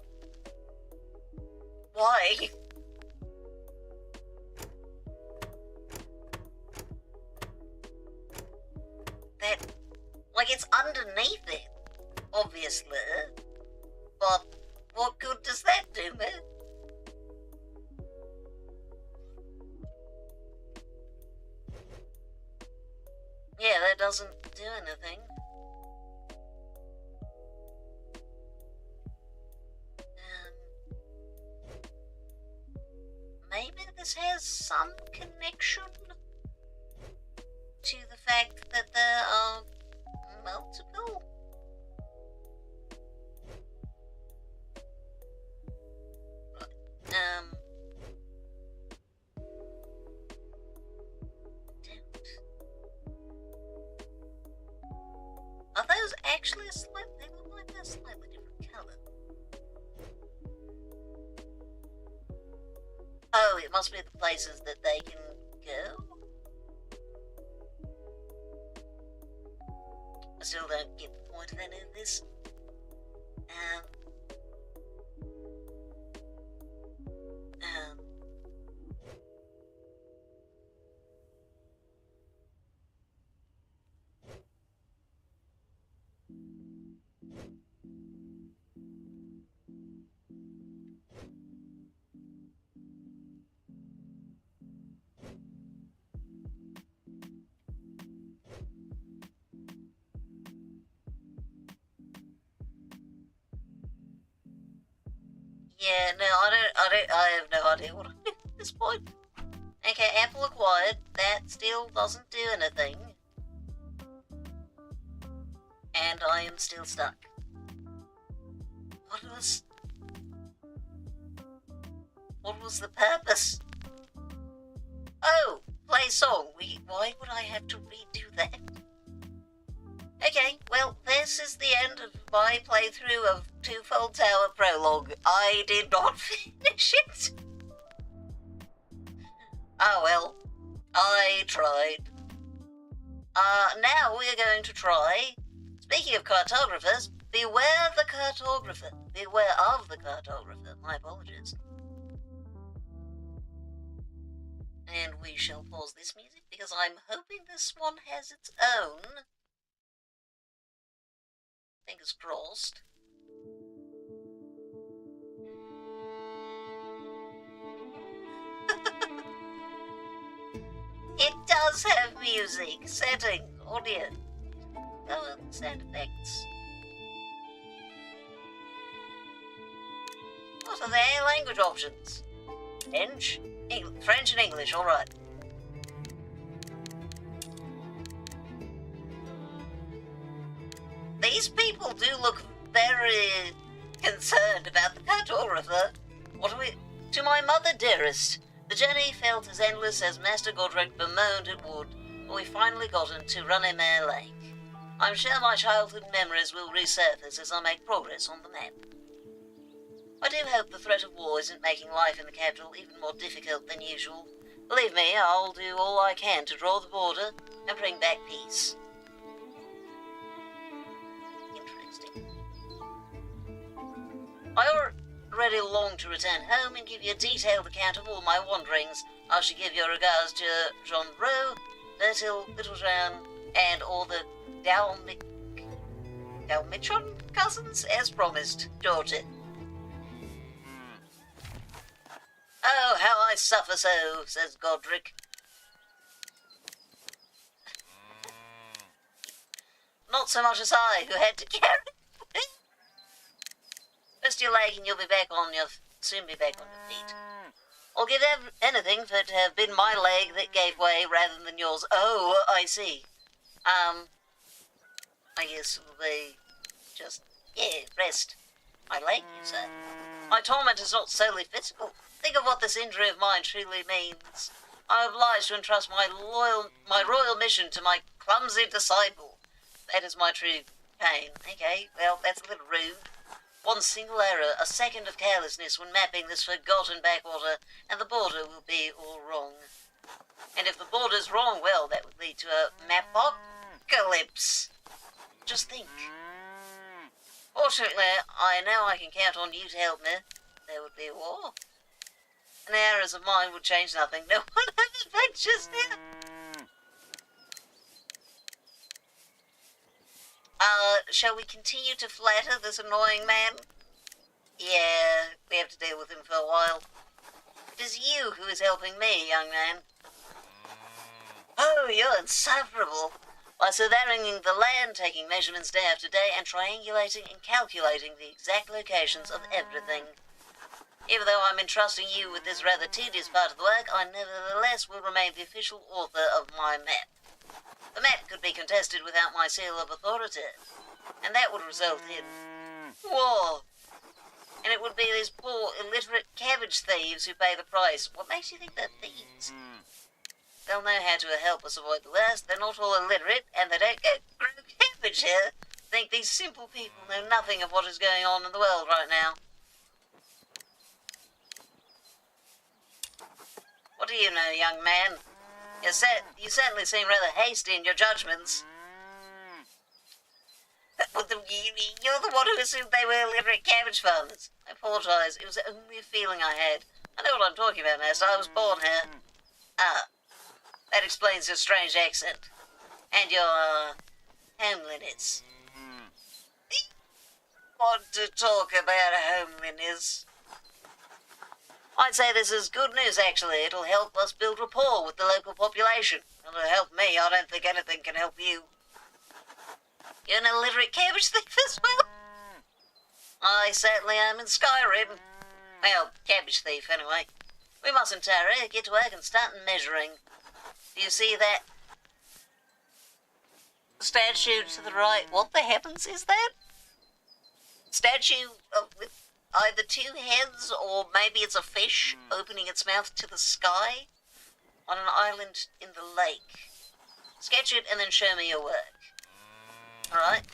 Why? That, like, it's underneath it, obviously. obviously. But what good does that do me? Yeah, that doesn't do anything. Maybe this has some connection to the fact that there are multiple. Are those actually they look like they're a slightly different colour. Oh, it must be the places that they can go. I still don't get the point of any of this. Yeah, no, I have no idea what I do at this point. Okay, apple acquired. That still doesn't do anything. And I am still stuck. What was the purpose? Oh, play song. Why would I have to redo that? Okay, well, this is the end of my playthrough of Twofold Tower Prologue. I did not finish it. Oh well, I tried. Now we're going to try, speaking of cartographers, beware the cartographer. Beware of the cartographer, my apologies. And we shall pause this music because I'm hoping this one has its own. Fingers crossed. It does have music. Setting. Audio. Oh, sound effects. What are their language options? French and English, alright. These people do look very concerned about the cartographer. What are we... To my mother dearest, the journey felt as endless as Master Godric bemoaned it would, but we finally got into Runnymede Lake. I'm sure my childhood memories will resurface as I make progress on the map. I do hope the threat of war isn't making life in the capital even more difficult than usual. Believe me, I'll do all I can to draw the border and bring back peace. Interesting. I already long to return home and give you a detailed account of all my wanderings. I shall give your regards to Jean Rowe, Bertil, Little Jean, and all the Dalmatron cousins, as promised, Georgie. Oh, how I suffer so, says Godric. Not so much as I, who had to carry it. Rest your leg and you'll soon be back on your feet. I'll give anything for it to have been my leg that gave way rather than yours. Oh, I see. I guess it'll be just, rest. My leg, you say? My torment is not solely physical. Think of what this injury of mine truly means. I am obliged to entrust my royal mission to my clumsy disciple. That is my true pain. Okay, well, that's a little rude. One single error, a second of carelessness when mapping this forgotten backwater, and the border will be all wrong. And if the border's wrong, well, that would lead to a mapocalypse. Just think. Fortunately, I know I can count on you to help me. There would be a war. And the errors of mine would change nothing. No one has adventures now. Shall we continue to flatter this annoying man? Yeah, we have to deal with him for a while. It is you who is helping me, young man. Oh, you're insufferable. By surveying the land, taking measurements day after day, and triangulating and calculating the exact locations of everything. Even though I'm entrusting you with this rather tedious part of the work, I nevertheless will remain the official author of my map. The map could be contested without my seal of authority, and that would result in war. And it would be these poor, illiterate cabbage thieves who pay the price. What makes you think they're thieves? They'll know how to help us avoid the worst. They're not all illiterate, and they don't grow cabbage here. Think these simple people know nothing of what is going on in the world right now. What do you know, young man? You certainly seem rather hasty in your judgments. You're the one who assumed they were illiterate cabbage farmers. I apologise. It was only a feeling I had. I know what I'm talking about, Master. I was born here. That explains your strange accent. And your, homeliness. Want to talk about homeliness? I'd say this is good news, actually. It'll help us build rapport with the local population. It'll help me. I don't think anything can help you. You're an illiterate cabbage thief as well? I certainly am in Skyrim. Well, cabbage thief, anyway. We mustn't tarry. Get to work and start measuring. Do you see that statue to the right? What the heavens is that? Statue with either two heads, or maybe it's a fish opening its mouth to the sky on an island in the lake. Sketch it and then show me your work. Alright?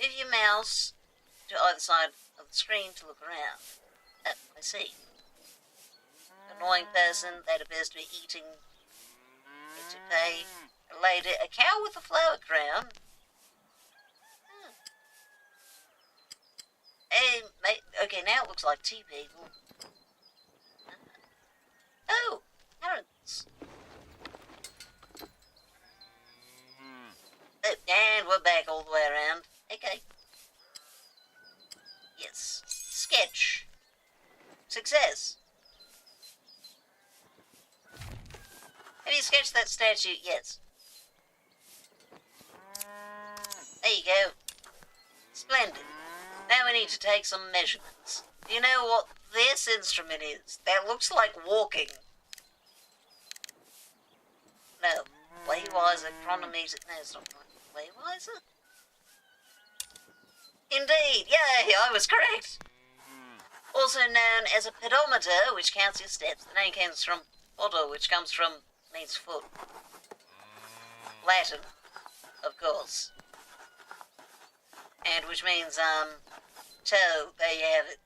Move your mouse to either side of the screen to look around. Oh, I see. Annoying person that appears to be eating it to pay. A lady, a cow with a flower crown. Okay, now it looks like two people. Oh, parrots. Oh, and we're back all the way around. Okay. Yes. Sketch. Success. Have you sketched that statue? Yes. There you go. Splendid. Now we need to take some measurements. Do you know what this instrument is? That looks like walking. No. Waywiser, chronometer. No, it's not Waywiser? Indeed. Yay, I was correct. Also known as a pedometer, which counts your steps. The name comes from podo, which comes from, means foot. Latin, of course. And which means, toe. There you have it.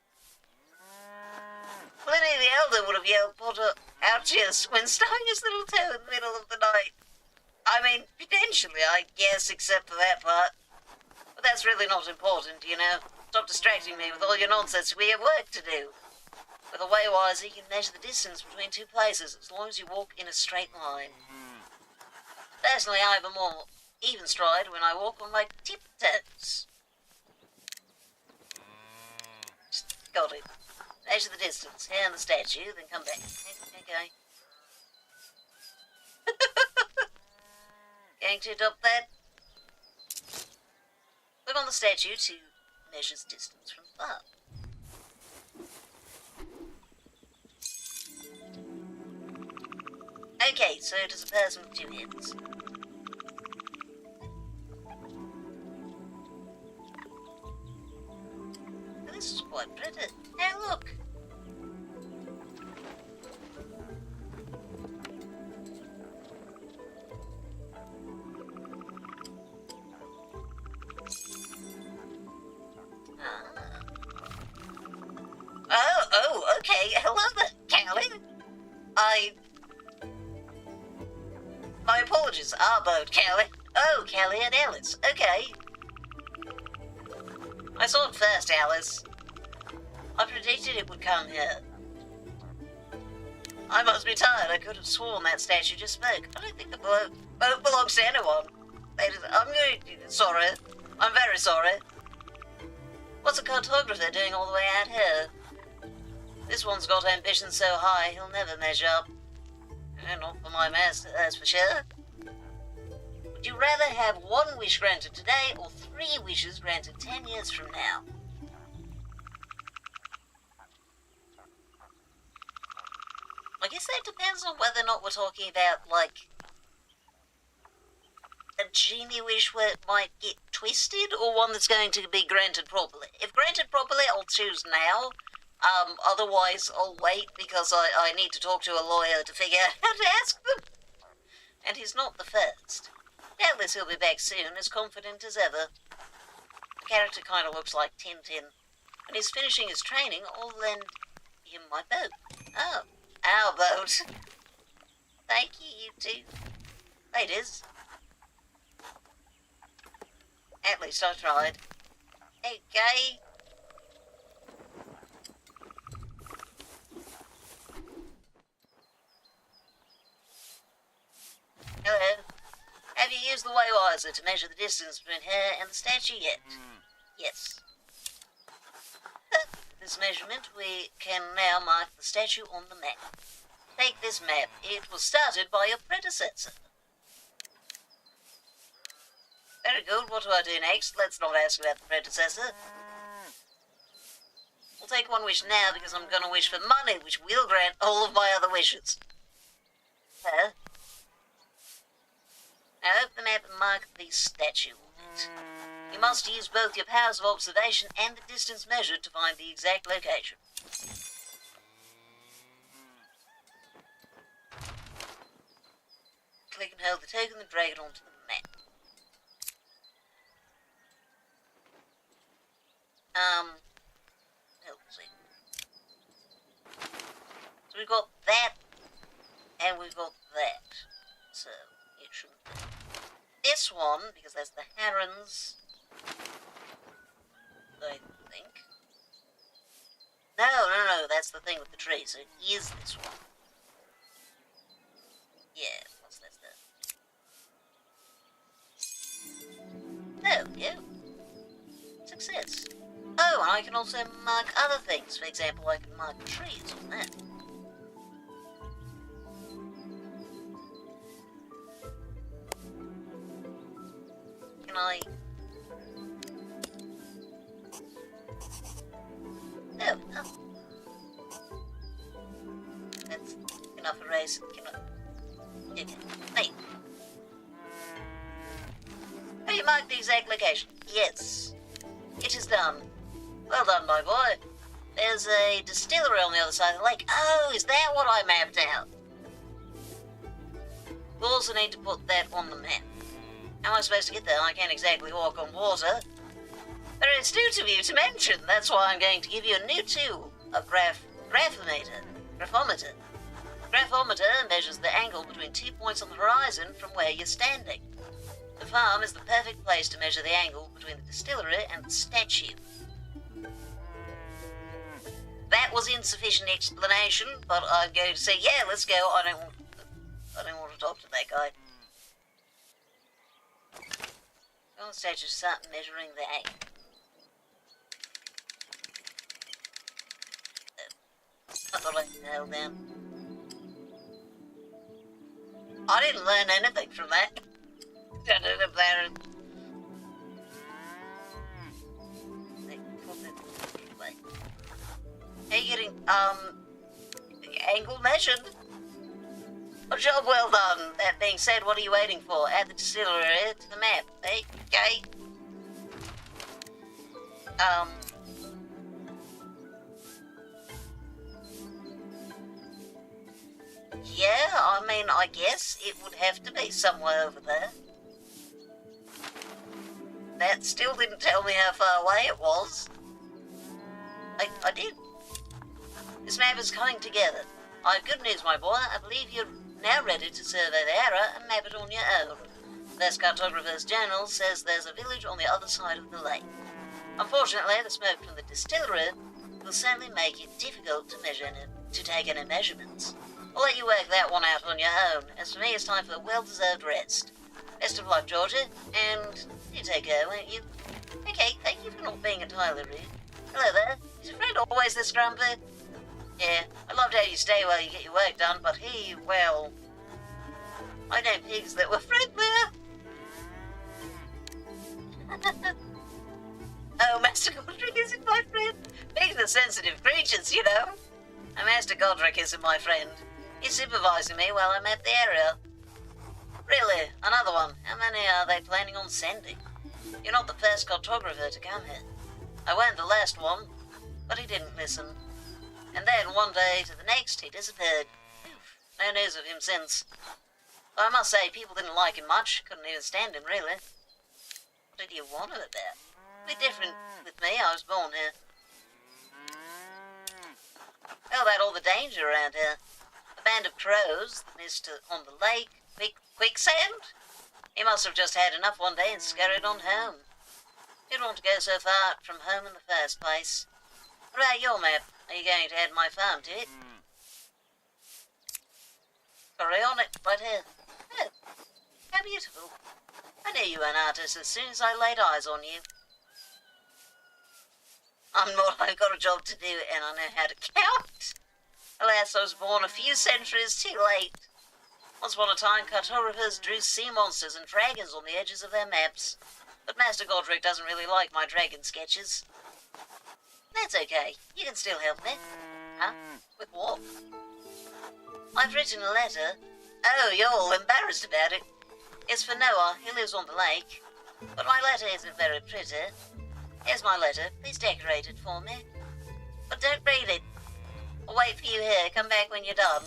Pliny the Elder would have yelled, Potter, ouchiest, when stuffing his little toe in the middle of the night. I mean, potentially, I guess, except for that part. But that's really not important, you know. Stop distracting me with all your nonsense. We have work to do. With a Waywiser, you can measure the distance between two places as long as you walk in a straight line. Personally, I have a more even stride when I walk on my tiptoes. Got it. Measure the distance. Here in the statue, then come back. Okay. Going to adopt that? Look on the statue to measure distance from far. Okay, so it is a person with two heads. This is quite pretty. Hey, look! Oh, okay. Hello there, Callie. My apologies. Our boat, Callie. Oh, Callie and Alice. Okay. I saw it first, Alice. I predicted it would come here. I must be tired. I could have sworn that statue just spoke. I don't think the boat belongs to anyone. I'm sorry. I'm very sorry. What's a cartographer doing all the way out here? This one's got ambition so high he'll never measure up. Not for my master, that's for sure. Would you rather have 1 wish granted today or 3 wishes granted 10 years from now? I guess that depends on whether or not we're talking about, like, a genie wish where it might get twisted, or one that's going to be granted properly. If granted properly, I'll choose now. Otherwise, I'll wait, because I need to talk to a lawyer to figure out how to ask them. And he's not the first. Doubtless he'll be back soon, as confident as ever. The character kind of looks like Tintin. When he's finishing his training, I'll lend him my boat. Oh, our boat. Thank you, you two. Ladies. At least I tried. Okay. Hello. Have you used the Waywiser to measure the distance between her and the statue yet? Yes. This measurement, we can now mark the statue on the map. Take this map. It was started by your predecessor. Very good. What do I do next? Let's not ask about the predecessor. We'll take 1 wish now because I'm going to wish for money, which will grant all of my other wishes. Huh? Now open the map and mark the statue on it. You must use both your powers of observation and the distance measured to find the exact location. Click and hold the token and drag it onto the map. Let's see. So we've got that, and we've got that. So it shouldn't be. This one, because that's the herons, I think. No, that's the thing with the tree, so it is this one. Yeah, what's that stuff? Oh, yeah. Success. Oh, and I can also mark other things. For example, I can mark trees on that. Can I... Oh, no. That's enough erase. Okay. Hey. Have you marked the exact location? Yes. It is done. Well done, my boy. There's a distillery on the other side of the lake. Oh, is that what I mapped out? We'll also need to put that on the map. How am I supposed to get there? I can't exactly walk on water. Very astute of you to mention. That's why I'm going to give you a new tool. A graphometer. Graphometer measures the angle between 2 points on the horizon from where you're standing. The farm is the perfect place to measure the angle between the distillery and the statue. That was insufficient explanation, but I'm going to say, yeah, let's go. I don't want to talk to that guy. Go on the statue, start measuring the angle. I thought I held down. I didn't learn anything from that. Are you getting, angle measured? A job well done. That being said, what are you waiting for? Add the distillery to the map. Okay. Yeah, I mean, I guess it would have to be somewhere over there. That still didn't tell me how far away it was. I did. This map is coming together. I have good news, my boy. I believe you're now ready to survey the area and map it on your own. This cartographer's journal says there's a village on the other side of the lake. Unfortunately, the smoke from the distillery will certainly make it difficult to take any measurements. I'll let you work that one out on your own. As for me, it's time for a well-deserved rest. Best of luck, Georgia, and you take care, won't you? Okay, thank you for not being entirely rude. Hello there. Is your friend always this grumpy? Yeah, I loved how you stay while you get your work done, but he, well... I know pigs that were friendlier. Oh, Master Godric isn't my friend. Pigs are sensitive creatures, you know. And Master Godric isn't my friend. He's supervising me while I'm at the area. Really? Another one? How many are they planning on sending? You're not the first cartographer to come here. I weren't the last one, but he didn't listen. And then, one day to the next, he disappeared. No news of him since. But I must say, people didn't like him much. Couldn't even stand him, really. What did you want of it there? A bit different with me. I was born here. How about all the danger around here? A band of crows that missed on the lake. Quicksand? He must have just had enough one day and scurried on home. Didn't want to go so far from home in the first place. What about your map? Are you going to add my farm to it? Carry on it, right here. Oh, how beautiful. I knew you were an artist as soon as I laid eyes on you. I'm not, I've got a job to do and I know how to count. Alas, I was born a few centuries too late. Once upon a time, cartographers drew sea monsters and dragons on the edges of their maps. But Master Godric doesn't really like my dragon sketches. That's okay. You can still help me. Huh? With what? I've written a letter. Oh, you're all embarrassed about it. It's for Noah. He lives on the lake. But my letter isn't very pretty. Here's my letter. Please decorate it for me. But don't read it. I'll wait for you here. Come back when you're done.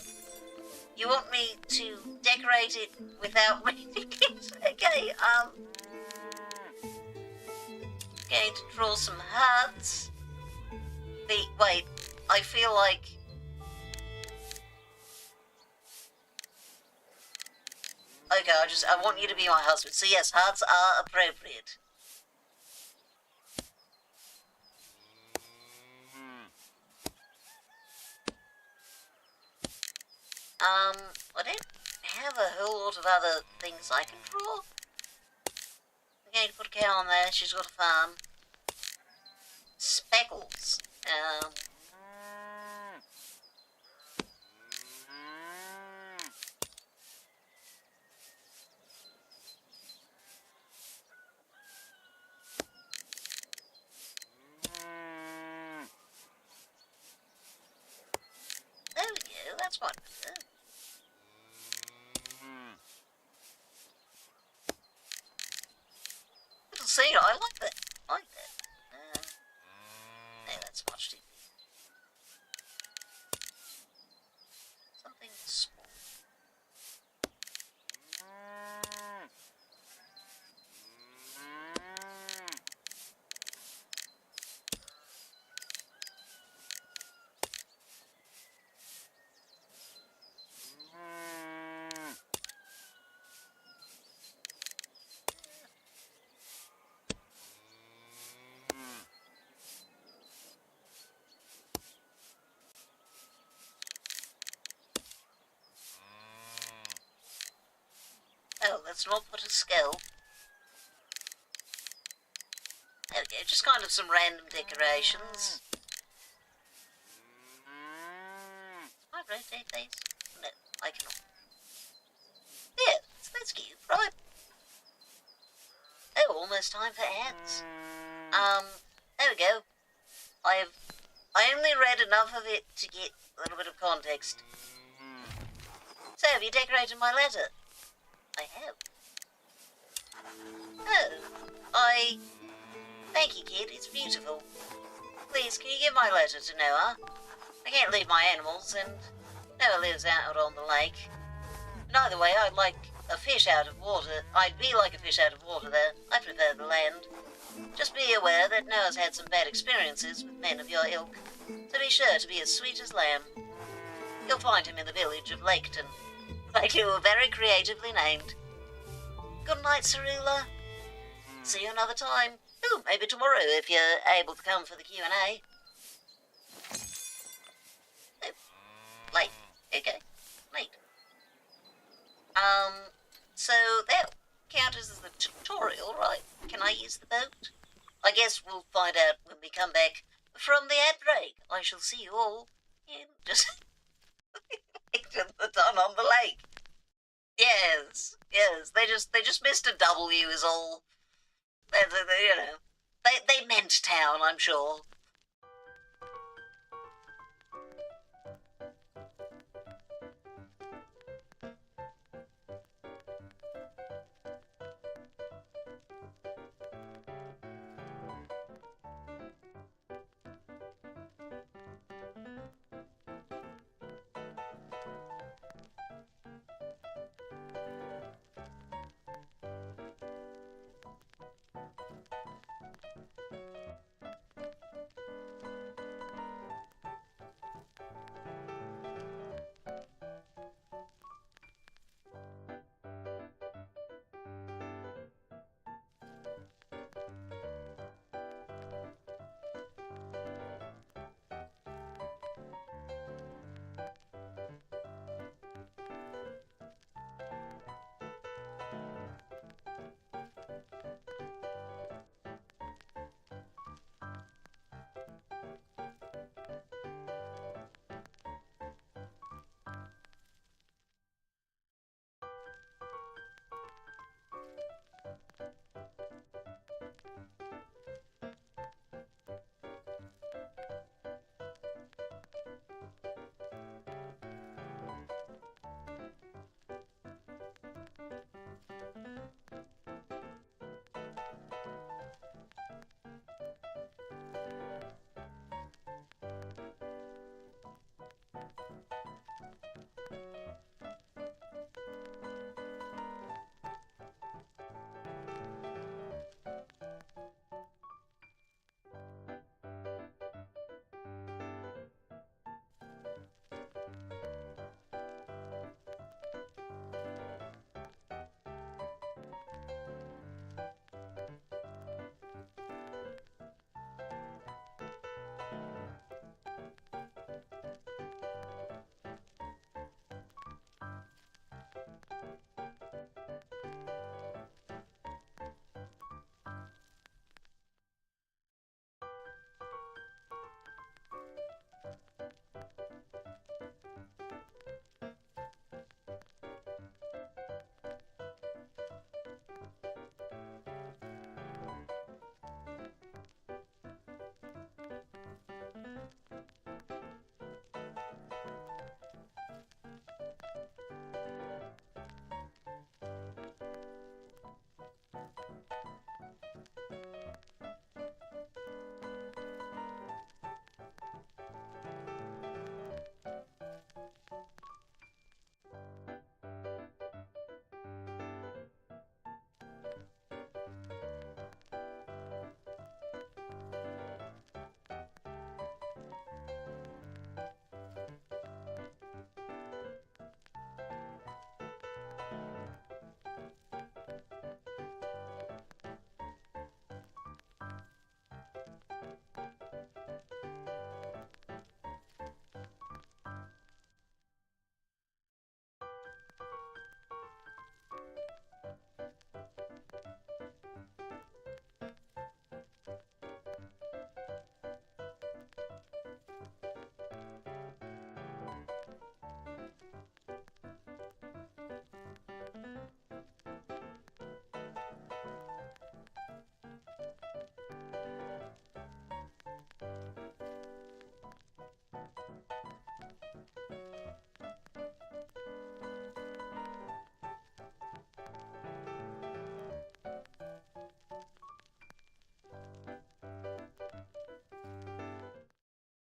You want me to decorate it without reading it? Okay, going to draw some hearts. Wait, I feel like... Okay, I want you to be my husband. So yes, hearts are appropriate. I don't have a whole lot of other things I can draw. I'm going to put a cow on there. She's got a farm. Speckles. There we go. That's what. Little scene. I like that. I like that. No, that's much too big. Something small. Oh, let's not put a skull. There we go, just kind of some random decorations. Can I rotate these? No, I cannot. Yeah, that's cute, right? Oh, almost time for ads. There we go. I only read enough of it to get a little bit of context. So, have you decorated my letter? I have. Oh, thank you, kid. It's beautiful. Please, can you give my letter to Noah? I can't leave my animals, and Noah lives out on the lake. And either way, I'd like a fish out of water. I'd be like a fish out of water there. I prefer the land. Just be aware that Noah's had some bad experiences with men of your ilk, so be sure to be as sweet as lamb. You'll find him in the village of Laketon. Like you were very creatively named. Good night, Cerebral. See you another time. Ooh, maybe tomorrow if you're able to come for the Q&A. Oh, late. Okay, late. So that counts as the tutorial, right? Can I use the boat? I guess we'll find out when we come back from the ad break. I shall see you all in just the time on the lake. Yes, they just missed a W is all. You know, they meant town, I'm sure.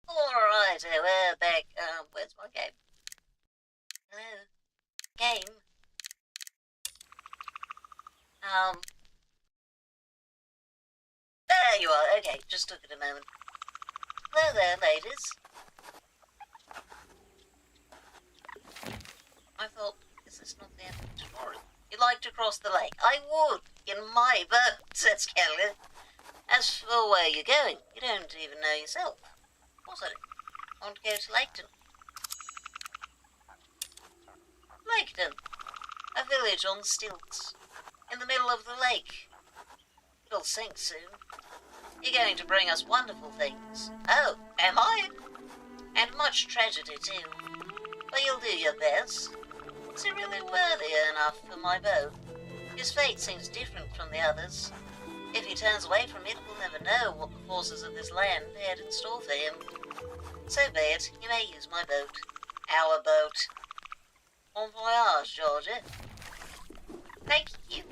Alright, we're back. Where's my game? Hello? Game? There you are. Okay, just took it a moment. Hello there, ladies. I thought, is this not the end of the tutorial? You'd like to cross the lake? I would, in my boat, said Skelly. As for where you're going, you don't even know yourself. What's it? I want to go to Laketon. Laketon, a village on stilts, in the middle of the lake. It'll sink soon. You're going to bring us wonderful things. Oh, am I? And much tragedy, too. But you'll do your best. Is he really worthy enough for my boat? His fate seems different from the others. If he turns away from it, we'll never know what the forces of this land had in store for him. So be it. You may use my boat. Our boat. Bon voyage, Georgia. Thank you.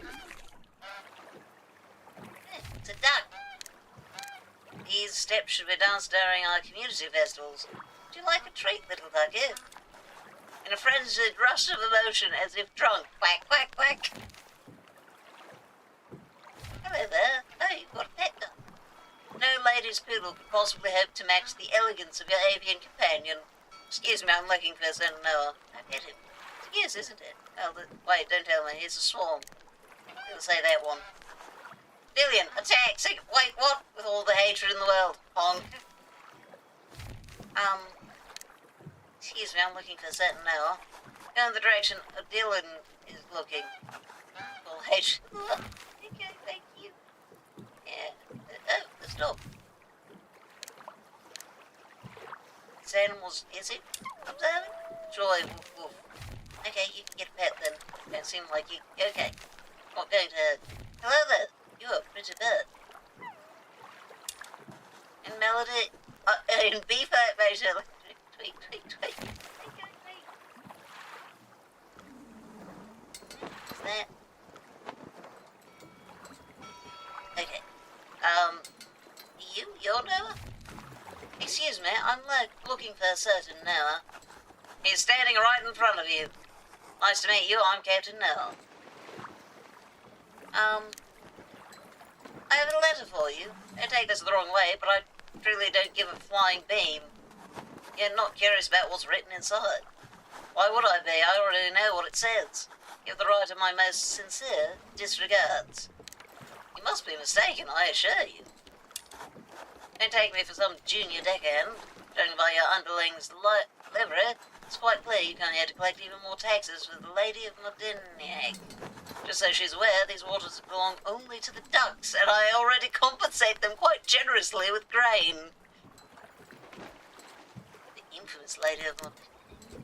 It's a duck. These steps should be danced during our community festivals. Would you like a treat, little ducky? In a frenzied rush of emotion, as if drunk. Quack, quack, quack. Hello there. Oh, you've got a pet duck. No lady's poodle could possibly hope to match the elegance of your avian companion. Excuse me, I'm looking for a certain Noah. I pet him. It's a isn't it? Oh, wait, don't tell me. He's a swarm. You'll say that one. Dillion, attack! Wait, what? With all the hatred in the world. Honk. Excuse me, I'm looking for a certain Noah. Go in the direction Dylan is looking. All hatred. Okay, thank you. Yeah. Oh, the stop. This animal's, is it? Observing? Joy, woof, woof. Okay, you can get a pet then. Don't seem like you. Okay. Not going to hurt. Hello there. You're a pretty bird. In melody, in B-flat major, tweet, tweet, tweet. Okay, tweet. What's that? Okay. You're Noah? Excuse me, I'm looking for a certain Noah. He's standing right in front of you. Nice to meet you, I'm Captain Noah. I have a letter for you. Don't take this the wrong way, but I truly don't give a flying beam. You're not curious about what's written inside. Why would I be? I already know what it says. Give the writer my most sincere disregards. You must be mistaken, I assure you. Don't take me for some junior deckhand. Judging by your underling's livery, it's quite clear you come here to collect even more taxes for the Lady of Modiniac. Just so she's aware, these waters belong only to the ducks, and I already compensate them quite generously with grain. The infamous Lady of Modiniac.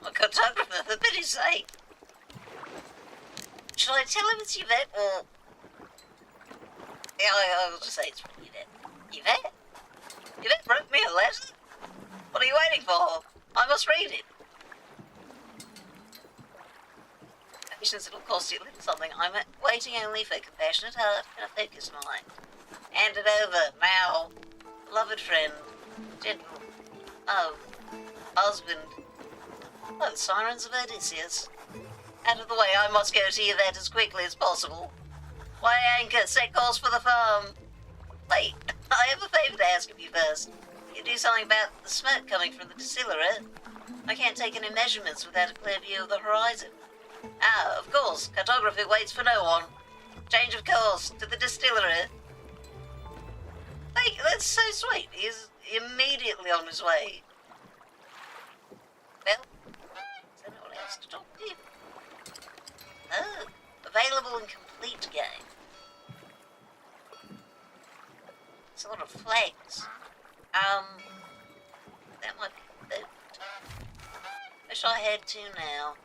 My cartographer, for pity's sake. Should I tell him it's Yvette, or... Yeah, I'll just say it's from Yvette. Yvette? Yvette wrote me a letter? What are you waiting for? I must read it. Patience, it'll cost you a little something. I'm waiting only for a compassionate heart and a focused mind. Hand it over, now. Beloved friend. Gentle. Oh. Husband. Oh, the sirens of Odysseus. Out of the way, I must go to Yvette as quickly as possible. Why anchor? Set course for the farm. Wait, I have a favour to ask of you first. You do something about the smoke coming from the distillery. I can't take any measurements without a clear view of the horizon. Ah, of course, cartography waits for no one. Change of course, to the distillery. Hey, that's so sweet. He's immediately on his way. Well, is there no one else to talk to? Oh, available in complete game. Sort of flags. That might be a boat. Where shall I head to now?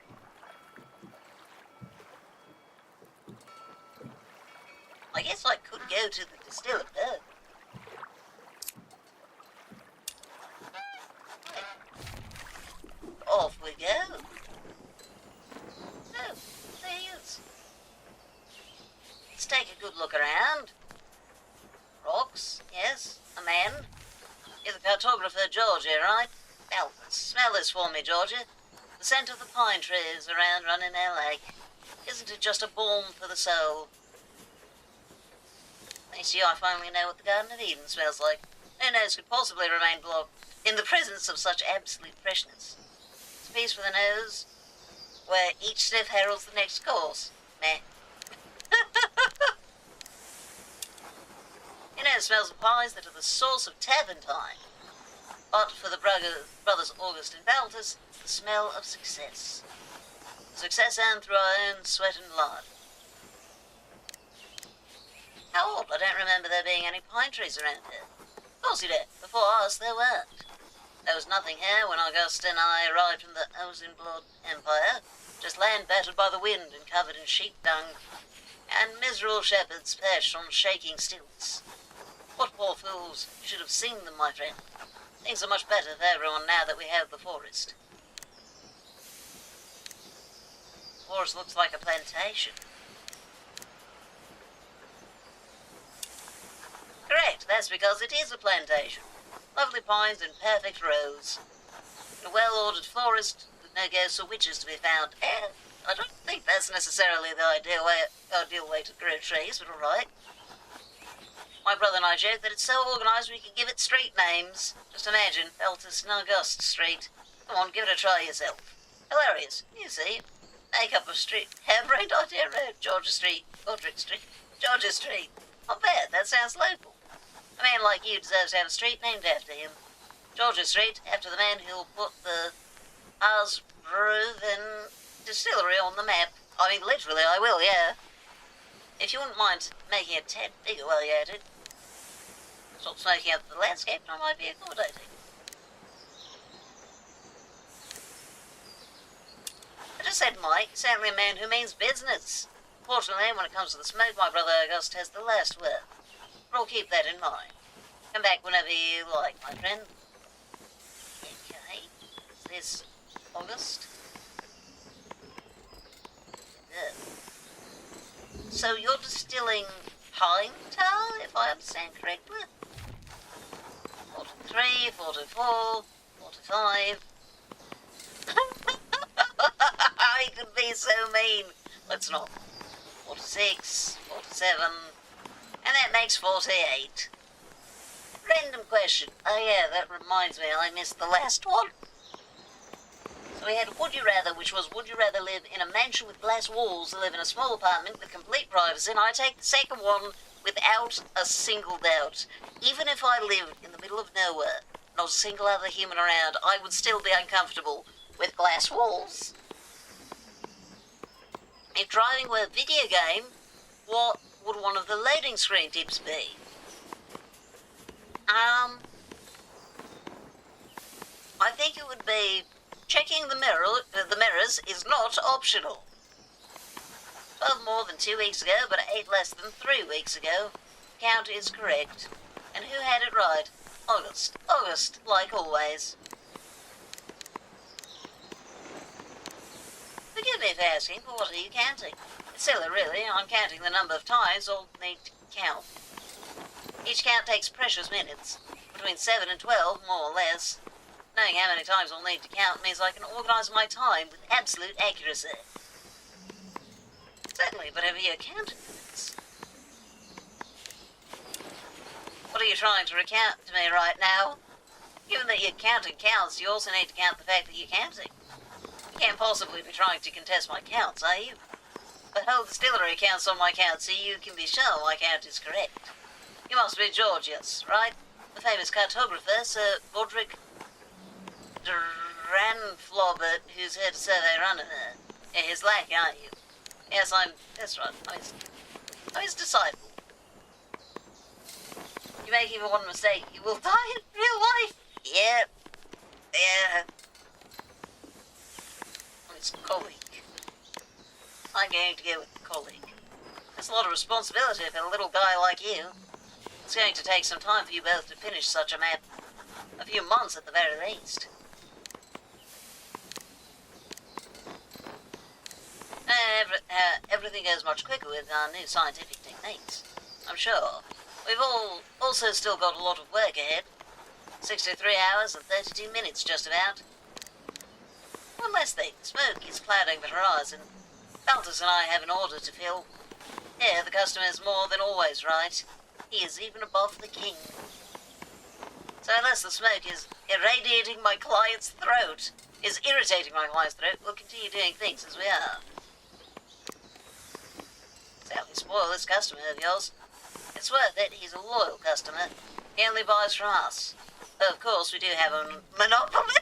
I guess I could go to the distillery. Off we go. Oh, there he is. Let's take a good look around. Rocks, yes. A man. You're the cartographer, Georgia, right? Well, smell this for me, Georgia. The scent of the pine trees around Running Lake. Isn't it just a balm for the soul? Thanks to you, I finally know what the Garden of Eden smells like. No nose could possibly remain blocked in the presence of such absolute freshness. It's a piece for the nose, where each sniff heralds the next course. Meh. You know, it smells of pies that are the source of turpentine. But for the brothers August and Baltus, the smell of success. Success earned through our own sweat and blood. How old? I don't remember there being any pine trees around here. Of course you don't. Before us, there weren't. There was nothing here when August and I arrived from the Ozenblood Empire. Just land battered by the wind and covered in sheep dung. And miserable shepherds perched on shaking stilts. What poor fools. You should have seen them, my friend. Things are much better for everyone now that we have the forest. The forest looks like a plantation. Correct, that's because it is a plantation. Lovely pines in perfect rows. In a well-ordered forest with no ghosts or witches to be found. And I don't think that's necessarily the ideal way to grow trees, but alright. My brother and I joke that it's so organised we can give it street names. Just imagine, Feltus and August Street. Come on, give it a try yourself. Hilarious, you see. Make up a street. Harebrained idea road, Georgia Street, Godric Street, Georgia Street. Not bad, that sounds local. A man like you deserves to have a street named after him. Georgia Street, after the man who'll put the Osbruven distillery on the map. I mean, literally, I will, yeah. If you wouldn't mind making it a tad bigger while you're at it. Stop smoking up the landscape and I might be accommodating. I just said Mike, certainly a man who means business. Fortunately, when it comes to the smoke, my brother August has the last word. But I'll keep that in mind. Come back whenever you like, my friend. Okay. There's August. Good. So you're distilling pine tar, if I understand correctly? 43, 44, 45. I could be so mean. Let's not. 46, 47, and that makes 48. Random question. Oh yeah, that reminds me, I missed the last one. So we had Would You Rather, which was would you rather live in a mansion with glass walls or live in a small apartment with complete privacy, and I take the second one without a single doubt. Even if I lived in the middle of nowhere, not a single other human around, I would still be uncomfortable with glass walls. If driving were a video game, what would one of the loading screen tips be? I think it would be checking the mirrors is not optional. 12 more than 2 weeks ago, but 8 less than 3 weeks ago. Count is correct. And who had it right? August. August, like always. Forgive me for asking, but what are you counting? It's silly, really. I'm counting the number of times I'll need to count. Each count takes precious minutes. Between 7 and 12, more or less. Knowing how many times I'll need to count means I can organise my time with absolute accuracy. Certainly, but have you counted minutes? What are you trying to recount to me right now? Given that you're counting counts, you also need to count the fact that you're counting. You can't possibly be trying to contest my counts, are you? The whole distillery counts on my count, so you can be sure my count is correct. You must be Georgius, right? The famous cartographer, Sir Godric Dranflobert, who's here to survey Runner there. Yeah, his lackey, aren't you? Yes, that's right, I'm his disciple. You make even one mistake, you will die in real life. Yeah. It's colleague. I'm going to go with colleague. That's a lot of responsibility for a little guy like you. It's going to take some time for you both to finish such a map. A few months at the very least. Everything goes much quicker with our new scientific techniques, I'm sure. We've also still got a lot of work ahead. 63 hours and 32 minutes, just about. One last thing, smoke is clouding the horizon. Feltus and I have an order to fill. Here, the customer is more than always right. He is even above the king. So unless the smoke is irradiating my client's throat, we'll continue doing things as we are. Sadly spoil this customer of yours. It's worth it, he's a loyal customer. He only buys from us. Though of course we do have a monopoly.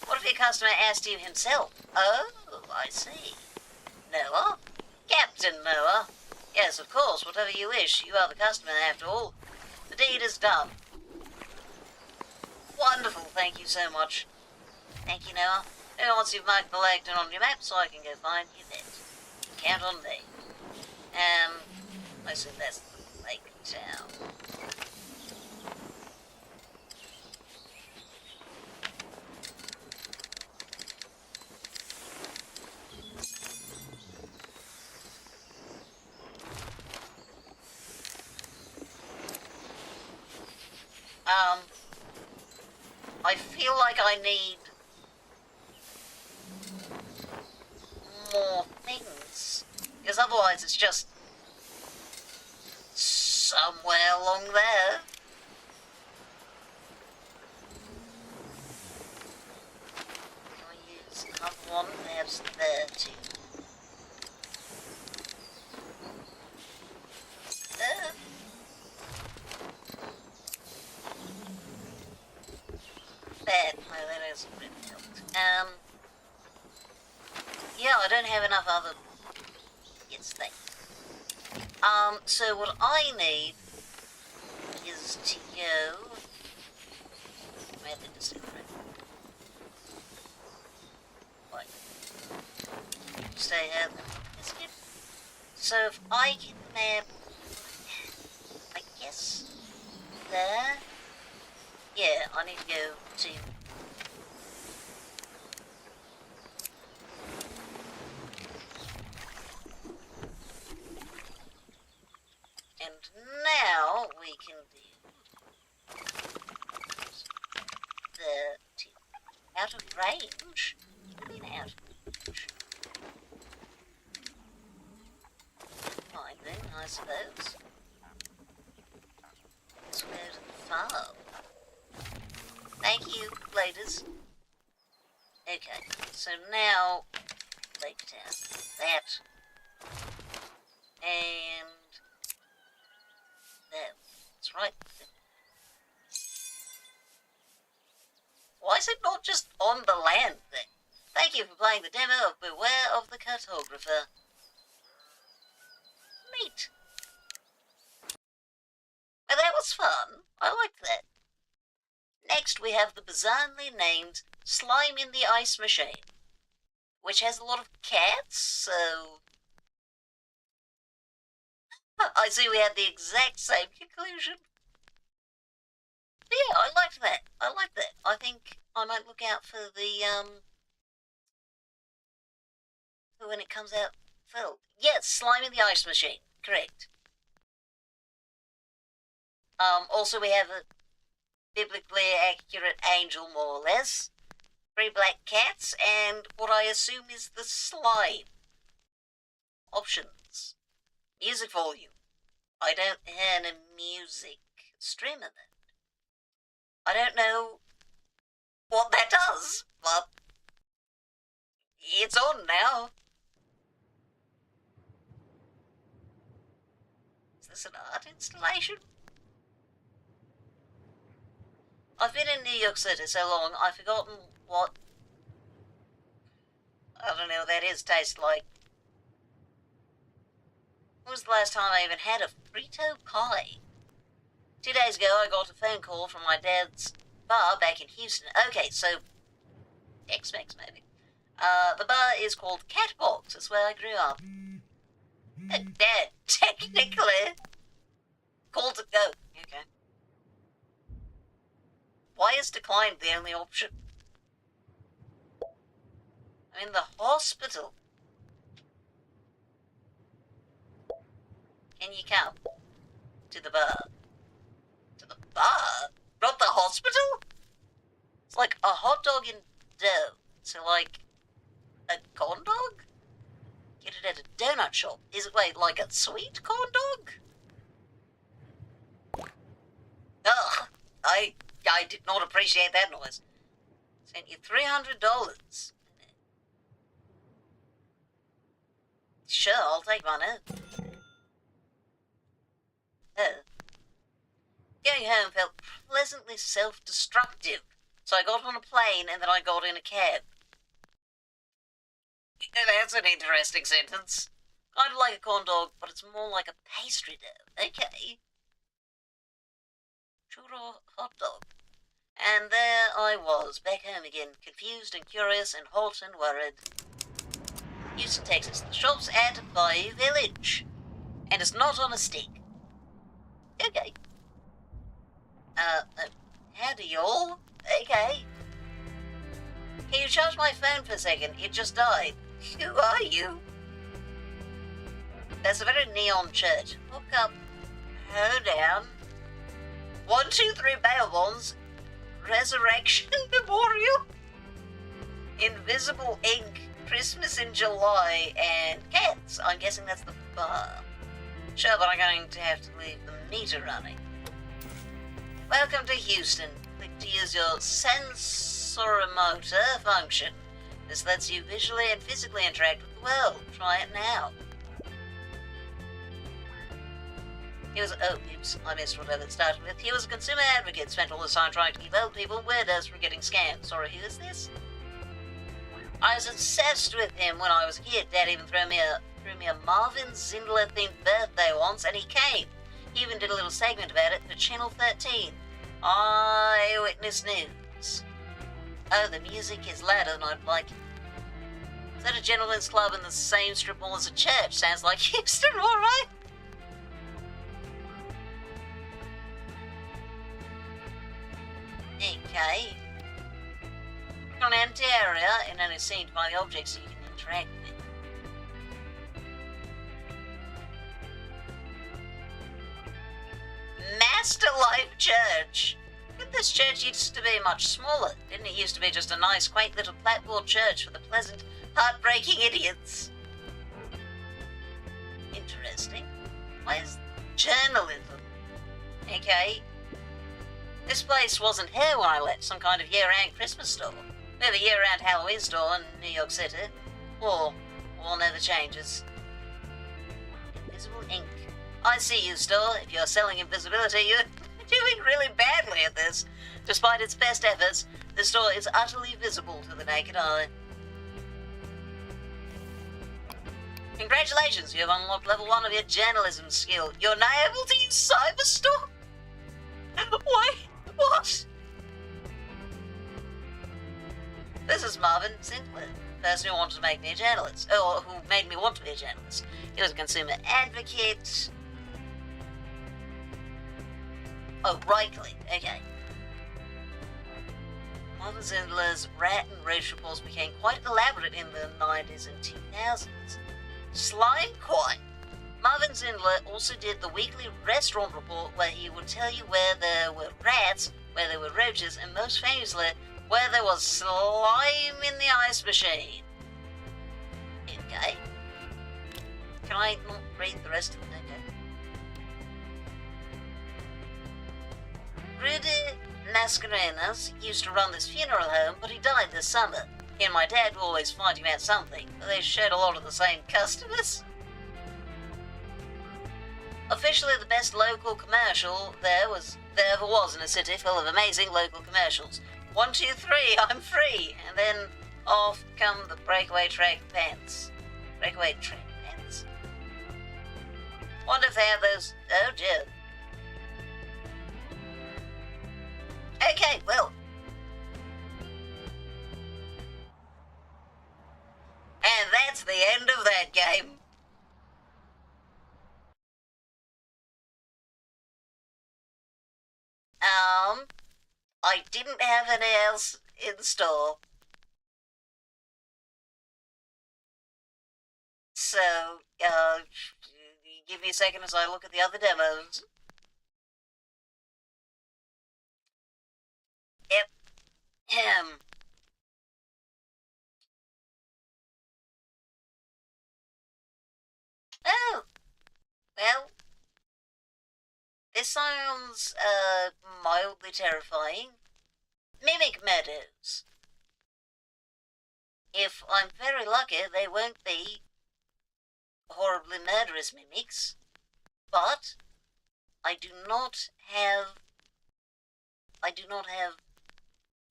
What if your customer asked you himself? Oh, I see. Noah? Captain Noah? Yes, of course, whatever you wish. You are the customer, after all. The deed is done. Wonderful, thank you so much. Thank you, Noah. Once you've marked the lake down on your map so I can go find you then. Count on me. I assume that's the lake town. I feel like I need more things, because otherwise it's just somewhere along there. Can I use another one? Perhaps there too. There. There. No, that hasn't really helped. Yeah, I don't have enough other... Yes, thank you. So what I need is to go... Method to separate. Wait. Stay here. Skip. So if I can map... I guess... There... Yeah, I need to go to... And now we can do the out of range. I mean out of range. Fine then, I suppose. Let's go to the farm. Thank you, ladies. Okay, so now Lake Town. That. And that's right. Why is it not just on the land thing? Thank you for playing the demo of Beware of the Cartographer. Neat. Well, that was fun. I liked that. Next we have the bizarrely named Slime in the Ice Machine, which has a lot of cats, so... I see we had the exact same conclusion. But yeah, I liked that. I liked that. I think I might look out for the, for when it comes out film. Yes, Slime in the Ice Machine. Correct. Also we have a biblically accurate angel, more or less. 3 black cats, and what I assume is the slime. Options. Music volume. I don't hear a music stream of it. I don't know what that does, but it's on now. Is this an art installation? I've been in New York City so long, I've forgotten what, I don't know what that is, tastes like. When was the last time I even had a Frito pie? 2 days ago I got a phone call from my dad's bar back in Houston. Okay, so X-Mex maybe. The bar is called Catbox. That's where I grew up. Dad, technically. Call to go. Okay. Why is declined the only option? I'm in the hospital. Can you come to the bar? To the bar? Not the hospital? It's like a hot dog in dough. So like a corn dog? Get it at a donut shop. Is it, wait, like a sweet corn dog? Ugh, I did not appreciate that noise. Sent you $300. Sure, I'll take my note. Going home felt pleasantly self-destructive, so I got on a plane and then I got in a cab. That's an interesting sentence. Kind of like a corn dog, but it's more like a pastry dough. Okay. Churro hot dog. And there I was, back home again, confused and curious and hot and worried. Houston, Texas. The shop's at Bayou Village. And it's not on a stick. Okay. Howdy y'all. Okay. Can you charge my phone for a second? It just died. Who are you? That's a very neon church. Look up. Hold down. 1, 2, 3 bail bonds. Resurrection Memorial. Invisible Ink. Christmas in July. And cats. I'm guessing that's the bar. Sure, but I'm going to have to leave the meter running. Welcome to Houston. Click to use your sensoromotor function. This lets you visually and physically interact with the world. Try it now. He was, oh, oops, I missed whatever it started with. He was a consumer advocate, spent all his time trying to keep old people and weirdos from getting scammed. Sorry, who is this? I was obsessed with him when I was a kid. Dad even threw me a Marvin Zindler themed birthday once, and he came. He even did a little segment about it for Channel 13. Eyewitness News. Oh, the music is louder than I'd like. Is that a gentleman's club in the same strip mall as a church? Sounds like Houston, alright? Okay. An empty area and only seen by the objects you can interact with. Master Life Church. This church used to be much smaller. Didn't it used to be just a nice, quaint little clapboard church for the pleasant, heartbreaking idiots? Interesting. Why is journalism? Okay. This place wasn't here when I left. Some kind of year-round Christmas store. We have a year-round Halloween store in New York City. War never changes. Invisible ink. I see you, store. If you're selling invisibility, you're doing really badly at this. Despite its best efforts, the store is utterly visible to the naked eye. Congratulations, you have unlocked level 1 of your journalism skill. You're now able to use Cyberstore? Why? What? This is Marvin Zindler, the person who wanted to make me a journalist, or who made me want to be a journalist. He was a consumer advocate. Oh, right click, okay. Marvin Zindler's rat and roach reports became quite elaborate in the 90s and 2000s. Slime Coin. Marvin Zindler also did the weekly restaurant report where he would tell you where there were rats, where there were roaches, and most famously, where there was slime in the ice machine. Okay. Can I not read the rest of it? Okay. Rudy Mascarenas used to run this funeral home, but he died this summer. He and my dad were always fighting about something, but they shared a lot of the same customers. Officially the best local commercial there ever was in a city full of amazing local commercials. 1, 2, 3, I'm free! And then off come the breakaway track pants. Breakaway track pants. Wonder if they have those... Oh dear. Okay, well. And that's the end of that game. I didn't have any else in store. So, give me a second as I look at the other demos. Yep. Oh, well, this sounds, mildly terrifying. Mimic murders. If I'm very lucky, they won't be horribly murderous mimics, but I do not have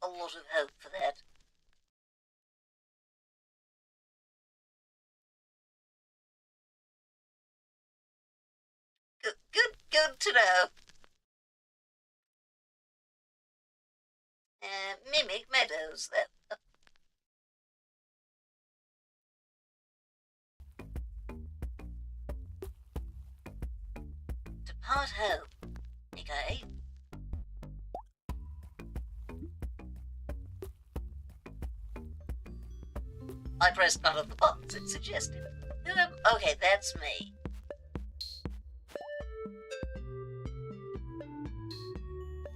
a lot of hope for that. Good to know. Mimic Meadows. Depart home. Okay. I pressed none of the buttons it suggested. Okay, that's me.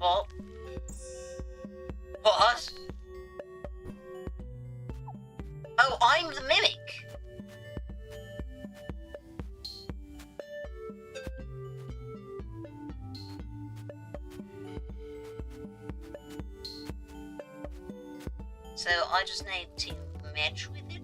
What? What? Oh, I'm the mimic. So I just need to match with it.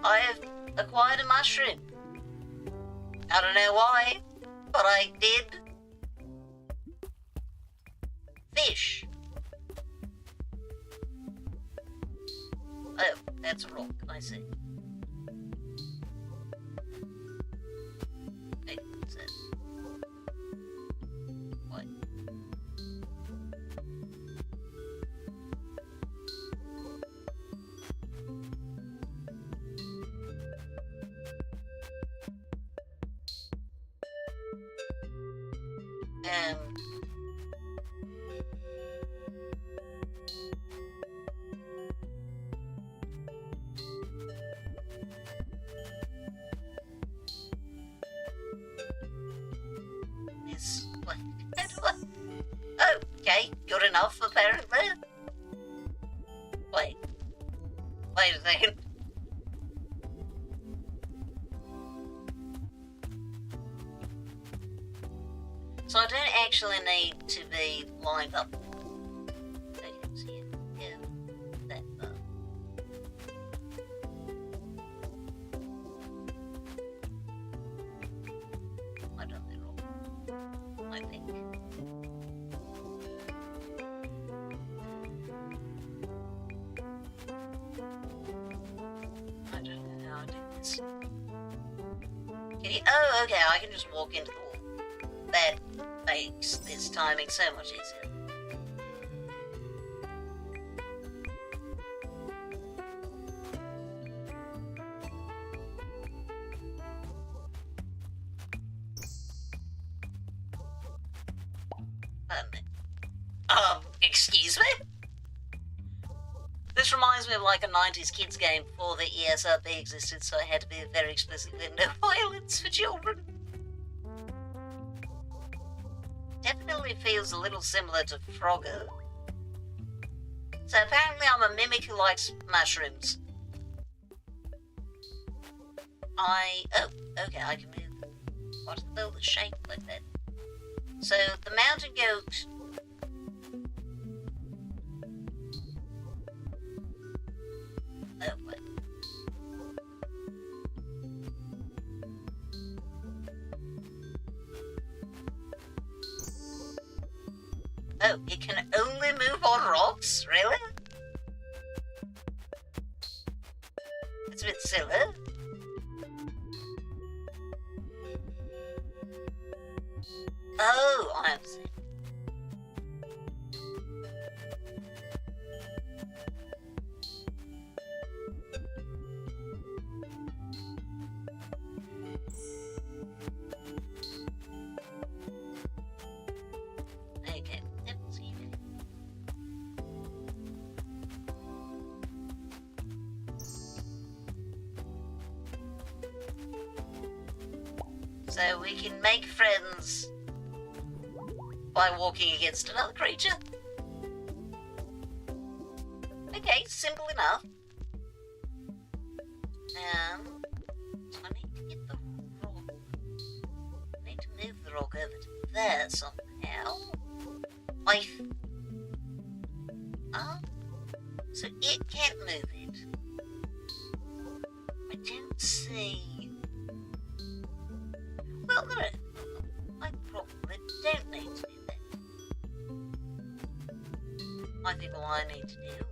I have acquired a mushroom. I don't know why, but I did. Fish. Oh, that's a rock, I see. Wait, what's that? What? This what? Oh, okay, good enough apparently. Wait a second. So I don't actually need to be lined up. Okay, so yeah, that far. I done that wrong, I think. I don't know how I did this. Can you? Oh, okay, I can just walk into the wall. That makes this timing so much easier. Excuse me? This reminds me of like a 90s kids game before the ESRB existed, so I had to be very explicitly no violence for children. Definitely feels a little similar to Frogger. So apparently I'm a mimic who likes mushrooms. Oh, okay, I can move. What the hell is shaped like that? So the mountain goat... Oh, wait. Oh, it can only move on rocks? Really? It's a bit silly. Oh, I see. Okay, let's see. So we can make friends by walking against another creature. Okay, simple enough. So I need to get the rock. I need to move the rock over to there somehow. So I don't see. Well, no, I probably don't need to do that. I think all I need to do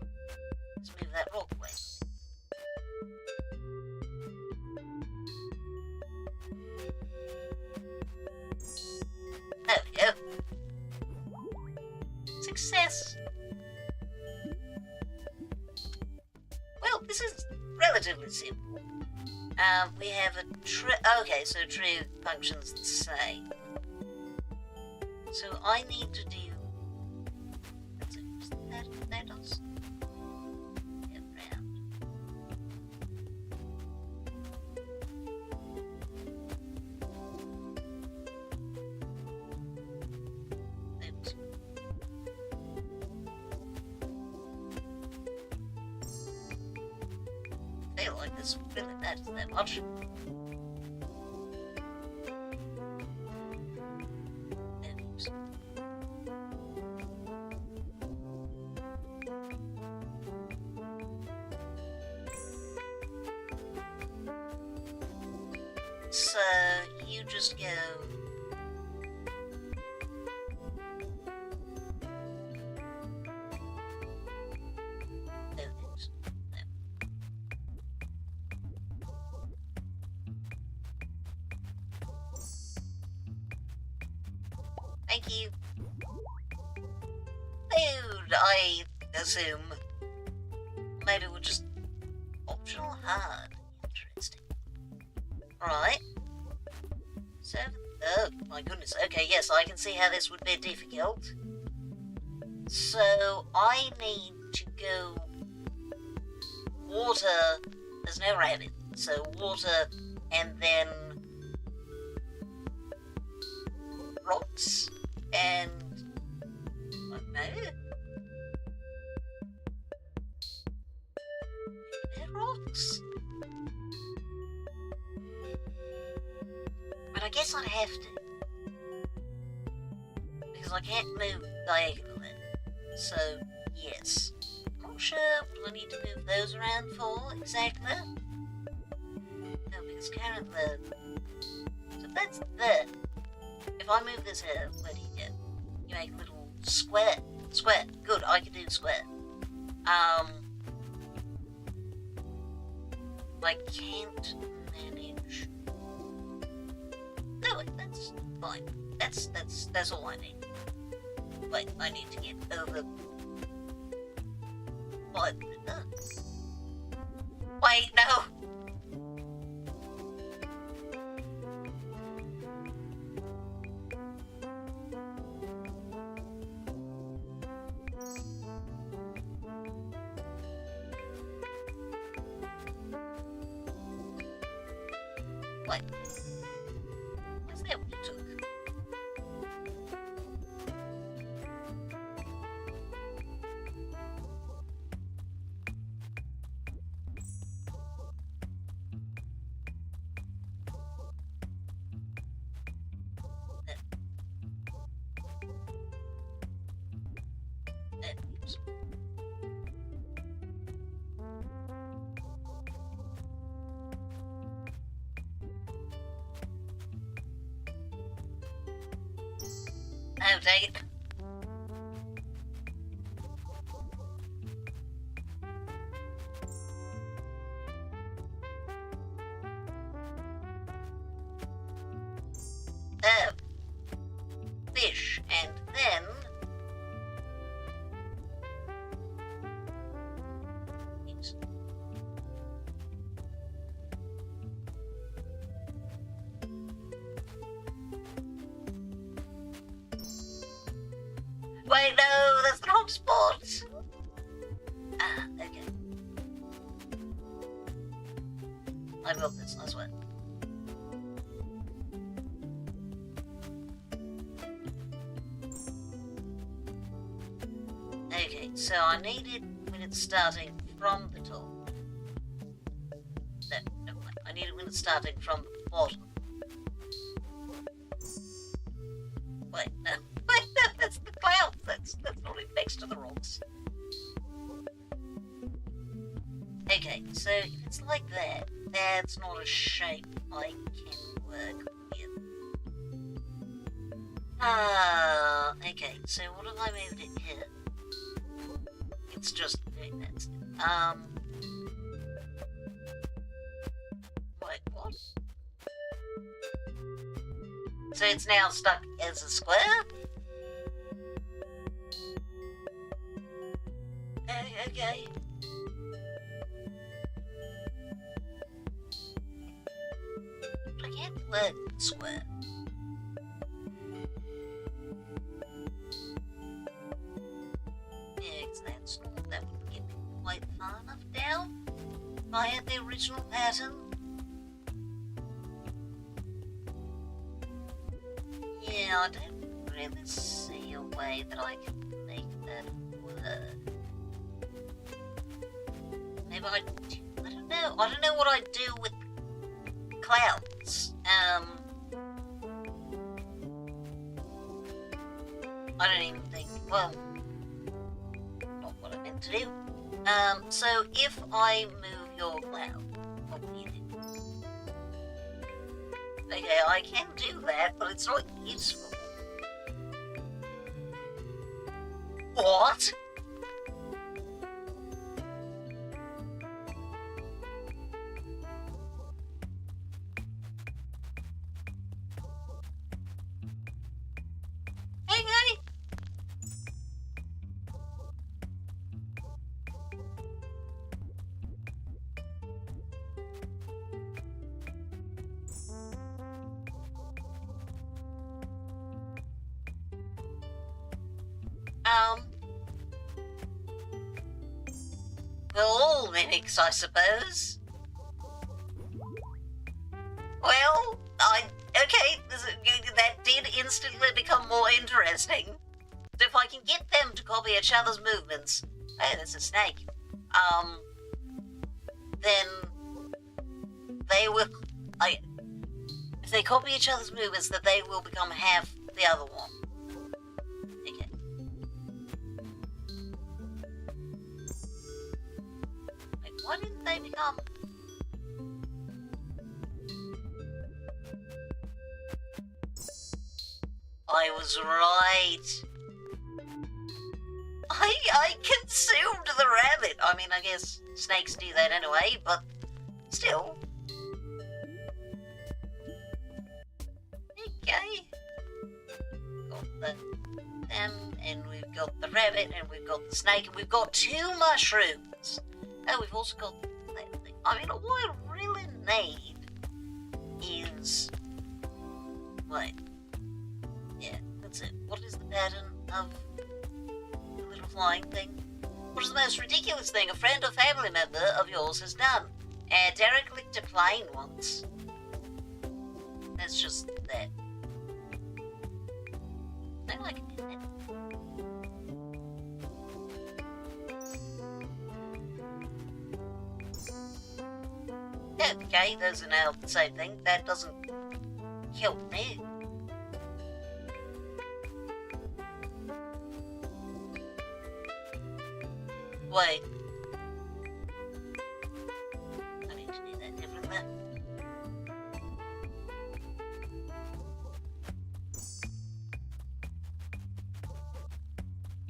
is move that rock away. There we go. Success. Well, this is relatively simple. We have a tree. Okay, so tree functions the same. So I need to do. That does. Get round. Oops. I feel like this really matters that much. Oops. So you just go. Oops. Thank you. Food, I assume. Maybe we're just optional hard. Interesting. Right. So, oh my goodness. Okay, yes, I can see how this would be difficult. So, I need to go water. There's no rabbit. So, water and then rocks and I don't know. They're rocks. But I guess I'd have to. Because I can't move diagonally. So, yes. I'm not sure what I need to move those around for exactly. No, because currently. So that's there. If I move this here, where do you get? You make a little square. Square. Good, I can do square. I can't manage. No, wait, that's fine. That's all I need. Wait, I need to get over. What? Wait, no. Wait. What's that what you took? Oops. Oh, dang it. Fish, and then... Oops. Wait, no, that's the wrong spot. Ah, okay. I built this, I swear. Okay, so I need it when it's starting from the top. No, never mind. I need it when it's starting from the bottom. Wait, no. Wait, no, that's the clouds. That's not it next to the rocks. Okay, so if it's like that, that's not a shape I can work with. Okay, so what if I moved it here? It's just doing that. Wait, what? So it's now stuck as a square? Okay. I can't work square. Yeah, that's not, that wouldn't get me quite far enough down. If I had the original pattern. Yeah, I don't really see a way that I can make that work. Maybe I don't know. I don't know what I'd do with clouds. I don't even think, well, not what I meant to do. So if I move your cloud, what do you do? Okay, I can do that, but it's not useful. What? Okay. Well, all mimics, I suppose. Well, okay, that did instantly become more interesting. So if I can get them to copy each other's movements, oh, there's a snake, then they will, if they copy each other's movements, that they will become half the other one. Okay. Wait, why didn't they become... I was right. I consumed the rabbit. I mean, I guess snakes do that anyway, but still. Okay. Got them, and we've got the rabbit, and we've got the snake, and we've got 2 mushrooms. Oh, we've also got that thing. I mean, all I really need is... Wait. Yeah, that's it. What is the pattern of the little flying thing? What is the most ridiculous thing a friend or family member of yours has done? Derek licked a plane once. That's just that. I like it. Okay, those are now the same thing. That doesn't help me. Wait. I need to do that differently.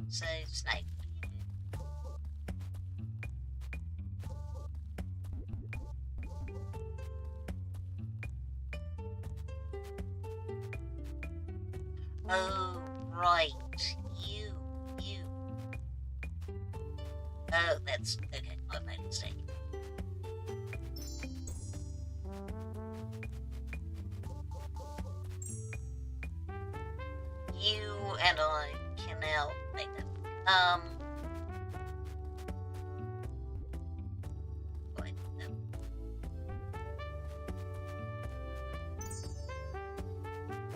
So, snake. Oh, right. You. Oh, that's... Okay, I made a mistake. You and I can now make that. Wait, no.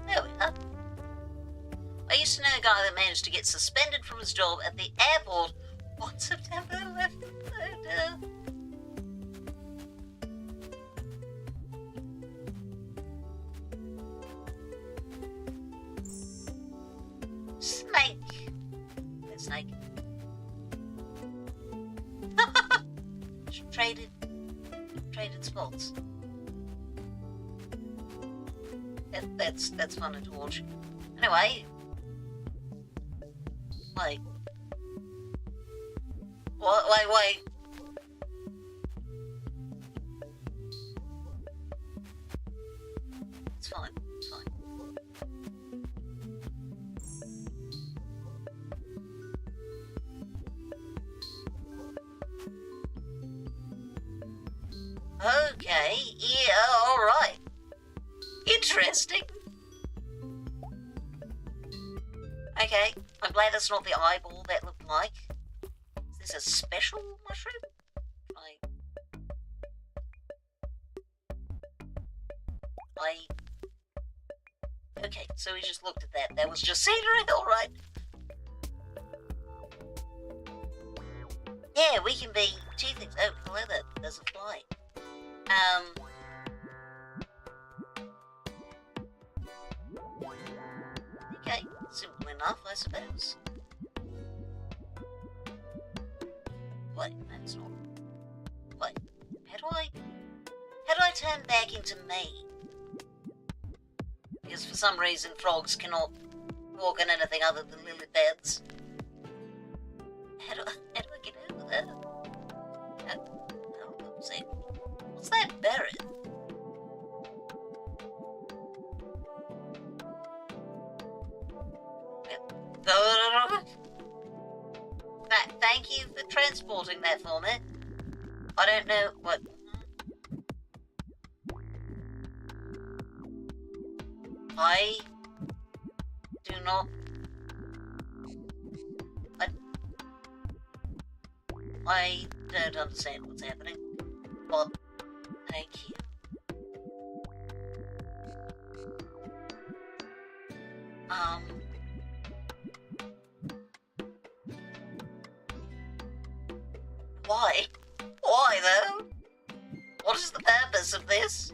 There we are. I used to know a guy that managed to get suspended from his job at the airport on September 11th. Oh no. Snake. That snake. traded spots. That's fun to watch. Anyway, wait. Wait. It's fine. Okay, yeah, alright. Interesting. Okay, I'm glad it's not the eyeball that looked like. Is this a special mushroom? Okay, so we just looked at that. That was just scenery, alright. Yeah, we can be two things. Oh, hello there. There's a fly. Okay, simple enough, I suppose. Wait, that's not... Wait, how do I turn back into me? Because for some reason frogs cannot walk on anything other than lily pads. How do I get over there? See. What's that buried? Thank you for transporting that for me. I don't know what... I do not... I don't understand what's happening, but thank you. Why? Why though? What is the purpose of this?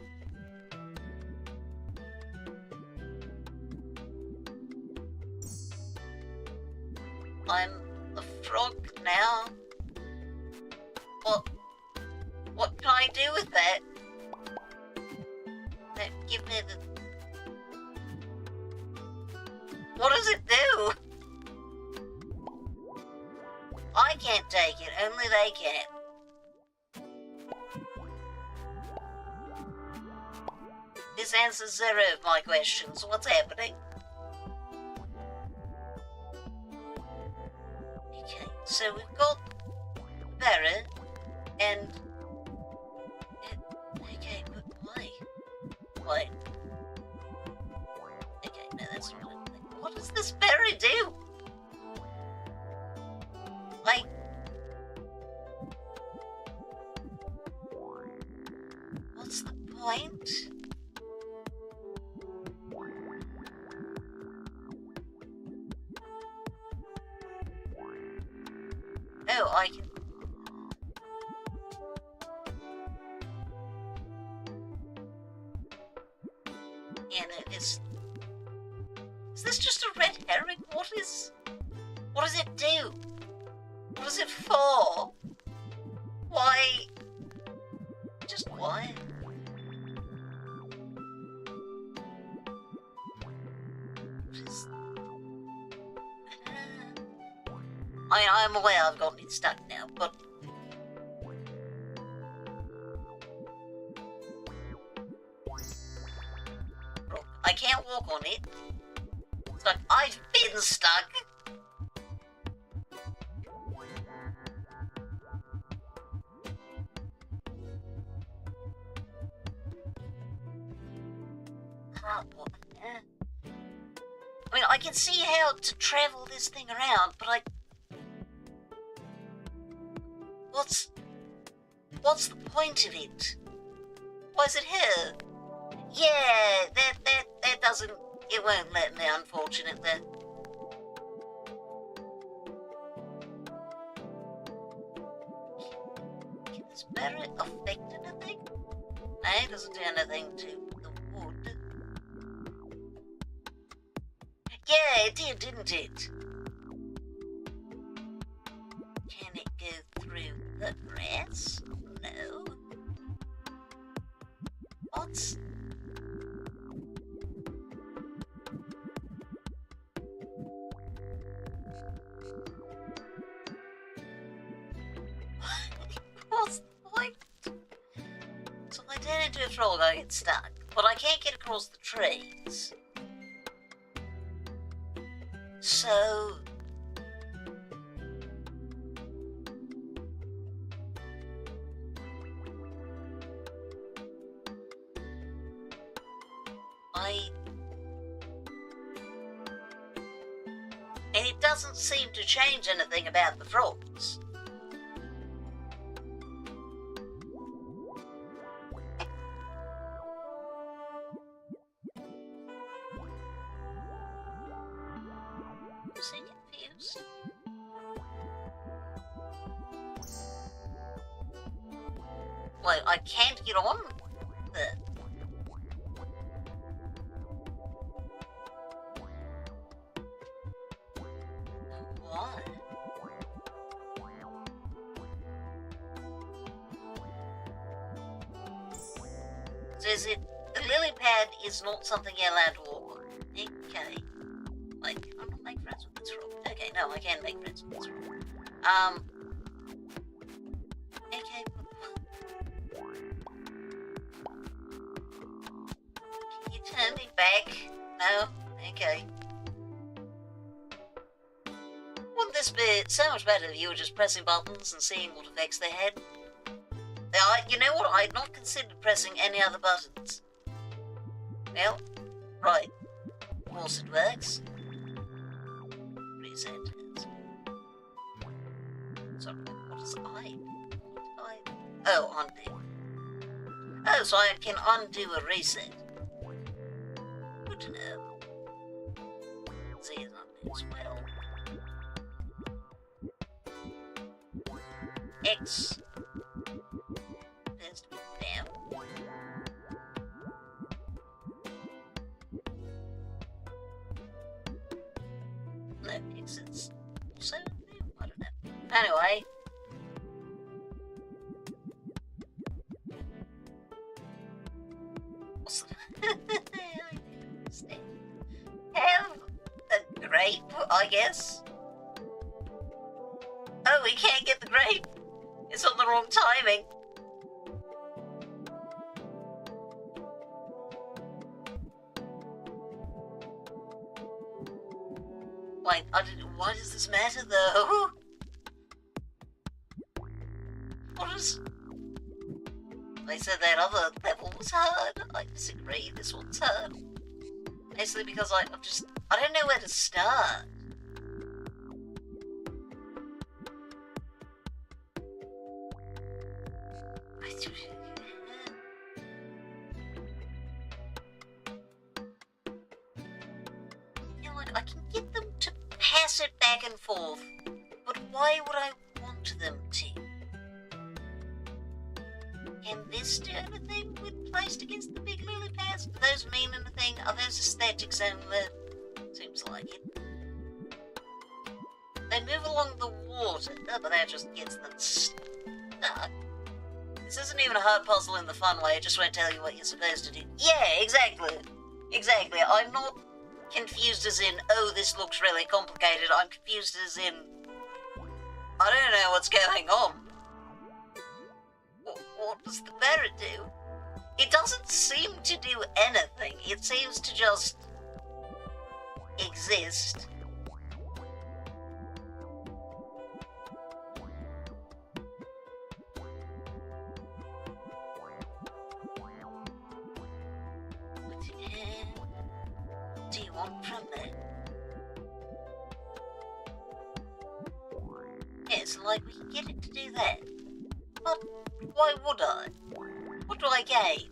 I'm a frog now. What can I do with that? Give me the... What does it do? I can't take it, only they can. This answers 0 of my questions. What's happening? Okay, so we've got Barrett and... Okay, but why? Why? Okay, no, that's not it. What does this berry do? Like... What's the point? Oh, I can... Yeah, no, is this just a red herring? What does it do? What is it for? Why? Just why? I mean, I'm aware I've gotten it stuck now, but... Look, I can't walk on it. It's like, I've been stuck! I mean, I can see how to travel this thing around, but What's the point of it? Why is it here? Yeah, that doesn't... It won't let me, unfortunately. Can this berry affect anything? No, it doesn't do anything to the wood. Yeah, it did, didn't it? Can it go through the grass? No. buttons. What's the point? So if I turn into a frog, I get stuck. But I can't get across the trees. So... And it doesn't seem to change anything about the frogs. I'm so confused. Wait, I can't get on there. Why? Says it, the lily pad is not something you're allowed to walk on. Okay. Like, I'm not make friends with this frog. Okay, no, I can make friends with this frog. Okay. Can you turn me back? No? Okay. Wouldn't this be so much better if you were just pressing buttons and seeing what effects they had? You know what? I'd not considered pressing any other buttons. Well, right. Of course it works. Reset. Sorry, what is I? Oh, undo. Oh, so I can undo a reset. Good to know. Z is undo as well. X appears to be down. No, X is also down. I don't know. Anyway. What's the... I don't understand. Have a grape, I guess. Oh, we can't get the grape. It's on the wrong timing. Wait, why does this matter though? What is... They said that other level was hard. I disagree, this one's hard. Basically because I don't know where to start. I can get them to pass it back and forth, but why would I want them to? Can this do anything when placed against the big lily pads? Do those mean anything? Are those aesthetics only? Seems like it. They move along the water, but that just gets them stuck. This isn't even a hard puzzle in the fun way, it just won't tell you what you're supposed to do. Yeah, exactly. Exactly. I'm not confused as in, oh, this looks really complicated. I'm confused as in, I don't know what's going on. What does the parrot do? It doesn't seem to do anything. It seems to just exist. What do you want from me? Yeah, so like we can get it to do that. But why would I? What do I gain?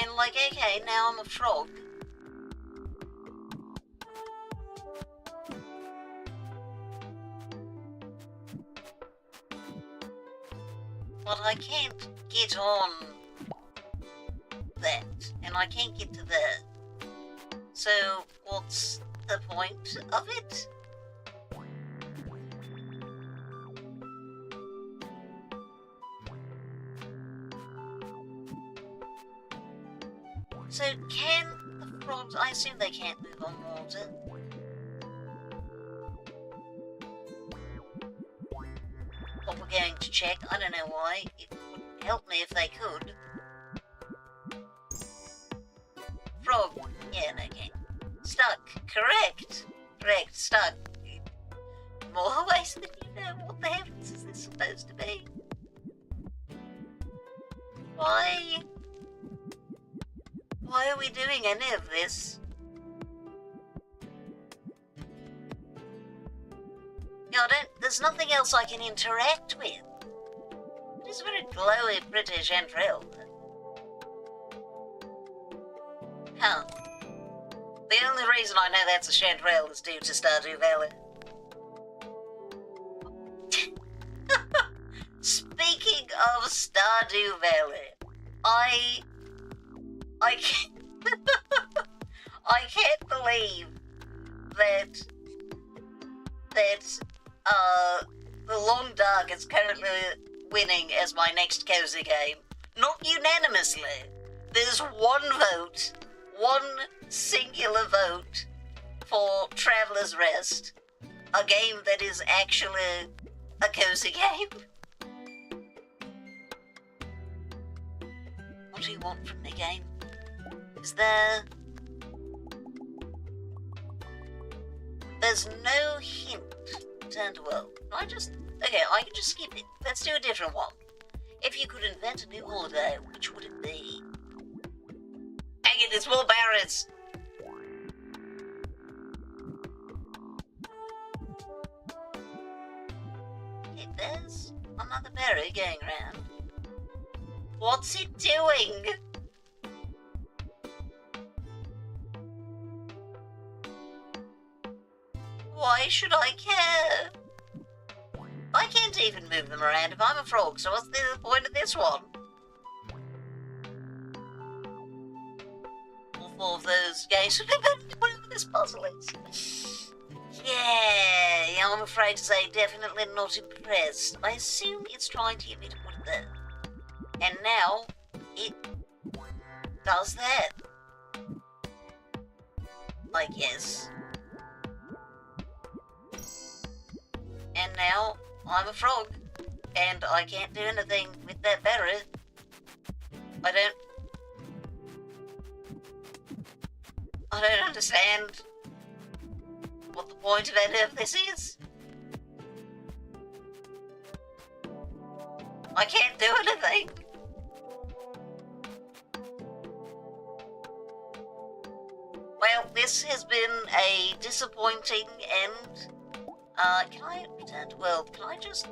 And like, okay, now I'm a frog. But I can't get on that, and I can't get to that. So, what's the point of it? So can the frogs... I assume they can't move on water. What we're going to check, I don't know why. It would help me if they could. Frog. Yeah, okay. Stuck. Correct. Correct. Stuck. More ways than you know. What the heavens is this supposed to be? Why? Why are we doing any of this? No, there's nothing else I can interact with. It is very glowy British Chanterelle. Huh. The only reason I know that's a Chanterelle is due to Stardew Valley. Speaking of Stardew Valley, I can't I can't believe that The Long Dark is currently winning as my next cozy game. Not unanimously. There's one vote, one singular vote for Traveller's Rest, a game that is actually a cozy game. What do you want from the game? Is there... There's no hint. Turn to world. Can I just... Okay, I can just skip it. Let's do a different one. If you could invent a new holiday, which would it be? Dang it, it's more berries! Okay, there's another berry going around. What's it doing? Why should I care? I can't even move them around if I'm a frog, so what's the point of this one? All four of those games would be better than whatever this puzzle is. Yeah, I'm afraid to say definitely not impressed. I assume it's trying to get me to put it there. And now, it does that. I guess. And now, I'm a frog, and I can't do anything with that berry. I don't understand what the point of any of this is. I can't do anything. Well, this has been a disappointing end. Can I return to world? Can I just...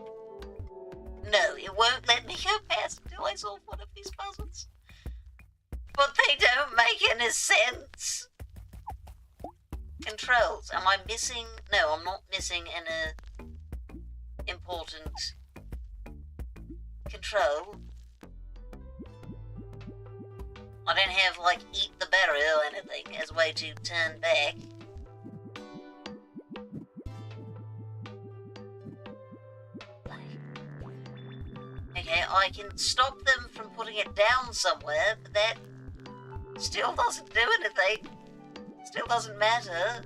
No, it won't let me go past until I solve one of these puzzles. But they don't make any sense. Controls. Am I missing... No, I'm not missing any important control. I don't have, like, eat the berry or anything as a way to turn back. Okay, I can stop them from putting it down somewhere, but that still doesn't do anything. Still doesn't matter.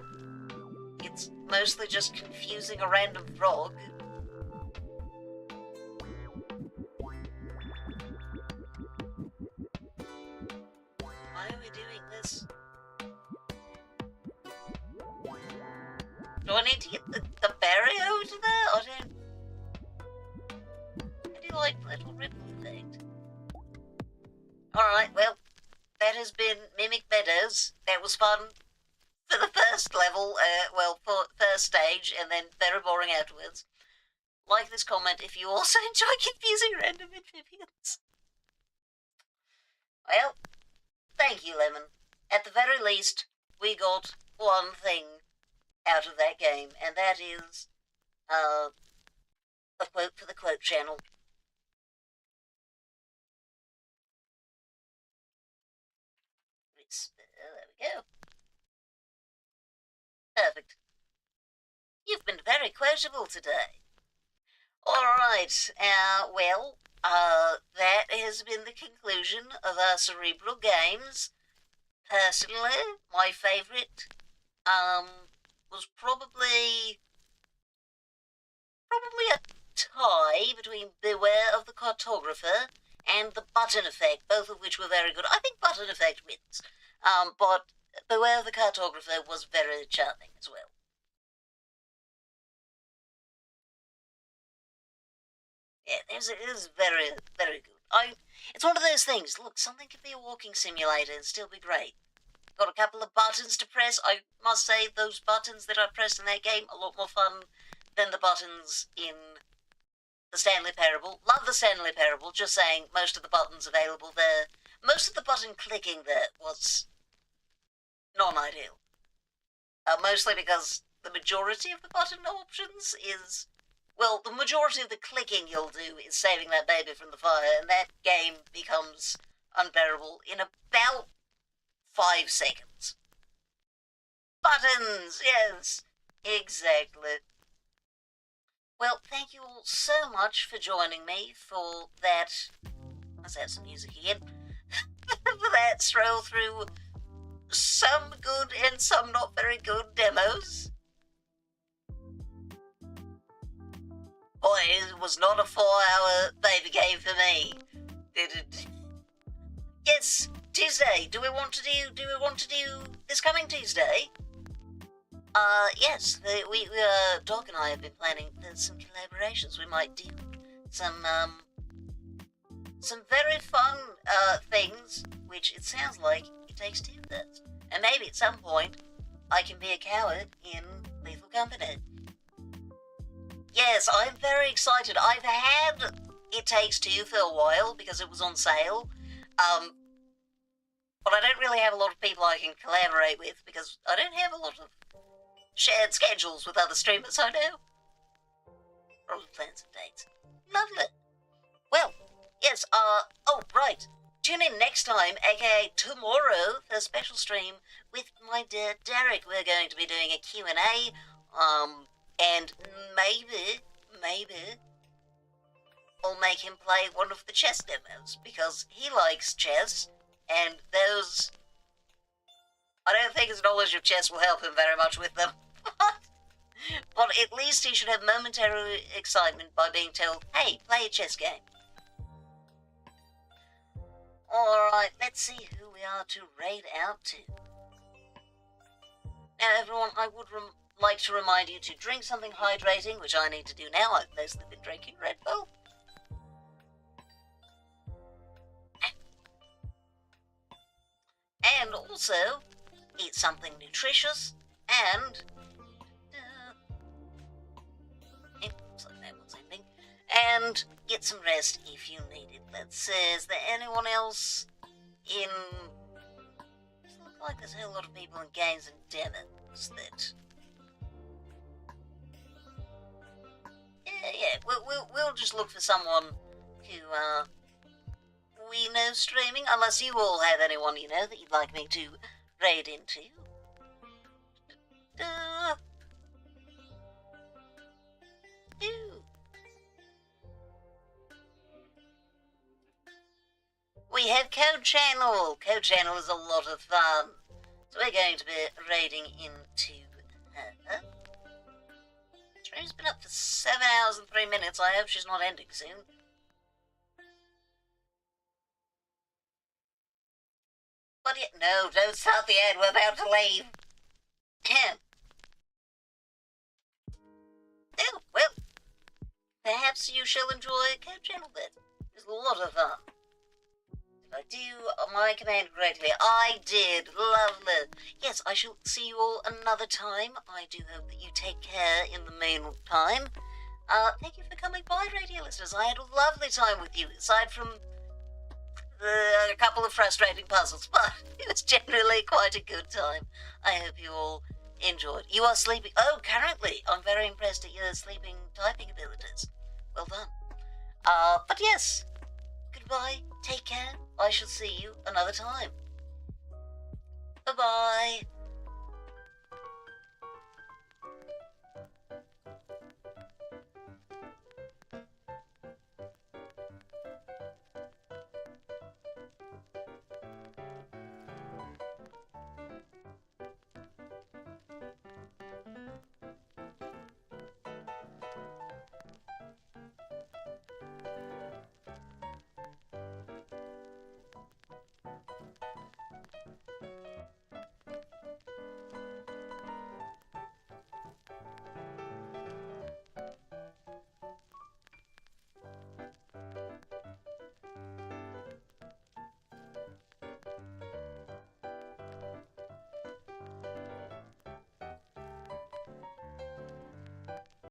It's mostly just confusing a random frog. Why are we doing this? Do I need to get the berry over to there? I don't... like little ripple effect. Alright, well, that has been Mimic Meadows. That was fun for the first level, for first stage, and then very boring afterwards. Like this comment if you also enjoy confusing random amphibians. Well, thank you, Lemon. At the very least, we got one thing out of that game, and that is, a quote for the quote channel. There we go. Perfect. You've been very quotable today. Alright, that has been the conclusion of our Cerebral games. personally, my favourite was probably a tie between Beware of the Cartographer and the Button Effect, both of which were very good. I think Button Effect wins, but Beware of the Cartographer was very charming as well. Yeah, it is very, very good. It's one of those things. Look, something could be a walking simulator and still be great. Got a couple of buttons to press. I must say, those buttons that I pressed in that game, a lot more fun than the buttons in the Stanley Parable. Love the Stanley Parable, just saying, most of the buttons available there, most of the button clicking there was non-ideal. Mostly because the majority of the button options is, well, the majority of the clicking you'll do is saving that baby from the fire, and that game becomes unbearable in about 5 seconds. Buttons, yes, exactly. Well, thank you all so much for joining me for that. Let's have some music again. For that stroll through some good and some not very good demos. Boy, it was not a 4-hour baby game for me. Yes, Tuesday. Do we want to do this coming Tuesday? Yes. Doc and I have been planning some collaborations. We might do some very fun things, which it sounds like It Takes Two does. And maybe at some point I can be a coward in Lethal Company. Yes, I'm very excited. I've had It Takes Two for a while because it was on sale. But I don't really have a lot of people I can collaborate with because I don't have a lot of shared schedules with other streamers I know. Probably plans and dates. Lovely. Well, yes, oh, right. Tune in next time, aka tomorrow, for a special stream with my dear Derek. We're going to be doing a Q&A, and maybe I'll make him play one of the chess demos, because he likes chess, and those... I don't think his knowledge of chess will help him very much with them. But at least he should have momentary excitement by being told, hey, play a chess game. Alright, let's see who we are to raid out to. Now everyone, I would like to remind you to drink something hydrating, which I need to do now. I've mostly been drinking Red Bull. And also, eat something nutritious, and... and get some rest if you need it. Let's see, is there anyone else in... It looks like there's a whole lot of people in games and demos that... Yeah, we'll just look for someone who, we know streaming, unless you all have anyone you know that you'd like me to raid into. We have Code Channel. Code Channel is a lot of fun. So we're going to be raiding into her. Stream's been up for 7 hours and 3 minutes. I hope she's not ending soon. But yet, no, don't start the ad. We're about to leave. Oh, well, perhaps you shall enjoy Code Channel then. It's a lot of fun. Did I do my command correctly? I did. Lovely. Yes, I shall see you all another time. I do hope that you take care in the meantime. Thank you for coming by, radio listeners. I had a lovely time with you, aside from a couple of frustrating puzzles, but it was generally quite a good time. I hope you all enjoyed. You are sleeping. Oh, currently, I'm very impressed at your sleeping typing abilities. Well done. But yes, goodbye. Take care. I shall see you another time. Bye-bye.